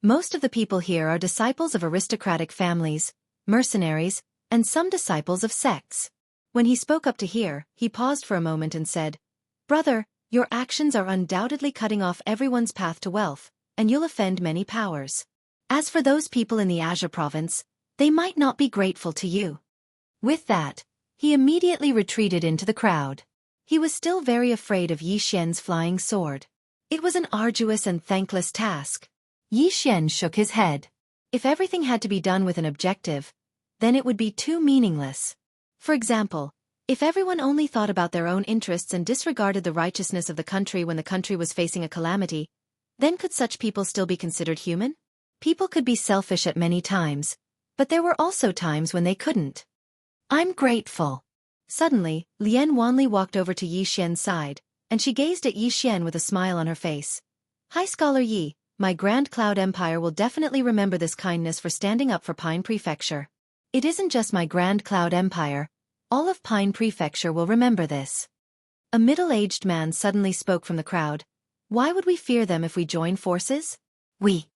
Most of the people here are disciples of aristocratic families, mercenaries, and some disciples of sects." When he spoke up to here, he paused for a moment and said, "Brother, your actions are undoubtedly cutting off everyone's path to wealth, and you'll offend many powers. As for those people in the Azure province, they might not be grateful to you." With that, he immediately retreated into the crowd. He was still very afraid of Yi Xian's flying sword. It was an arduous and thankless task. Yi Xian shook his head. If everything had to be done with an objective, then it would be too meaningless. For example, if everyone only thought about their own interests and disregarded the righteousness of the country when the country was facing a calamity, then could such people still be considered human? People could be selfish at many times, but there were also times when they couldn't. "I'm grateful." Suddenly, Lian Wanli walked over to Yi Xian's side, and she gazed at Yi Xian with a smile on her face. "High Scholar Yi, my Grand Cloud Empire will definitely remember this kindness for standing up for Pine Prefecture. It isn't just my Grand Cloud Empire, all of Pine Prefecture will remember this." A middle-aged man suddenly spoke from the crowd. "Why would we fear them if we join forces? We."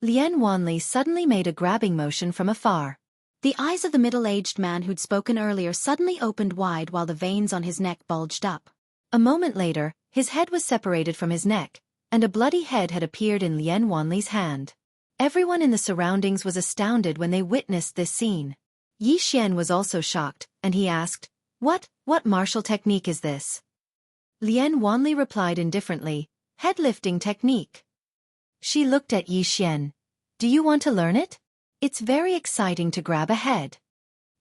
Lian Wanli suddenly made a grabbing motion from afar. The eyes of the middle-aged man who'd spoken earlier suddenly opened wide while the veins on his neck bulged up. A moment later, his head was separated from his neck, and a bloody head had appeared in Lian Wanli's hand. Everyone in the surroundings was astounded when they witnessed this scene. Yi Xian was also shocked, and he asked, What martial technique is this?" Lian Wanli replied indifferently, "Head-lifting technique." She looked at Yi Xian. "Do you want to learn it?" It's very exciting to grab ahead.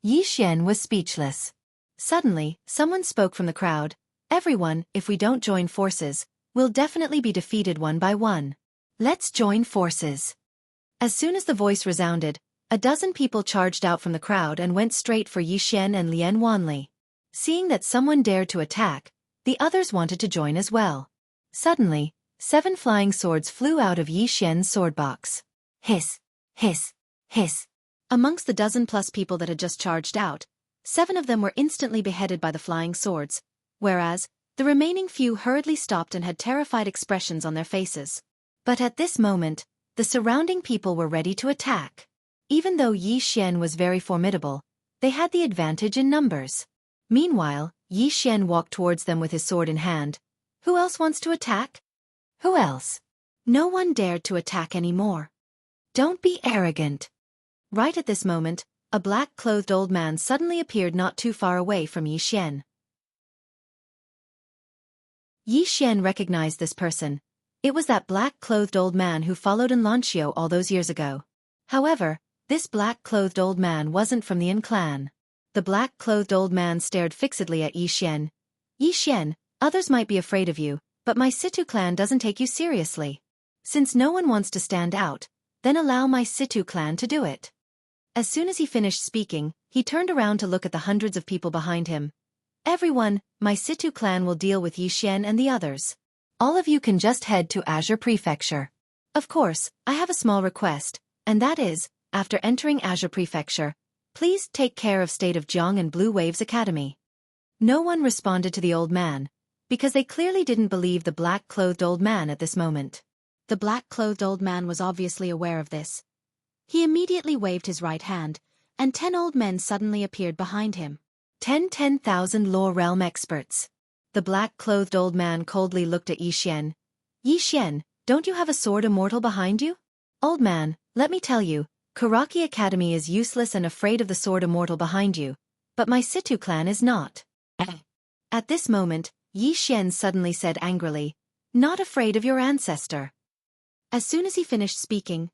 Yi Xian was speechless. Suddenly, someone spoke from the crowd. Everyone, if we don't join forces, we'll definitely be defeated one by one. Let's join forces. As soon as the voice resounded, a dozen people charged out from the crowd and went straight for Yi Xian and Lian Wanli. Seeing that someone dared to attack, the others wanted to join as well. Suddenly, 7 flying swords flew out of Yi Xian's sword box. Hiss, hiss, hiss. Amongst the dozen-plus people that had just charged out, 7 of them were instantly beheaded by the flying swords, whereas, the remaining few hurriedly stopped and had terrified expressions on their faces. But at this moment, the surrounding people were ready to attack. Even though Yi Xian was very formidable, they had the advantage in numbers. Meanwhile, Yi Xian walked towards them with his sword in hand. Who else wants to attack? Who else? No one dared to attack anymore. Don't be arrogant. Right at this moment, a black-clothed old man suddenly appeared not too far away from Yi Xian. Yi Xian recognized this person. It was that black-clothed old man who followed in Lanqiu all those years ago. However, this black-clothed old man wasn't from the Yin clan. The black-clothed old man stared fixedly at Yi Xian. Yi Xian, others might be afraid of you, but my Situ clan doesn't take you seriously. Since no one wants to stand out, then allow my Situ clan to do it. As soon as he finished speaking, he turned around to look at the hundreds of people behind him. Everyone, my Situ clan will deal with Yi Xian and the others. All of you can just head to Azure Prefecture. Of course, I have a small request, and that is, after entering Azure Prefecture, please take care of State of Jiang and Blue Waves Academy. No one responded to the old man, because they clearly didn't believe the black-clothed old man at this moment. The black-clothed old man was obviously aware of this. He immediately waved his right hand, and 10 old men suddenly appeared behind him. 10,000 Law Realm experts. The black-clothed old man coldly looked at Yi Xian. Yi Xian, don't you have a sword immortal behind you? Old man, let me tell you, Xueqi Academy is useless and afraid of the sword immortal behind you, but my Situ clan is not. At this moment, Yi Xian suddenly said angrily, not afraid of your ancestor. As soon as he finished speaking,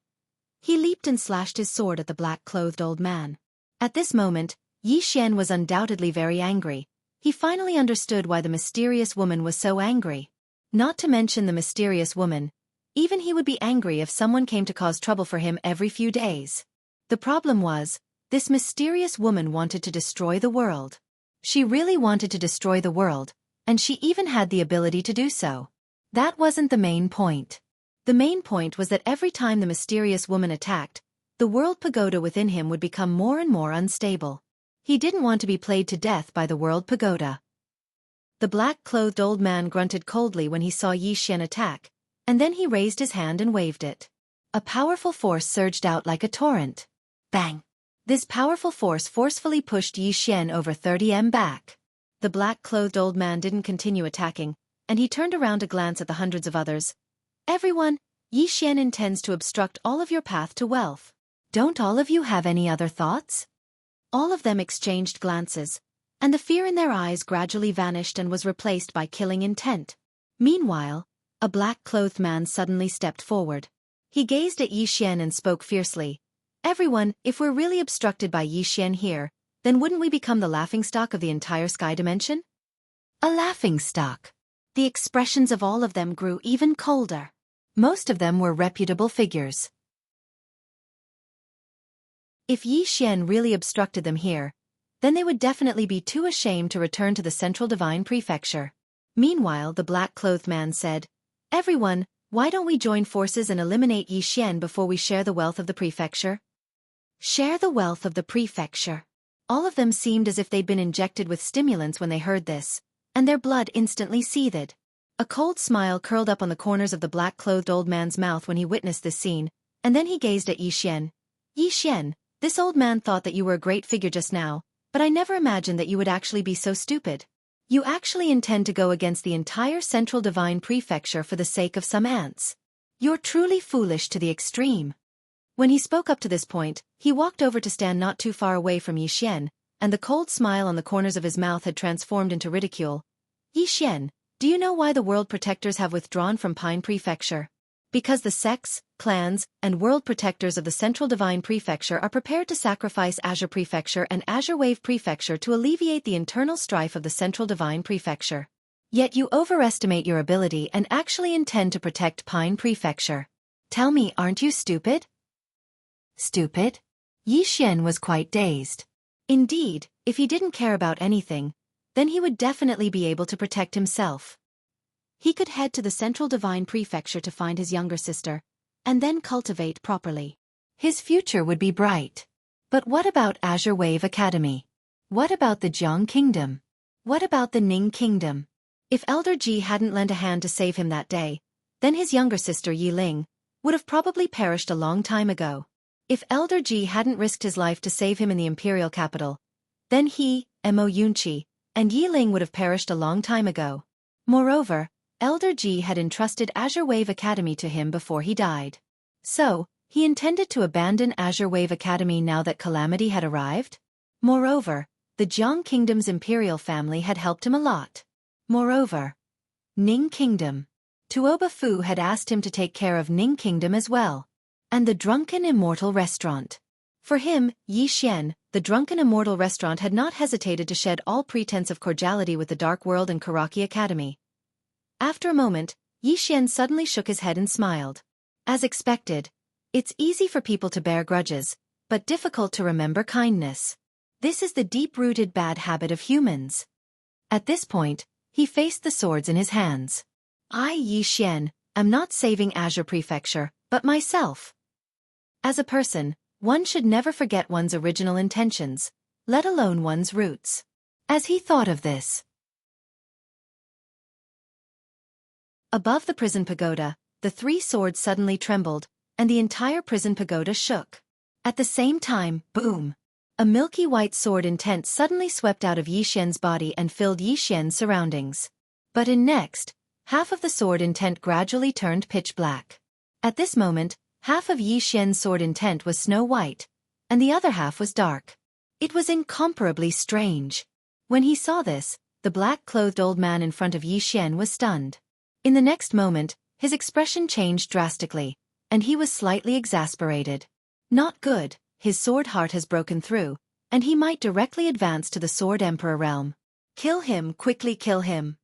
he leaped and slashed his sword at the black-clothed old man. At this moment, Yi Xian was undoubtedly very angry. He finally understood why the mysterious woman was so angry. Not to mention the mysterious woman, even he would be angry if someone came to cause trouble for him every few days. The problem was, this mysterious woman wanted to destroy the world. She really wanted to destroy the world, and she even had the ability to do so. That wasn't the main point. The main point was that every time the mysterious woman attacked, the world pagoda within him would become more and more unstable. He didn't want to be played to death by the world pagoda. The black-clothed old man grunted coldly when he saw Yi Xian attack, and then he raised his hand and waved it. A powerful force surged out like a torrent. Bang! This powerful force forcefully pushed Yi Xian over 30 m back. The black-clothed old man didn't continue attacking, and he turned around to glance at the hundreds of others. Everyone, Yi Xian intends to obstruct all of your path to wealth. Don't all of you have any other thoughts? All of them exchanged glances, and the fear in their eyes gradually vanished and was replaced by killing intent. Meanwhile, a black-clothed man suddenly stepped forward. He gazed at Yi Xian and spoke fiercely. Everyone, if we're really obstructed by Yi Xian here, then wouldn't we become the laughingstock of the entire sky dimension? A laughingstock. The expressions of all of them grew even colder. Most of them were reputable figures. If Yi Xian really obstructed them here, then they would definitely be too ashamed to return to the Central Divine Prefecture. Meanwhile, the black-clothed man said, Everyone, why don't we join forces and eliminate Yi Xian before we share the wealth of the prefecture? Share the wealth of the prefecture. All of them seemed as if they'd been injected with stimulants when they heard this, and their blood instantly seethed. A cold smile curled up on the corners of the black-clothed old man's mouth when he witnessed this scene, and then he gazed at Yi Xian. Yi Xian, this old man thought that you were a great figure just now, but I never imagined that you would actually be so stupid. You actually intend to go against the entire Central Divine Prefecture for the sake of some ants. You're truly foolish to the extreme. When he spoke up to this point, he walked over to stand not too far away from Yi Xian, and the cold smile on the corners of his mouth had transformed into ridicule. Yi Xian, do you know why the world protectors have withdrawn from Pine Prefecture? Because the sects, clans, and world protectors of the Central Divine Prefecture are prepared to sacrifice Azure Prefecture and Azure Wave Prefecture to alleviate the internal strife of the Central Divine Prefecture. Yet you overestimate your ability and actually intend to protect Pine Prefecture. Tell me, aren't you stupid? Stupid? Yi Xian was quite dazed. Indeed, if he didn't care about anything, then he would definitely be able to protect himself. He could head to the Central Divine Prefecture to find his younger sister, and then cultivate properly. His future would be bright. But what about Azure Wave Academy? What about the Jiang Kingdom? What about the Ning Kingdom? If Elder Ji hadn't lent a hand to save him that day, then his younger sister Yi Ling would have probably perished a long time ago. If Elder Ji hadn't risked his life to save him in the imperial capital, then he, Mo Yunqi, and Yi Ling would have perished a long time ago. Moreover, Elder Ji had entrusted Azure Wave Academy to him before he died. So, he intended to abandon Azure Wave Academy now that calamity had arrived? Moreover, the Jiang Kingdom's imperial family had helped him a lot. Moreover, Ning Kingdom. Tuoba Fu had asked him to take care of Ning Kingdom as well. And the Drunken Immortal Restaurant. For him, Yi Xian, the Drunken Immortal Restaurant had not hesitated to shed all pretense of cordiality with the Dark World and Karaki Academy. After a moment, Yi Xian suddenly shook his head and smiled. As expected, it's easy for people to bear grudges, but difficult to remember kindness. This is the deep-rooted bad habit of humans. At this point, he faced the swords in his hands. I, Yi Xian, am not saving Azure Prefecture, but myself. As a person, one should never forget one's original intentions, let alone one's roots. As he thought of this, above the prison pagoda, the three swords suddenly trembled, and the entire prison pagoda shook. At the same time, boom! A milky white sword intent suddenly swept out of Yi Xian's body and filled Yi Xian's surroundings. But in next, half of the sword intent gradually turned pitch black. At this moment, half of Yi Xian's sword intent was snow white, and the other half was dark. It was incomparably strange. When he saw this, the black-clothed old man in front of Yi Xian was stunned. In the next moment, his expression changed drastically, and he was slightly exasperated. Not good, his sword heart has broken through, and he might directly advance to the Sword Emperor realm. Kill him, quickly kill him.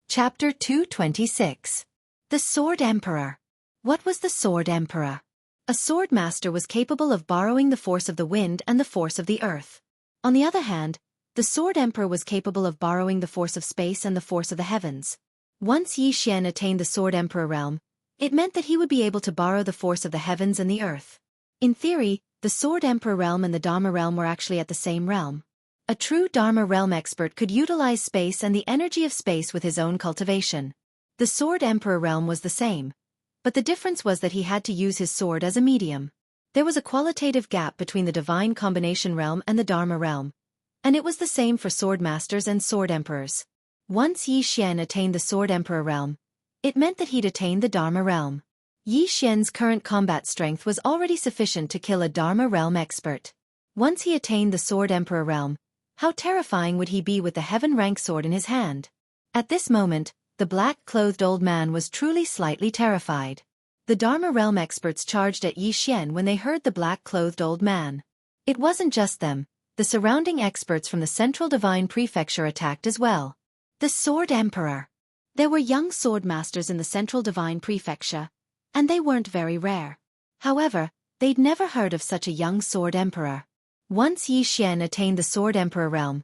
Chapter 226. The Sword Emperor. What was the Sword Emperor? A sword master was capable of borrowing the force of the wind and the force of the earth. On the other hand, the Sword Emperor was capable of borrowing the force of space and the force of the heavens. Once Yi Xian attained the Sword Emperor realm, it meant that he would be able to borrow the force of the heavens and the earth. In theory, the Sword Emperor realm and the Dharma realm were actually at the same realm. A true Dharma realm expert could utilize space and the energy of space with his own cultivation. The Sword Emperor realm was the same, but the difference was that he had to use his sword as a medium. There was a qualitative gap between the Divine Combination realm and the Dharma realm, and it was the same for sword masters and sword emperors. Once Yi Xian attained the Sword Emperor realm, it meant that he'd attained the Dharma realm. Yi Xian's current combat strength was already sufficient to kill a Dharma realm expert. Once he attained the Sword Emperor realm, how terrifying would he be with the heaven rank sword in his hand? At this moment, the black-clothed old man was truly slightly terrified. The Dharma realm experts charged at Yi Xian when they heard the black-clothed old man. It wasn't just them. The surrounding experts from the Central Divine Prefecture attacked as well. The Sword Emperor. There were young sword masters in the Central Divine Prefecture, and they weren't very rare. However, they'd never heard of such a young Sword Emperor. Once Yi Xian attained the Sword Emperor realm,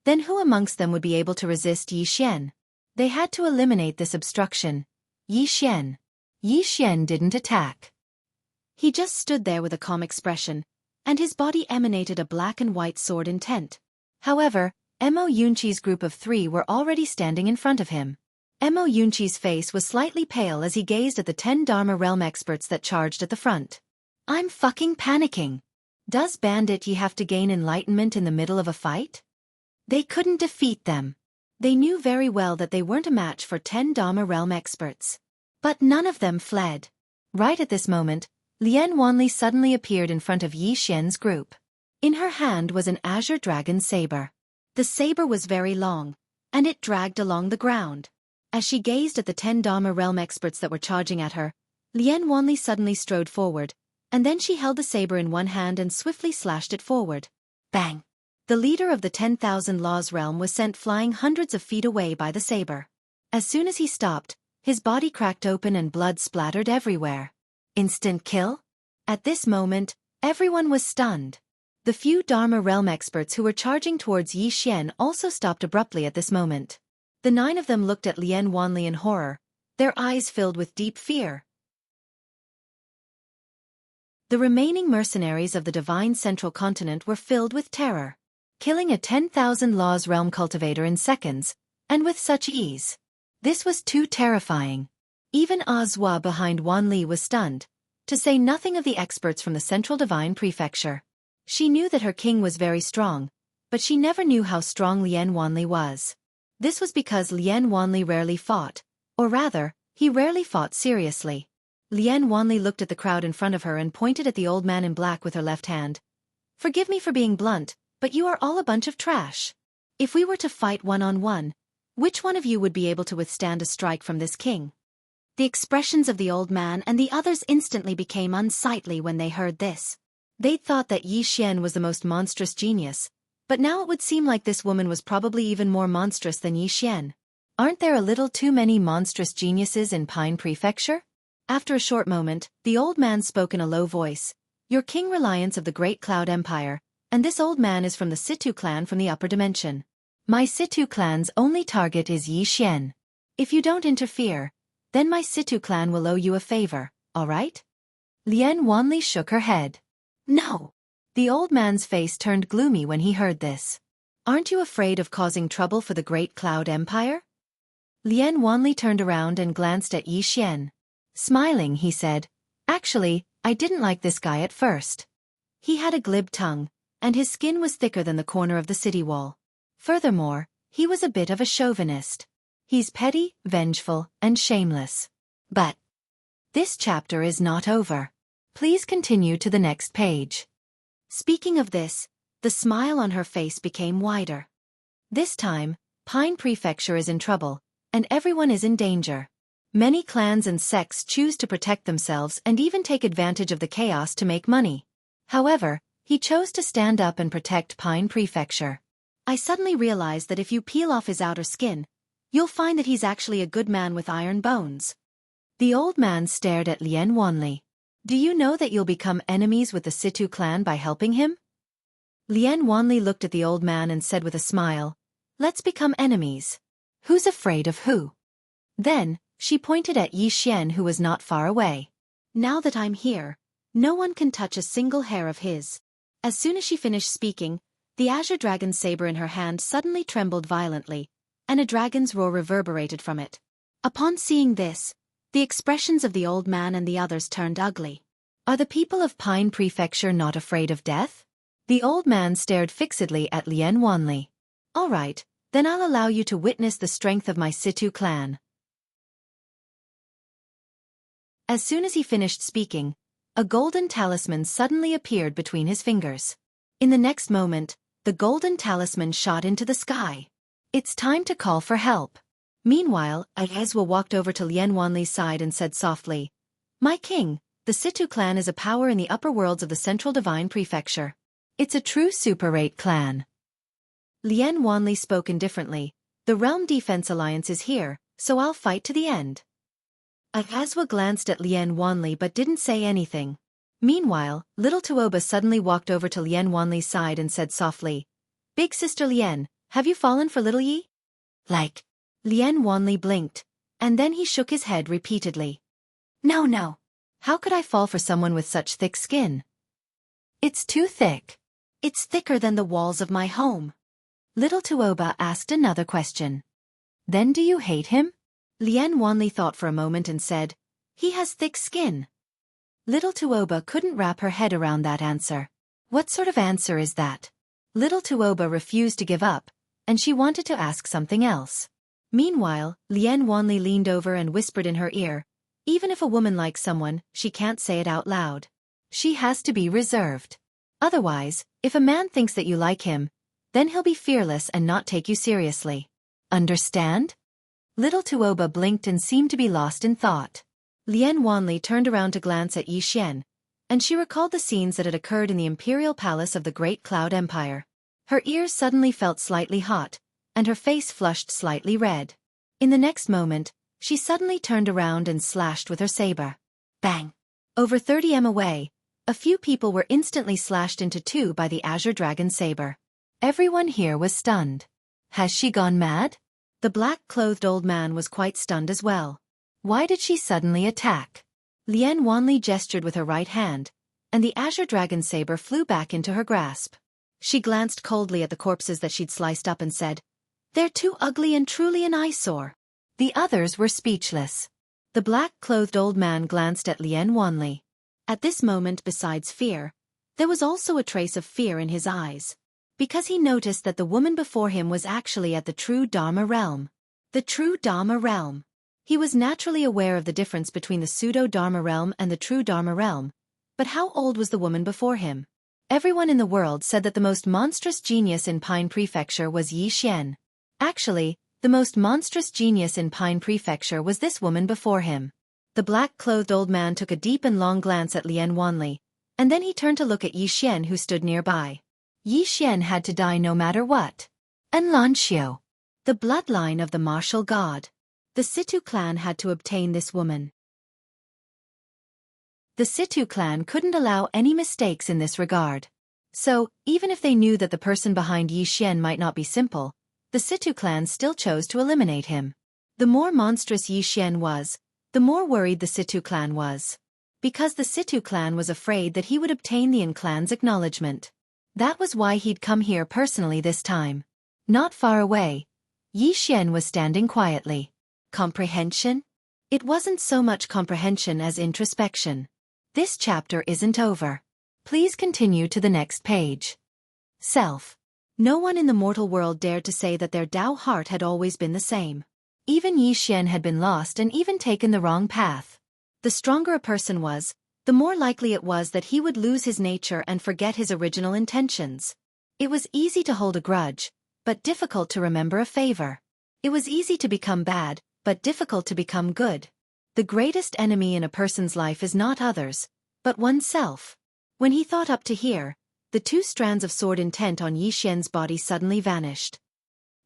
then who amongst them would be able to resist Yi Xian? They had to eliminate this obstruction. Yi Xian. Yi Xian didn't attack. He just stood there with a calm expression, and his body emanated a black and white sword intent. However, Mo Yunqi's group of three were already standing in front of him. Mo Yunqi's face was slightly pale as he gazed at the 10 Dharma realm experts that charged at the front. I'm fucking panicking. Does Bandit Yi have to gain enlightenment in the middle of a fight? They couldn't defeat them. They knew very well that they weren't a match for 10 Dharma realm experts. But none of them fled. Right at this moment, Lian Wanli suddenly appeared in front of Yi Xian's group. In her hand was an azure dragon saber. The saber was very long, and it dragged along the ground. As she gazed at the 10 Dharma realm experts that were charging at her, Lien Wanli suddenly strode forward, and then she held the saber in one hand and swiftly slashed it forward. Bang! The leader of the 10,000 Laws realm was sent flying hundreds of feet away by the saber. As soon as he stopped, his body cracked open and blood splattered everywhere. Instant kill? At this moment, everyone was stunned. The few Dharma realm experts who were charging towards Yi Xian also stopped abruptly at this moment. The 9 of them looked at Lien Wanli in horror, their eyes filled with deep fear. The remaining mercenaries of the divine central continent were filled with terror. Killing a 10,000 Laws realm cultivator in seconds, and with such ease. This was too terrifying. Even Azhua behind Wanli was stunned, to say nothing of the experts from the Central Divine Prefecture. She knew that her king was very strong, but she never knew how strong Lien Wanli was. This was because Lien Wanli rarely fought, or rather, he rarely fought seriously. Lien Wanli looked at the crowd in front of her and pointed at the old man in black with her left hand. Forgive me for being blunt, but you are all a bunch of trash. If we were to fight one-on-one, which one of you would be able to withstand a strike from this king? The expressions of the old man and the others instantly became unsightly when they heard this. They'd thought that Yi Xian was the most monstrous genius, but now it would seem like this woman was probably even more monstrous than Yi Xian. Aren't there a little too many monstrous geniuses in Pine Prefecture? After a short moment, the old man spoke in a low voice. Your king reliance of the Great Cloud Empire, and this old man is from the Situ clan from the upper dimension. My Situ clan's only target is Yi Xian. If you don't interfere, then my Situ clan will owe you a favor, all right? Lien Wanli shook her head. No. The old man's face turned gloomy when he heard this. Aren't you afraid of causing trouble for the Great Cloud Empire? Lien Wanli turned around and glanced at Yi Xian. Smiling, he said, Actually, I didn't like this guy at first. He had a glib tongue, and his skin was thicker than the corner of the city wall. Furthermore, he was a bit of a chauvinist. He's petty, vengeful, and shameless. But this chapter is not over. Please continue to the next page. Speaking of this, the smile on her face became wider. This time, Pine Prefecture is in trouble, and everyone is in danger. Many clans and sects choose to protect themselves and even take advantage of the chaos to make money. However, he chose to stand up and protect Pine Prefecture. I suddenly realized that if you peel off his outer skin, you'll find that he's actually a good man with iron bones. The old man stared at Lien Wanli. Do you know that you'll become enemies with the Situ clan by helping him? Lien Wanli looked at the old man and said with a smile, Let's become enemies. Who's afraid of who? Then, she pointed at Yi Xian who was not far away. Now that I'm here, no one can touch a single hair of his. As soon as she finished speaking, the azure dragon's saber in her hand suddenly trembled violently, and a dragon's roar reverberated from it. Upon seeing this, the expressions of the old man and the others turned ugly. Are the people of Pine Prefecture not afraid of death? The old man stared fixedly at Lien Wanli. All right, then I'll allow you to witness the strength of my Situ clan. As soon as he finished speaking, a golden talisman suddenly appeared between his fingers. In the next moment, the golden talisman shot into the sky. It's time to call for help. Meanwhile, Azhua walked over to Lien Wanli's side and said softly, My king, the Situ clan is a power in the upper worlds of the Central Divine Prefecture. It's a true super-8 clan. Lien Wanli spoke indifferently, The Realm Defense Alliance is here, so I'll fight to the end. Azhua glanced at Lien Wanli but didn't say anything. Meanwhile, little Tuoba suddenly walked over to Lien Wanli's side and said softly, Big sister Lien, have you fallen for little Yi? Like. Lien Wanli blinked, and then he shook his head repeatedly. No. How could I fall for someone with such thick skin? It's too thick. It's thicker than the walls of my home. Little Tuoba asked another question. Then do you hate him? Lien Wanli thought for a moment and said, He has thick skin. Little Tuoba couldn't wrap her head around that answer. What sort of answer is that? Little Tuoba refused to give up, and she wanted to ask something else. Meanwhile, Lien Wanli leaned over and whispered in her ear, Even if a woman likes someone, she can't say it out loud. She has to be reserved. Otherwise, if a man thinks that you like him, then he'll be fearless and not take you seriously. Understand? Little Tuoba blinked and seemed to be lost in thought. Lien Wanli turned around to glance at Yi Xian, and she recalled the scenes that had occurred in the imperial palace of the Great Cloud Empire. Her ears suddenly felt slightly hot, and her face flushed slightly red. In the next moment, she suddenly turned around and slashed with her saber. Bang! Over 30 m away, a few people were instantly slashed into two by the Azure Dragon saber. Everyone here was stunned. Has she gone mad? The black-clothed old man was quite stunned as well. Why did she suddenly attack? Lien Wanli gestured with her right hand, and the Azure Dragon saber flew back into her grasp. She glanced coldly at the corpses that she'd sliced up and said, "They're too ugly and truly an eyesore." The others were speechless. The black-clothed old man glanced at Lien Wanli. At this moment, besides fear, there was also a trace of fear in his eyes, because he noticed that the woman before him was actually at the true Dharma realm. The true Dharma realm. He was naturally aware of the difference between the pseudo-Dharma realm and the true Dharma realm, but how old was the woman before him? Everyone in the world said that the most monstrous genius in Pine Prefecture was Yi Xian. Actually, the most monstrous genius in Pine Prefecture was this woman before him. The black-clothed old man took a deep and long glance at Lien Wanli, and then he turned to look at Yi Xian, who stood nearby. Yi Xian had to die no matter what. And Lanxiu, the bloodline of the martial god. The Situ clan had to obtain this woman. The Situ clan couldn't allow any mistakes in this regard. So, even if they knew that the person behind Yi Xian might not be simple, the Situ clan still chose to eliminate him. The more monstrous Yi Xian was, the more worried the Situ clan was. Because the Situ clan was afraid that he would obtain the clan's acknowledgement. That was why he'd come here personally this time. Not far away, Yi Xian was standing quietly. Comprehension? It wasn't so much comprehension as introspection. This chapter isn't over. Please continue to the next page. Self. No one in the mortal world dared to say that their Tao heart had always been the same. Even Yi Xian had been lost and even taken the wrong path. The stronger a person was, the more likely it was that he would lose his nature and forget his original intentions. It was easy to hold a grudge, but difficult to remember a favor. It was easy to become bad, but difficult to become good. The greatest enemy in a person's life is not others, but oneself. When he thought up to here, the two strands of sword intent on Yi Xian's body suddenly vanished.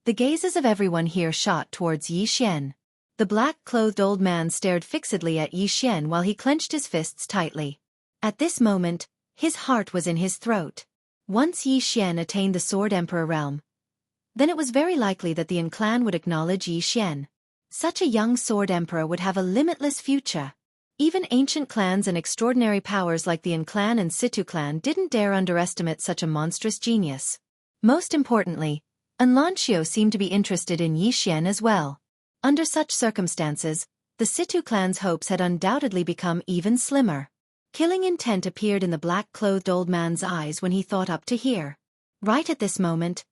The gazes of everyone here shot towards Yi Xian. The black-clothed old man stared fixedly at Yi Xian while he clenched his fists tightly. At this moment, his heart was in his throat. Once Yi Xian attained the Sword Emperor realm, then it was very likely that the clan would acknowledge Yi Xian. Such a young Sword Emperor would have a limitless future. Even ancient clans and extraordinary powers like the clan and Situ clan didn't dare underestimate such a monstrous genius. Most importantly, Lanxiu seemed to be interested in Yi Xian as well. Under such circumstances, the Situ clan's hopes had undoubtedly become even slimmer. Killing intent appeared in the black-clothed old man's eyes when he thought up to here. Right at this moment,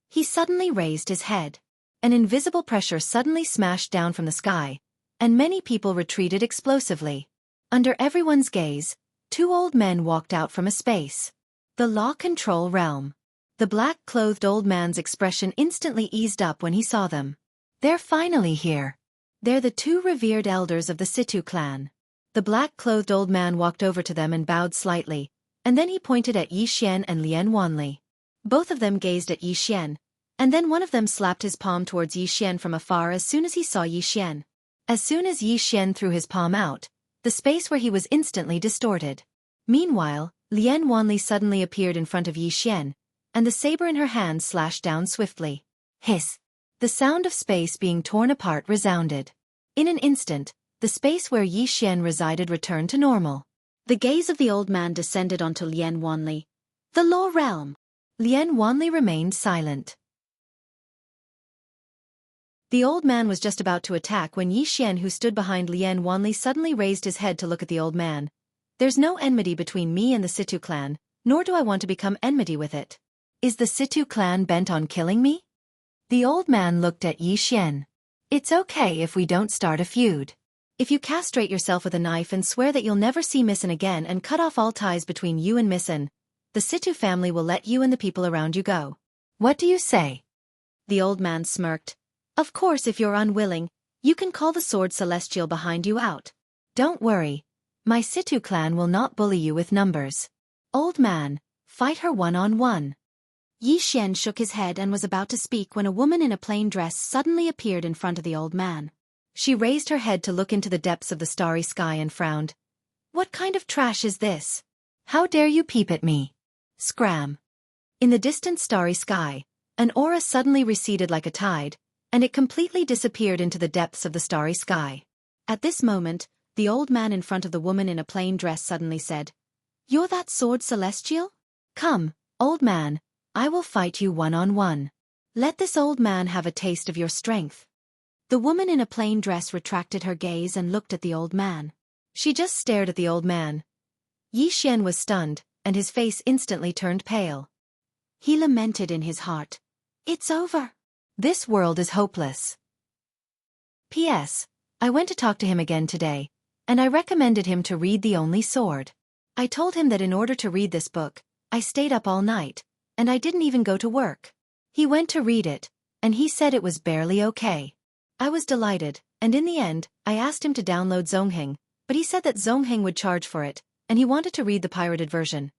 he suddenly raised his head. An invisible pressure suddenly smashed down from the sky, and many people retreated explosively. Under everyone's gaze, two old men walked out from a space. The Law Control Realm. The black-clothed old man's expression instantly eased up when he saw them. They're finally here. They're the two revered elders of the Situ clan. The black-clothed old man walked over to them and bowed slightly, and then he pointed at Yi Xian and Lien Wanli. Both of them gazed at Yi Xian, and then one of them slapped his palm towards Yi Xian from afar as soon as he saw Yi Xian. As soon as Yi Xian threw his palm out, the space where he was instantly distorted. Meanwhile, Lien Wanli suddenly appeared in front of Yi Xian, and the saber in her hand slashed down swiftly. Hiss! The sound of space being torn apart resounded. In an instant, the space where Yi Xian resided returned to normal. The gaze of the old man descended onto Lien Wanli. The Law Realm. Lien Wanli remained silent. The old man was just about to attack when Yi Xian, who stood behind Lien Wanli, suddenly raised his head to look at the old man. There's no enmity between me and the Situ clan, nor do I want to become enmity with it. Is the Situ clan bent on killing me? The old man looked at Yi Xian. It's okay if we don't start a feud. If you castrate yourself with a knife and swear that you'll never see Missin again and cut off all ties between you and Missin, the Situ family will let you and the people around you go. What do you say? The old man smirked. Of course, if you're unwilling, you can call the sword celestial behind you out. Don't worry. My Situ clan will not bully you with numbers. Old man, fight her one-on-one. Yi Xian shook his head and was about to speak when a woman in a plain dress suddenly appeared in front of the old man. She raised her head to look into the depths of the starry sky and frowned. What kind of trash is this? How dare you peep at me? Scram. In the distant starry sky, an aura suddenly receded like a tide, and it completely disappeared into the depths of the starry sky. At this moment, the old man in front of the woman in a plain dress suddenly said, "You're that sword celestial? Come, old man, I will fight you one-on-one. Let this old man have a taste of your strength." The woman in a plain dress retracted her gaze and looked at the old man. She just stared at the old man. Yi Xian was stunned, and his face instantly turned pale. He lamented in his heart. It's over. This world is hopeless. P.S. I went to talk to him again today, and I recommended him to read The Only Sword. I told him that in order to read this book, I stayed up all night, and I didn't even go to work. He went to read it, and he said it was barely okay. I was delighted, and in the end, I asked him to download Zongheng, but he said that Zongheng would charge for it, and he wanted to read the pirated version.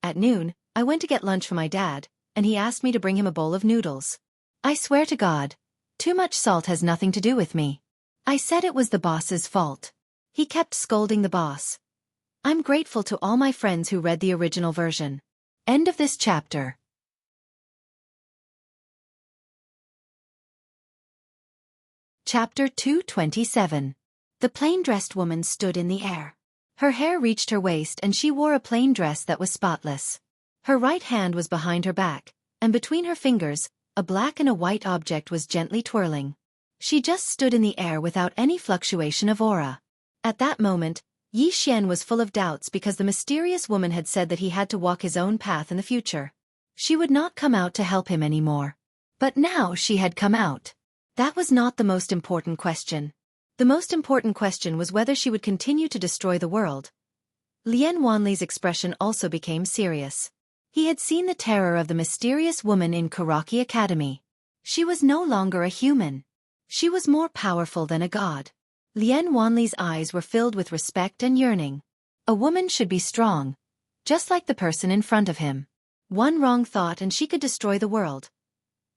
At noon, I went to get lunch for my dad, and he asked me to bring him a bowl of noodles. I swear to God, too much salt has nothing to do with me. I said it was the boss's fault. He kept scolding the boss. I'm grateful to all my friends who read the original version. End of this chapter. Chapter 227. The plain-dressed woman stood in the air. Her hair reached her waist and she wore a plain dress that was spotless. Her right hand was behind her back, and between her fingers, a black and a white object was gently twirling. She just stood in the air without any fluctuation of aura. At that moment, Yi Xian was full of doubts because the mysterious woman had said that he had to walk his own path in the future. She would not come out to help him anymore. But now she had come out. That was not the most important question. The most important question was whether she would continue to destroy the world. Lian Wanli's expression also became serious. He had seen the terror of the mysterious woman in Xueqi Academy. She was no longer a human. She was more powerful than a god. Lian Wanli's eyes were filled with respect and yearning. A woman should be strong, just like the person in front of him. One wrong thought and she could destroy the world.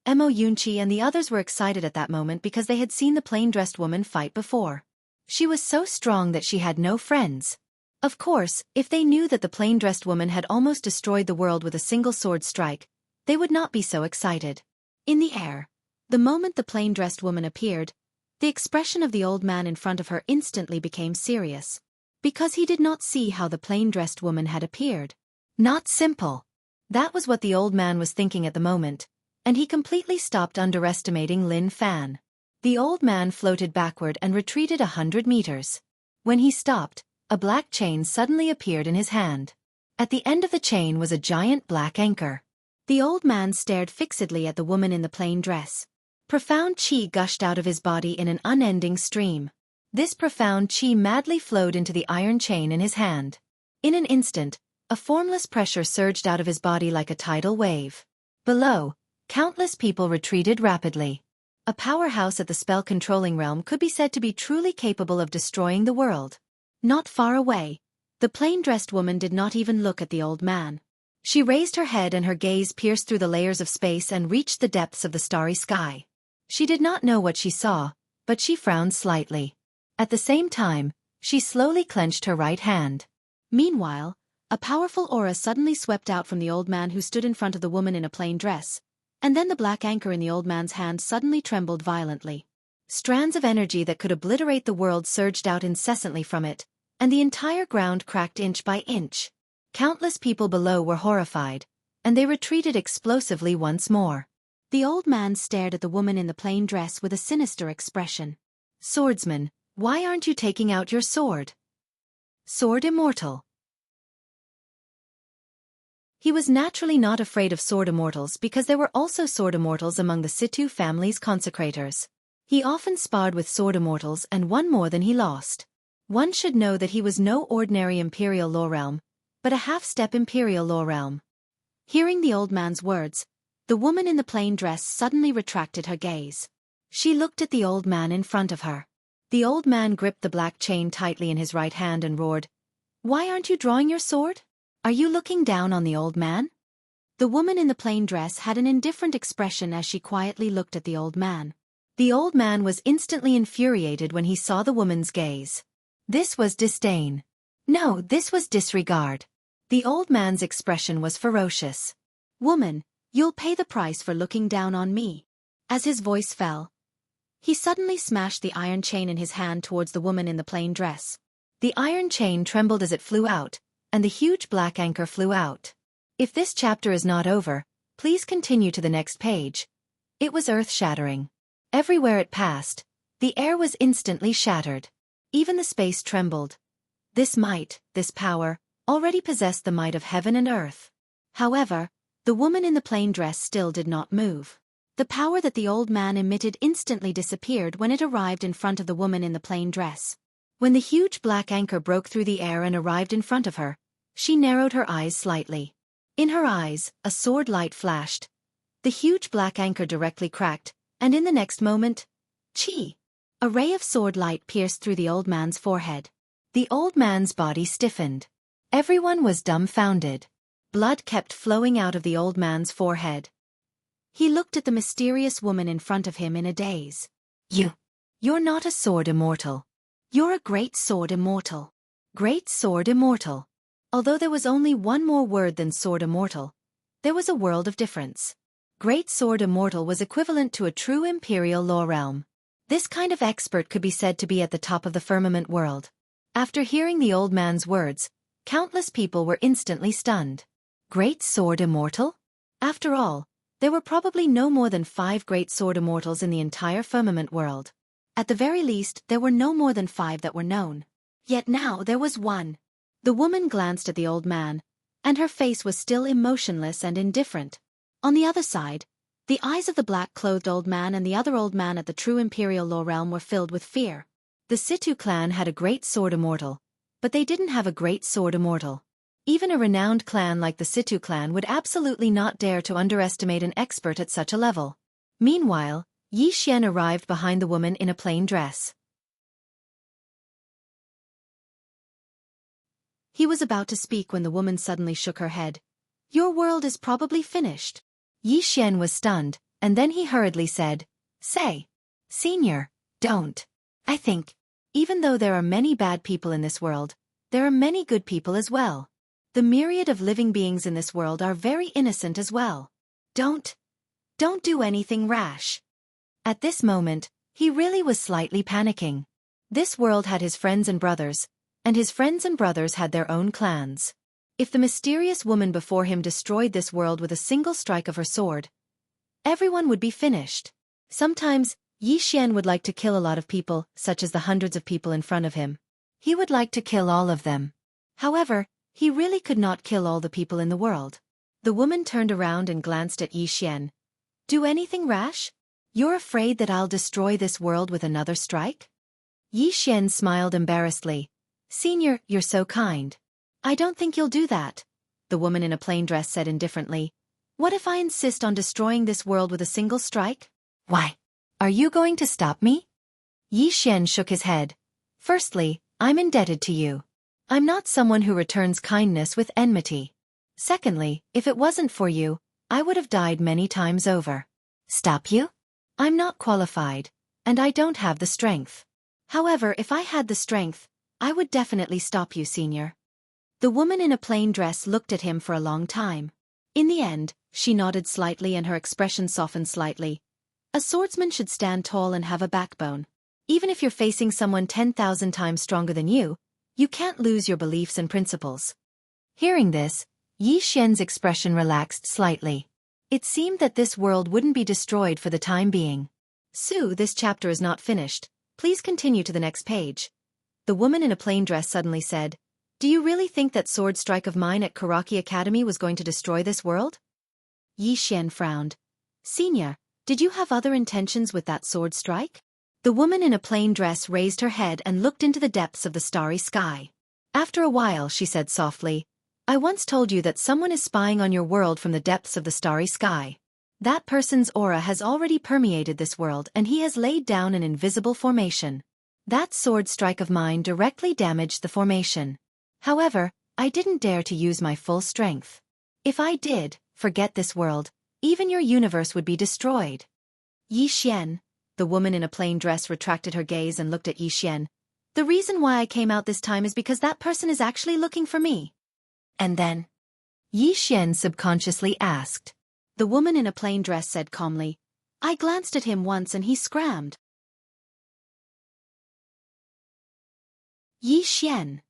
Mo Yunqi and the others were excited at that moment because they had seen the plain-dressed woman fight before. She was so strong that she had no friends. Of course, if they knew that the plain-dressed woman had almost destroyed the world with a single sword strike, they would not be so excited. In the air, the moment the plain-dressed woman appeared, the expression of the old man in front of her instantly became serious, because he did not see how the plain-dressed woman had appeared. Not simple. That was what the old man was thinking at the moment, and he completely stopped underestimating Lin Fan. The old man floated backward and retreated 100 meters. When he stopped, a black chain suddenly appeared in his hand. At the end of the chain was a giant black anchor. The old man stared fixedly at the woman in the plain dress. Profound qi gushed out of his body in an unending stream. This profound qi madly flowed into the iron chain in his hand. In an instant, a formless pressure surged out of his body like a tidal wave. Below, countless people retreated rapidly. A powerhouse at the spell-controlling realm could be said to be truly capable of destroying the world. Not far away, the plain-dressed woman did not even look at the old man. She raised her head and her gaze pierced through the layers of space and reached the depths of the starry sky. She did not know what she saw, but she frowned slightly. At the same time, she slowly clenched her right hand. Meanwhile, a powerful aura suddenly swept out from the old man who stood in front of the woman in a plain dress. And then the black anchor in the old man's hand suddenly trembled violently. Strands of energy that could obliterate the world surged out incessantly from it, and the entire ground cracked inch by inch. Countless people below were horrified, and they retreated explosively once more. The old man stared at the woman in the plain dress with a sinister expression. "Swordsman, why aren't you taking out your sword? Sword immortal." He was naturally not afraid of sword immortals because there were also sword immortals among the Situ family's consecrators. He often sparred with sword immortals and won more than he lost. One should know that he was no ordinary imperial law realm, but a half-step imperial law realm. Hearing the old man's words, the woman in the plain dress suddenly retracted her gaze. She looked at the old man in front of her. The old man gripped the black chain tightly in his right hand and roared, "Why aren't you drawing your sword? Are you looking down on the old man?" The woman in the plain dress had an indifferent expression as she quietly looked at the old man. The old man was instantly infuriated when he saw the woman's gaze. This was disdain. No, this was disregard. The old man's expression was ferocious. "Woman, you'll pay the price for looking down on me." As his voice fell, he suddenly smashed the iron chain in his hand towards the woman in the plain dress. The iron chain trembled as it flew out, and the huge black anchor flew out. If this chapter is not over, please continue to the next page. It was earth-shattering. Everywhere it passed, the air was instantly shattered. Even the space trembled. This might, this power, already possessed the might of heaven and earth. However, the woman in the plain dress still did not move. The power that the old man emitted instantly disappeared when it arrived in front of the woman in the plain dress. When the huge black anchor broke through the air and arrived in front of her, she narrowed her eyes slightly. In her eyes, a sword light flashed. The huge black anchor directly cracked, and in the next moment, chi! A ray of sword light pierced through the old man's forehead. The old man's body stiffened. Everyone was dumbfounded. Blood kept flowing out of the old man's forehead. He looked at the mysterious woman in front of him in a daze. You're not a sword immortal. You're a great sword immortal. Great sword immortal. Although there was only one more word than sword immortal, there was a world of difference. Great sword immortal was equivalent to a true imperial law realm. This kind of expert could be said to be at the top of the firmament world. After hearing the old man's words, countless people were instantly stunned. Great sword immortal? After all, there were probably no more than 5 great sword immortals in the entire firmament world. At the very least, there were no more than 5 that were known. Yet now there was one. The woman glanced at the old man, and her face was still emotionless and indifferent. On the other side, the eyes of the black-clothed old man and the other old man at the true imperial law realm were filled with fear. The Situ clan had a great sword immortal, but they didn't have a great sword immortal. Even a renowned clan like the Situ clan would absolutely not dare to underestimate an expert at such a level. Meanwhile, Yi Xian arrived behind the woman in a plain dress. He was about to speak when the woman suddenly shook her head. "Your world is probably finished." Yi Xian was stunned, and then he hurriedly said, "Say, Senior, don't. I think, even though there are many bad people in this world, there are many good people as well. The myriad of living beings in this world are very innocent as well. Don't do anything rash." At this moment, he really was slightly panicking. This world had his friends and brothers, and his friends and brothers had their own clans. If the mysterious woman before him destroyed this world with a single strike of her sword, everyone would be finished. Sometimes, Yi Xian would like to kill a lot of people, such as the hundreds of people in front of him. He would like to kill all of them. However, he really could not kill all the people in the world. The woman turned around and glanced at Yi Xian. "Do anything rash? You're afraid that I'll destroy this world with another strike?" Yi Xian smiled embarrassedly. "Senior, you're so kind. I don't think you'll do that," the woman in a plain dress said indifferently. "What if I insist on destroying this world with a single strike? Why? Are you going to stop me?" Yi Xian shook his head. "Firstly, I'm indebted to you. I'm not someone who returns kindness with enmity. Secondly, if it wasn't for you, I would have died many times over. Stop you? I'm not qualified, and I don't have the strength. However, if I had the strength, I would definitely stop you, Senior." The woman in a plain dress looked at him for a long time. In the end, she nodded slightly and her expression softened slightly. A swordsman should stand tall and have a backbone. Even if you're facing someone 10,000 times stronger than you can't lose your beliefs and principles. Hearing this, Yi Xian's expression relaxed slightly. It seemed that this world wouldn't be destroyed for the time being. "Sue, this chapter is not finished. Please continue to the next page." The woman in a plain dress suddenly said, "Do you really think that sword strike of mine at Karaki Academy was going to destroy this world?" Yi Xian frowned. "Senior, did you have other intentions with that sword strike?" The woman in a plain dress raised her head and looked into the depths of the starry sky. After a while she said softly, "I once told you that someone is spying on your world from the depths of the starry sky. That person's aura has already permeated this world and he has laid down an invisible formation. That sword strike of mine directly damaged the formation. However, I didn't dare to use my full strength. If I did, forget this world, even your universe would be destroyed. Yi Xian, the woman in a plain dress retracted her gaze and looked at Yi Xian. The reason why I came out this time is because that person is actually looking for me. And then? Yi Xian subconsciously asked. The woman in a plain dress said calmly, I glanced at him once and he scrammed. Yi Xian,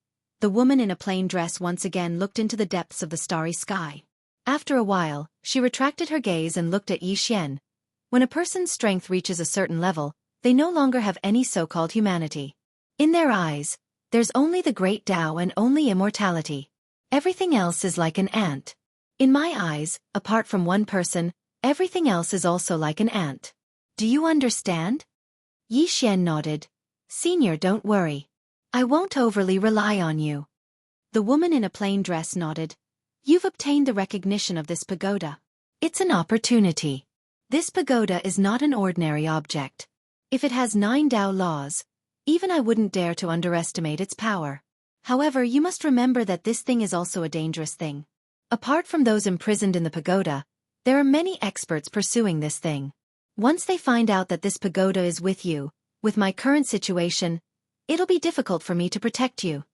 the woman in a plain dress once again looked into the depths of the starry sky. After a while, she retracted her gaze and looked at Yi Xian. When a person's strength reaches a certain level, they no longer have any so-called humanity. In their eyes, there's only the great Tao and only immortality. Everything else is like an ant. In my eyes, apart from one person, everything else is also like an ant. Do you understand? Yi Xian nodded. Senior, don't worry. I won't overly rely on you. The woman in a plain dress nodded. You've obtained the recognition of this pagoda. It's an opportunity. This pagoda is not an ordinary object. If it has 9 Tao laws, even I wouldn't dare to underestimate its power. However, you must remember that this thing is also a dangerous thing. Apart from those imprisoned in the pagoda, there are many experts pursuing this thing. Once they find out that this pagoda is with you, with my current situation, it'll be difficult for me to protect you.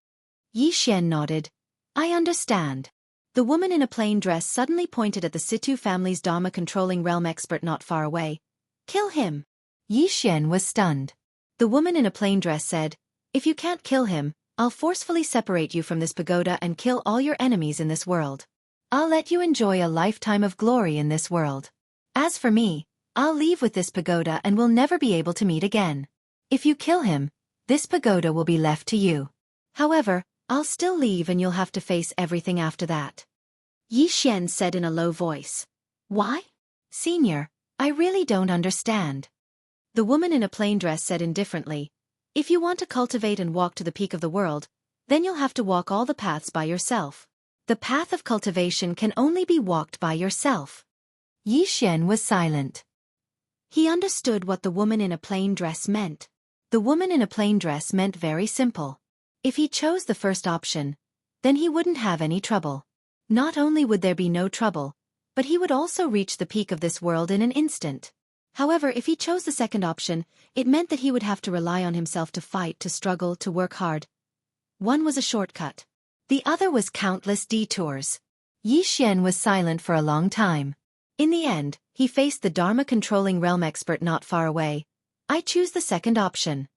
Yi Xian nodded. I understand. The woman in a plain dress suddenly pointed at the Situ family's Dharma-controlling realm expert not far away. Kill him. Yi Xian was stunned. The woman in a plain dress said, If you can't kill him, I'll forcefully separate you from this pagoda and kill all your enemies in this world. I'll let you enjoy a lifetime of glory in this world. As for me, I'll leave with this pagoda and we'll never be able to meet again. If you kill him, this pagoda will be left to you. However, I'll still leave and you'll have to face everything after that. Yi Xian said in a low voice. Why? Senior, I really don't understand. The woman in a plain dress said indifferently. If you want to cultivate and walk to the peak of the world, then you'll have to walk all the paths by yourself. The path of cultivation can only be walked by yourself. Yi Xian was silent. He understood what the woman in a plain dress meant. The woman in a plain dress meant very simple. If he chose the first option, then he wouldn't have any trouble. Not only would there be no trouble, but he would also reach the peak of this world in an instant. However, if he chose the second option, it meant that he would have to rely on himself to fight, to struggle, to work hard. One was a shortcut. The other was countless detours. Yi Xian was silent for a long time. In the end, he faced the Dharma-controlling realm expert not far away. I choose the second option.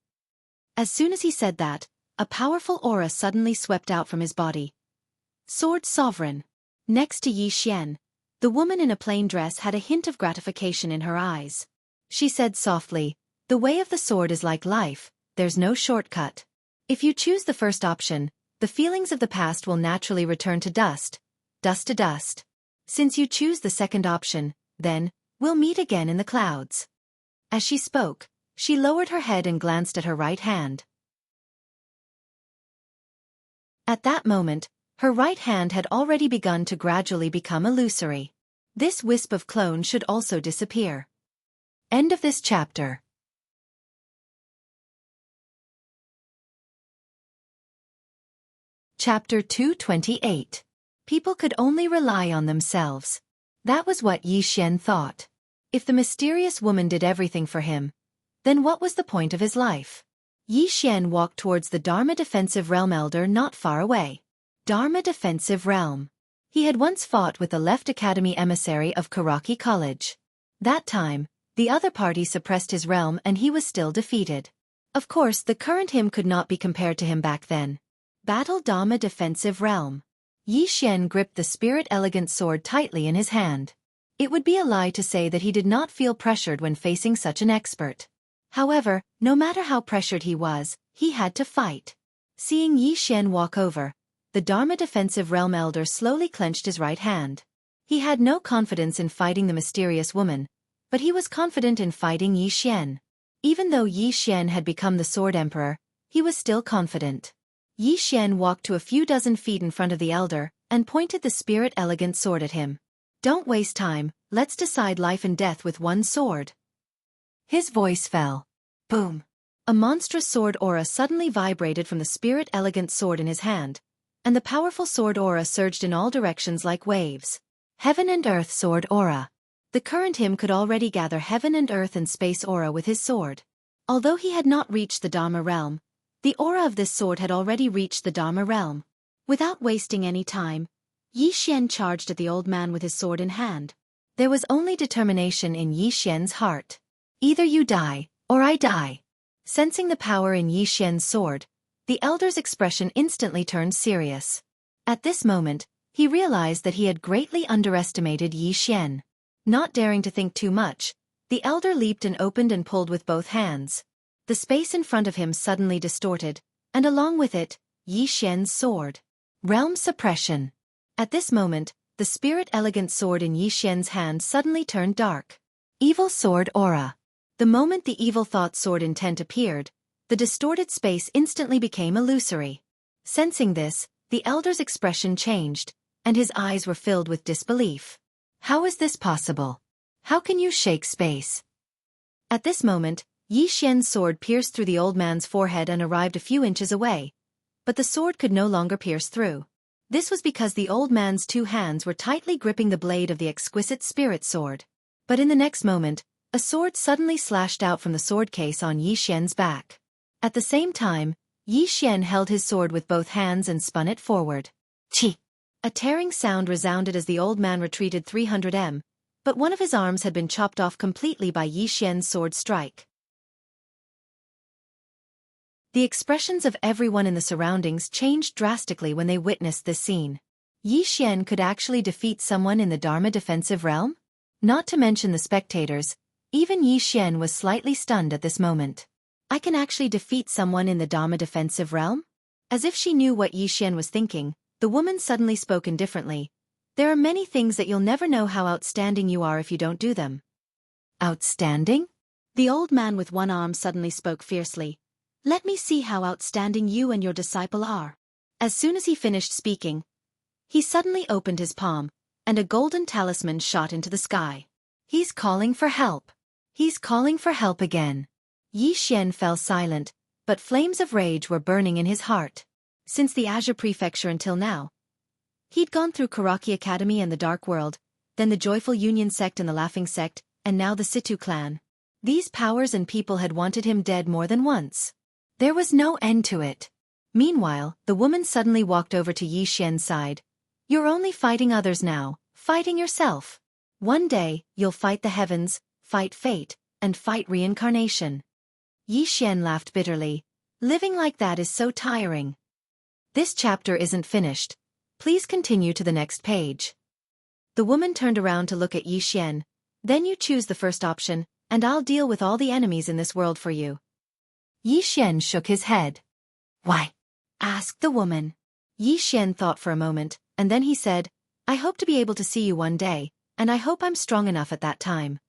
As soon as he said that, a powerful aura suddenly swept out from his body. Sword Sovereign. Next to Yi Xian, the woman in a plain dress had a hint of gratification in her eyes. She said softly, The way of the sword is like life, there's no shortcut. If you choose the first option, the feelings of the past will naturally return to dust, dust to dust. Since you choose the second option, then, we'll meet again in the clouds. As she spoke, she lowered her head and glanced at her right hand. At that moment, her right hand had already begun to gradually become illusory. This wisp of clone should also disappear. End of this chapter. Chapter 228. People could only rely on themselves. That was what Yi Xian thought. If the mysterious woman did everything for him, then what was the point of his life? Yi Xian walked towards the Dharma Defensive Realm elder not far away. Dharma Defensive Realm. He had once fought with the Left Academy emissary of Xueqi College. That time, the other party suppressed his realm and he was still defeated. Of course, the current him could not be compared to him back then. Battle Dharma Defensive Realm. Yi Xian gripped the spirit elegant sword tightly in his hand. It would be a lie to say that he did not feel pressured when facing such an expert. However, no matter how pressured he was, he had to fight. Seeing Yi Xian walk over, the Dharma Defensive Realm elder slowly clenched his right hand. He had no confidence in fighting the mysterious woman, but he was confident in fighting Yi Xian. Even though Yi Xian had become the Sword Emperor, he was still confident. Yi Xian walked to a few dozen feet in front of the elder, and pointed the spirit elegant sword at him. Don't waste time, let's decide life and death with one sword. His voice fell. Boom. A monstrous sword aura suddenly vibrated from the spirit elegant sword in his hand, and the powerful sword aura surged in all directions like waves. Heaven and Earth Sword Aura. The current him could already gather heaven and earth and space aura with his sword. Although he had not reached the Dharma realm, the aura of this sword had already reached the Dharma realm. Without wasting any time, Yi Xian charged at the old man with his sword in hand. There was only determination in Yi Xian's heart. Either you die, or I die. Sensing the power in Yi Xian's sword, the elder's expression instantly turned serious. At this moment, he realized that he had greatly underestimated Yi Xian. Not daring to think too much, the elder leaped and opened and pulled with both hands. The space in front of him suddenly distorted, and along with it, Yi Xian's sword. Realm Suppression. At this moment, the spirit elegant sword in Yi Xian's hand suddenly turned dark. Evil Sword Aura. The moment the evil thought sword intent appeared, the distorted space instantly became illusory. Sensing this, the elder's expression changed, and his eyes were filled with disbelief. How is this possible? How can you shake space? At this moment, Yi Xian's sword pierced through the old man's forehead and arrived a few inches away, but the sword could no longer pierce through. This was because the old man's two hands were tightly gripping the blade of the exquisite spirit sword. But in the next moment, a sword suddenly slashed out from the sword case on Yi Xian's back. At the same time, Yi Xian held his sword with both hands and spun it forward. Chi! A tearing sound resounded as the old man retreated 300 m, but one of his arms had been chopped off completely by Yi Xian's sword strike. The expressions of everyone in the surroundings changed drastically when they witnessed this scene. Yi Xian could actually defeat someone in the Dharma defensive realm? Not to mention the spectators, even Yi Xian was slightly stunned at this moment. I can actually defeat someone in the Dharma defensive realm? As if she knew what Yi Xian was thinking, the woman suddenly spoke indifferently. There are many things that you'll never know how outstanding you are if you don't do them. Outstanding? The old man with one arm suddenly spoke fiercely. Let me see how outstanding you and your disciple are. As soon as he finished speaking, he suddenly opened his palm, and a golden talisman shot into the sky. He's calling for help. He's calling for help again. Yi Xian fell silent, but flames of rage were burning in his heart. Since the Azure Prefecture until now, he'd gone through Karaki Academy and the Dark World, then the Joyful Union sect and the Laughing sect, and now the Situ clan. These powers and people had wanted him dead more than once. There was no end to it. Meanwhile, the woman suddenly walked over to Yi Xian's side. You're only fighting others now, fighting yourself. One day, you'll fight the heavens, fight fate, and fight reincarnation. Yi Xian laughed bitterly. Living like that is so tiring. This chapter isn't finished. Please continue to the next page. The woman turned around to look at Yi Xian. Then you choose the first option, and I'll deal with all the enemies in this world for you. Yi Xian shook his head. Why? Asked the woman. Yi Xian thought for a moment, and then he said, I hope to be able to see you one day, and I hope I'm strong enough at that time.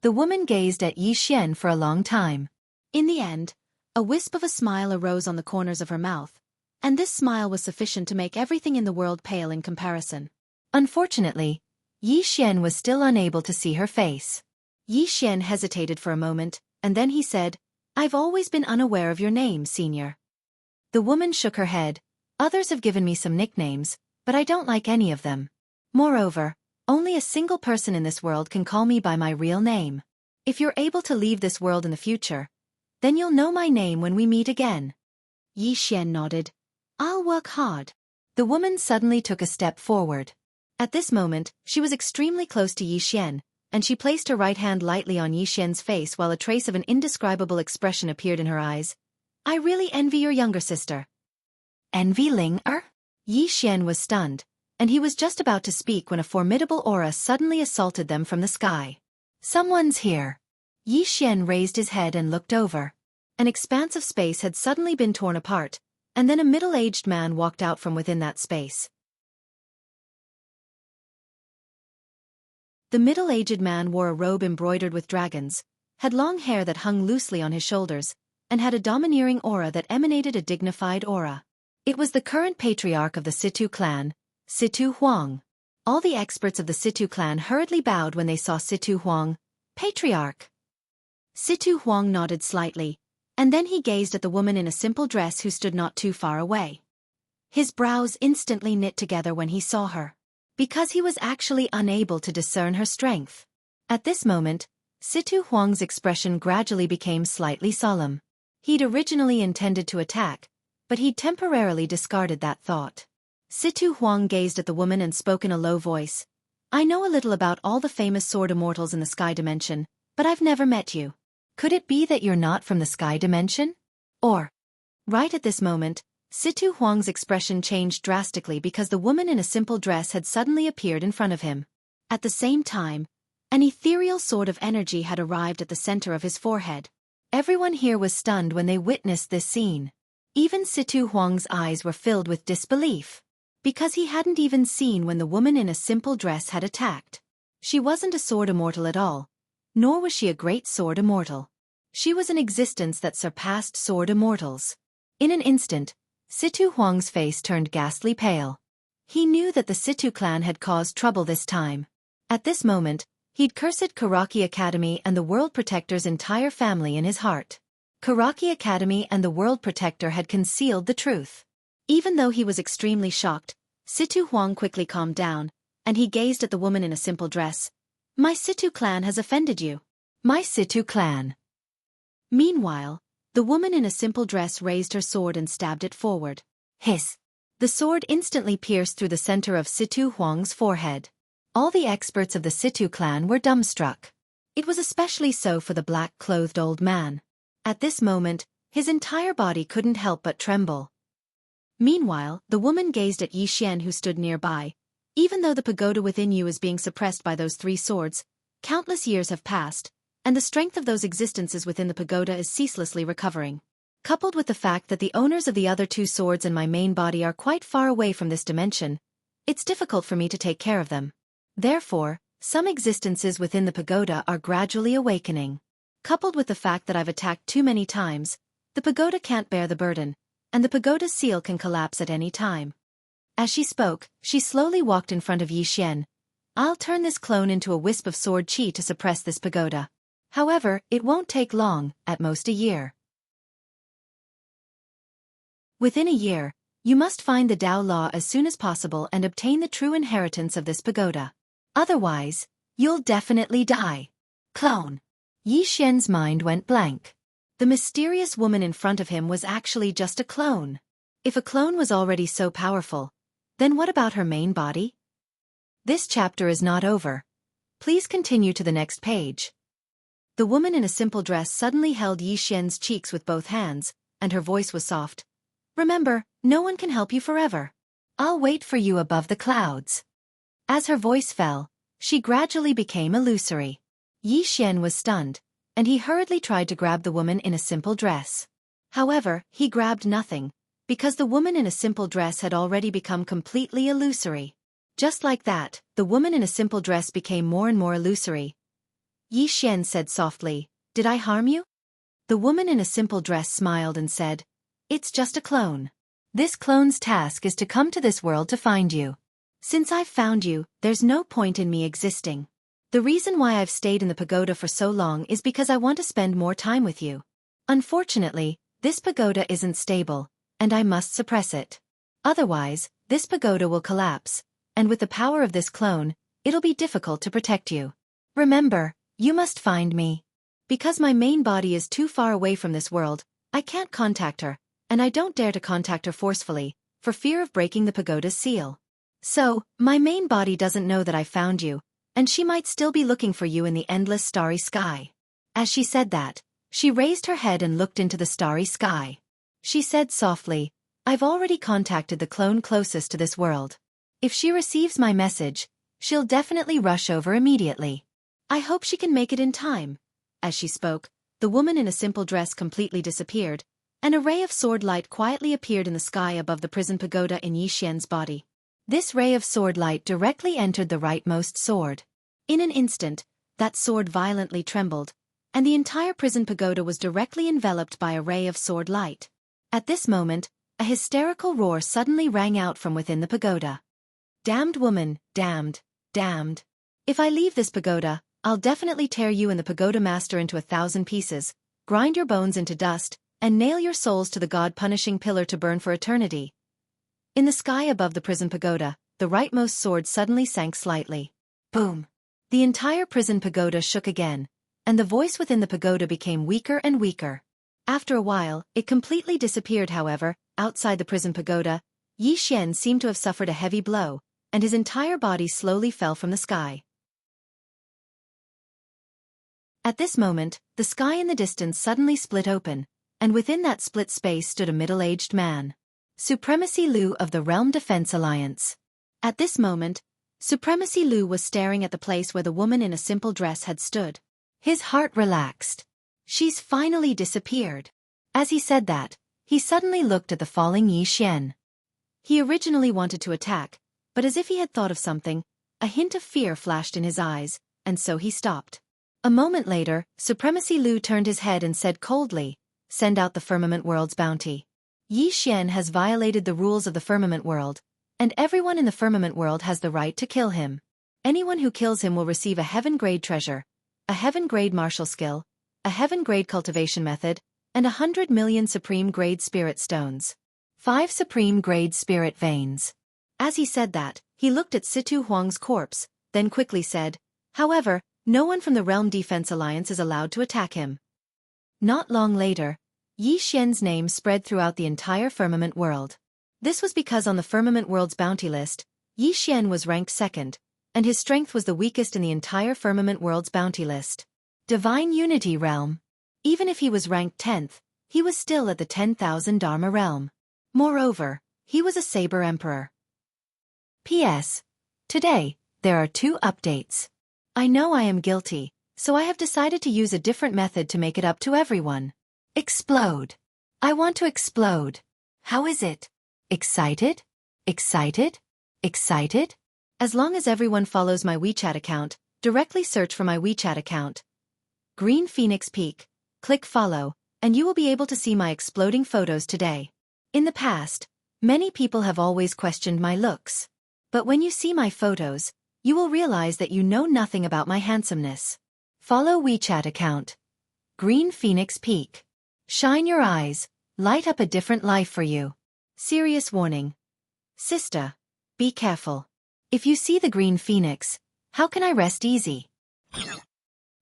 The woman gazed at Yi Xian for a long time. In the end, a wisp of a smile arose on the corners of her mouth, and this smile was sufficient to make everything in the world pale in comparison. Unfortunately, Yi Xian was still unable to see her face. Yi Xian hesitated for a moment, and then he said, I've always been unaware of your name, senior. The woman shook her head. Others have given me some nicknames, but I don't like any of them. Moreover, only a single person in this world can call me by my real name. If you're able to leave this world in the future, then you'll know my name when we meet again. Yi Xian nodded. I'll work hard. The woman suddenly took a step forward. At this moment, she was extremely close to Yi Xian, and she placed her right hand lightly on Yi Xian's face while a trace of an indescribable expression appeared in her eyes. I really envy your younger sister. Envy Ling-er? Yi Xian was stunned, and he was just about to speak when a formidable aura suddenly assaulted them from the sky. Someone's here. Yi Xian raised his head and looked over. An expanse of space had suddenly been torn apart, and then a middle-aged man walked out from within that space. The middle-aged man wore a robe embroidered with dragons, had long hair that hung loosely on his shoulders, and had a domineering aura that emanated a dignified aura. It was the current patriarch of the Situ clan, Situ Huang. All the experts of the Situ clan hurriedly bowed when they saw Situ Huang, patriarch. Situ Huang nodded slightly, and then he gazed at the woman in a simple dress who stood not too far away. His brows instantly knit together when he saw her, because he was actually unable to discern her strength. At this moment, Situ Huang's expression gradually became slightly solemn. He'd originally intended to attack, but he'd temporarily discarded that thought. Situ Huang gazed at the woman and spoke in a low voice. I know a little about all the famous sword immortals in the sky dimension, but I've never met you. Could it be that you're not from the sky dimension? Or... Right at this moment, Situ Huang's expression changed drastically because the woman in a simple dress had suddenly appeared in front of him. At the same time, an ethereal sword of energy had arrived at the center of his forehead. Everyone here was stunned when they witnessed this scene. Even Situ Huang's eyes were filled with disbelief, because he hadn't even seen when the woman in a simple dress had attacked. She wasn't a sword immortal at all, nor was she a great sword immortal. She was an existence that surpassed sword immortals. In an instant, Situ Huang's face turned ghastly pale. He knew that the Situ clan had caused trouble this time. At this moment, he'd cursed Xueqi Academy and the World Protector's entire family in his heart. Xueqi Academy and the World Protector had concealed the truth. Even though he was extremely shocked, Situ Huang quickly calmed down, and he gazed at the woman in a simple dress. My Situ clan has offended you. My Situ clan. Meanwhile, the woman in a simple dress raised her sword and stabbed it forward. Hiss! The sword instantly pierced through the center of Situ Huang's forehead. All the experts of the Situ clan were dumbstruck. It was especially so for the black-clothed old man. At this moment, his entire body couldn't help but tremble. Meanwhile, the woman gazed at Yi Xian who stood nearby. Even though the pagoda within you is being suppressed by those three swords, countless years have passed, and the strength of those existences within the pagoda is ceaselessly recovering. Coupled with the fact that the owners of the other two swords and my main body are quite far away from this dimension, it's difficult for me to take care of them. Therefore, some existences within the pagoda are gradually awakening. Coupled with the fact that I've attacked too many times, the pagoda can't bear the burden, and the pagoda's seal can collapse at any time. As she spoke, she slowly walked in front of Yi Xian. I'll turn this clone into a wisp of sword qi to suppress this pagoda. However, it won't take long, at most a year. Within a year, you must find the Tao Law as soon as possible and obtain the true inheritance of this pagoda. Otherwise, you'll definitely die. Clone. Yi Xian's mind went blank. The mysterious woman in front of him was actually just a clone. If a clone was already so powerful, then what about her main body? This chapter is not over. Please continue to the next page. The woman in a simple dress suddenly held Yi Xian's cheeks with both hands, and her voice was soft. Remember, no one can help you forever. I'll wait for you above the clouds. As her voice fell, she gradually became illusory. Yi Xian was stunned, and he hurriedly tried to grab the woman in a simple dress. However, he grabbed nothing, because the woman in a simple dress had already become completely illusory. Just like that, the woman in a simple dress became more and more illusory. Yi Xian said softly, Did I harm you? The woman in a simple dress smiled and said, It's just a clone. This clone's task is to come to this world to find you. Since I've found you, there's no point in me existing. The reason why I've stayed in the pagoda for so long is because I want to spend more time with you. Unfortunately, this pagoda isn't stable, and I must suppress it. Otherwise, this pagoda will collapse, and with the power of this clone, it'll be difficult to protect you. Remember, you must find me. Because my main body is too far away from this world, I can't contact her, and I don't dare to contact her forcefully, for fear of breaking the pagoda's seal. So, my main body doesn't know that I found you, and she might still be looking for you in the endless starry sky. As she said that, she raised her head and looked into the starry sky. She said softly, I've already contacted the clone closest to this world. If she receives my message, she'll definitely rush over immediately. I hope she can make it in time. As she spoke, the woman in a simple dress completely disappeared, and a ray of sword light quietly appeared in the sky above the prison pagoda in Yi Xian's body. This ray of sword light directly entered the rightmost sword. In an instant, that sword violently trembled, and the entire prison pagoda was directly enveloped by a ray of sword light. At this moment, a hysterical roar suddenly rang out from within the pagoda. Damned woman, damned, damned. If I leave this pagoda, I'll definitely tear you and the pagoda master into 1,000 pieces, grind your bones into dust, and nail your souls to the god-punishing pillar to burn for eternity. In the sky above the prison pagoda, the rightmost sword suddenly sank slightly. Boom! The entire prison pagoda shook again, and the voice within the pagoda became weaker and weaker. After a while, it completely disappeared. However, outside the prison pagoda, Yi Xian seemed to have suffered a heavy blow, and his entire body slowly fell from the sky. At this moment, the sky in the distance suddenly split open, and within that split space stood a middle-aged man. Supremacy Lu of the Realm Defense Alliance. At this moment, Supremacy Lu was staring at the place where the woman in a simple dress had stood. His heart relaxed. She's finally disappeared. As he said that, he suddenly looked at the falling Yi Xian. He originally wanted to attack, but as if he had thought of something, a hint of fear flashed in his eyes, and so he stopped. A moment later, Supremacy Lu turned his head and said coldly, "Send out the Firmament World's bounty. Yi Xian has violated the rules of the Firmament World, and everyone in the Firmament World has the right to kill him. Anyone who kills him will receive a heaven-grade treasure, a heaven-grade martial skill, a heaven-grade cultivation method, and 100 million supreme-grade spirit stones. 5 supreme-grade spirit veins." As he said that, he looked at Situ Huang's corpse, then quickly said, "However, no one from the Realm Defense Alliance is allowed to attack him." Not long later, Yi Xian's name spread throughout the entire Firmament World. This was because on the Firmament World's bounty list, Yi Xian was ranked second, and his strength was the weakest in the entire Firmament World's bounty list. Divine Unity Realm. Even if he was ranked 10th, he was still at the 10,000 Dharma realm. Moreover, he was a Saber Emperor. P.S. Today, there are 2 updates. I know I am guilty, so I have decided to use a different method to make it up to everyone. Explode. I want to explode. How is it? Excited? Excited? Excited? As long as everyone follows my WeChat account, directly search for my WeChat account. Green Phoenix Peak. Click follow, and you will be able to see my exploding photos today. In the past, many people have always questioned my looks. But when you see my photos, you will realize that you know nothing about my handsomeness. Follow WeChat account. Green Phoenix Peak. Shine your eyes, light up a different life for you. Serious warning. Sister, be careful. If you see the green phoenix, how can I rest easy?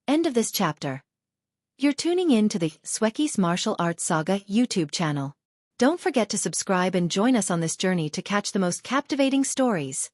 End of this chapter. You're tuning in to the Xueqi's Martial Arts Saga YouTube channel. Don't forget to subscribe and join us on this journey to catch the most captivating stories.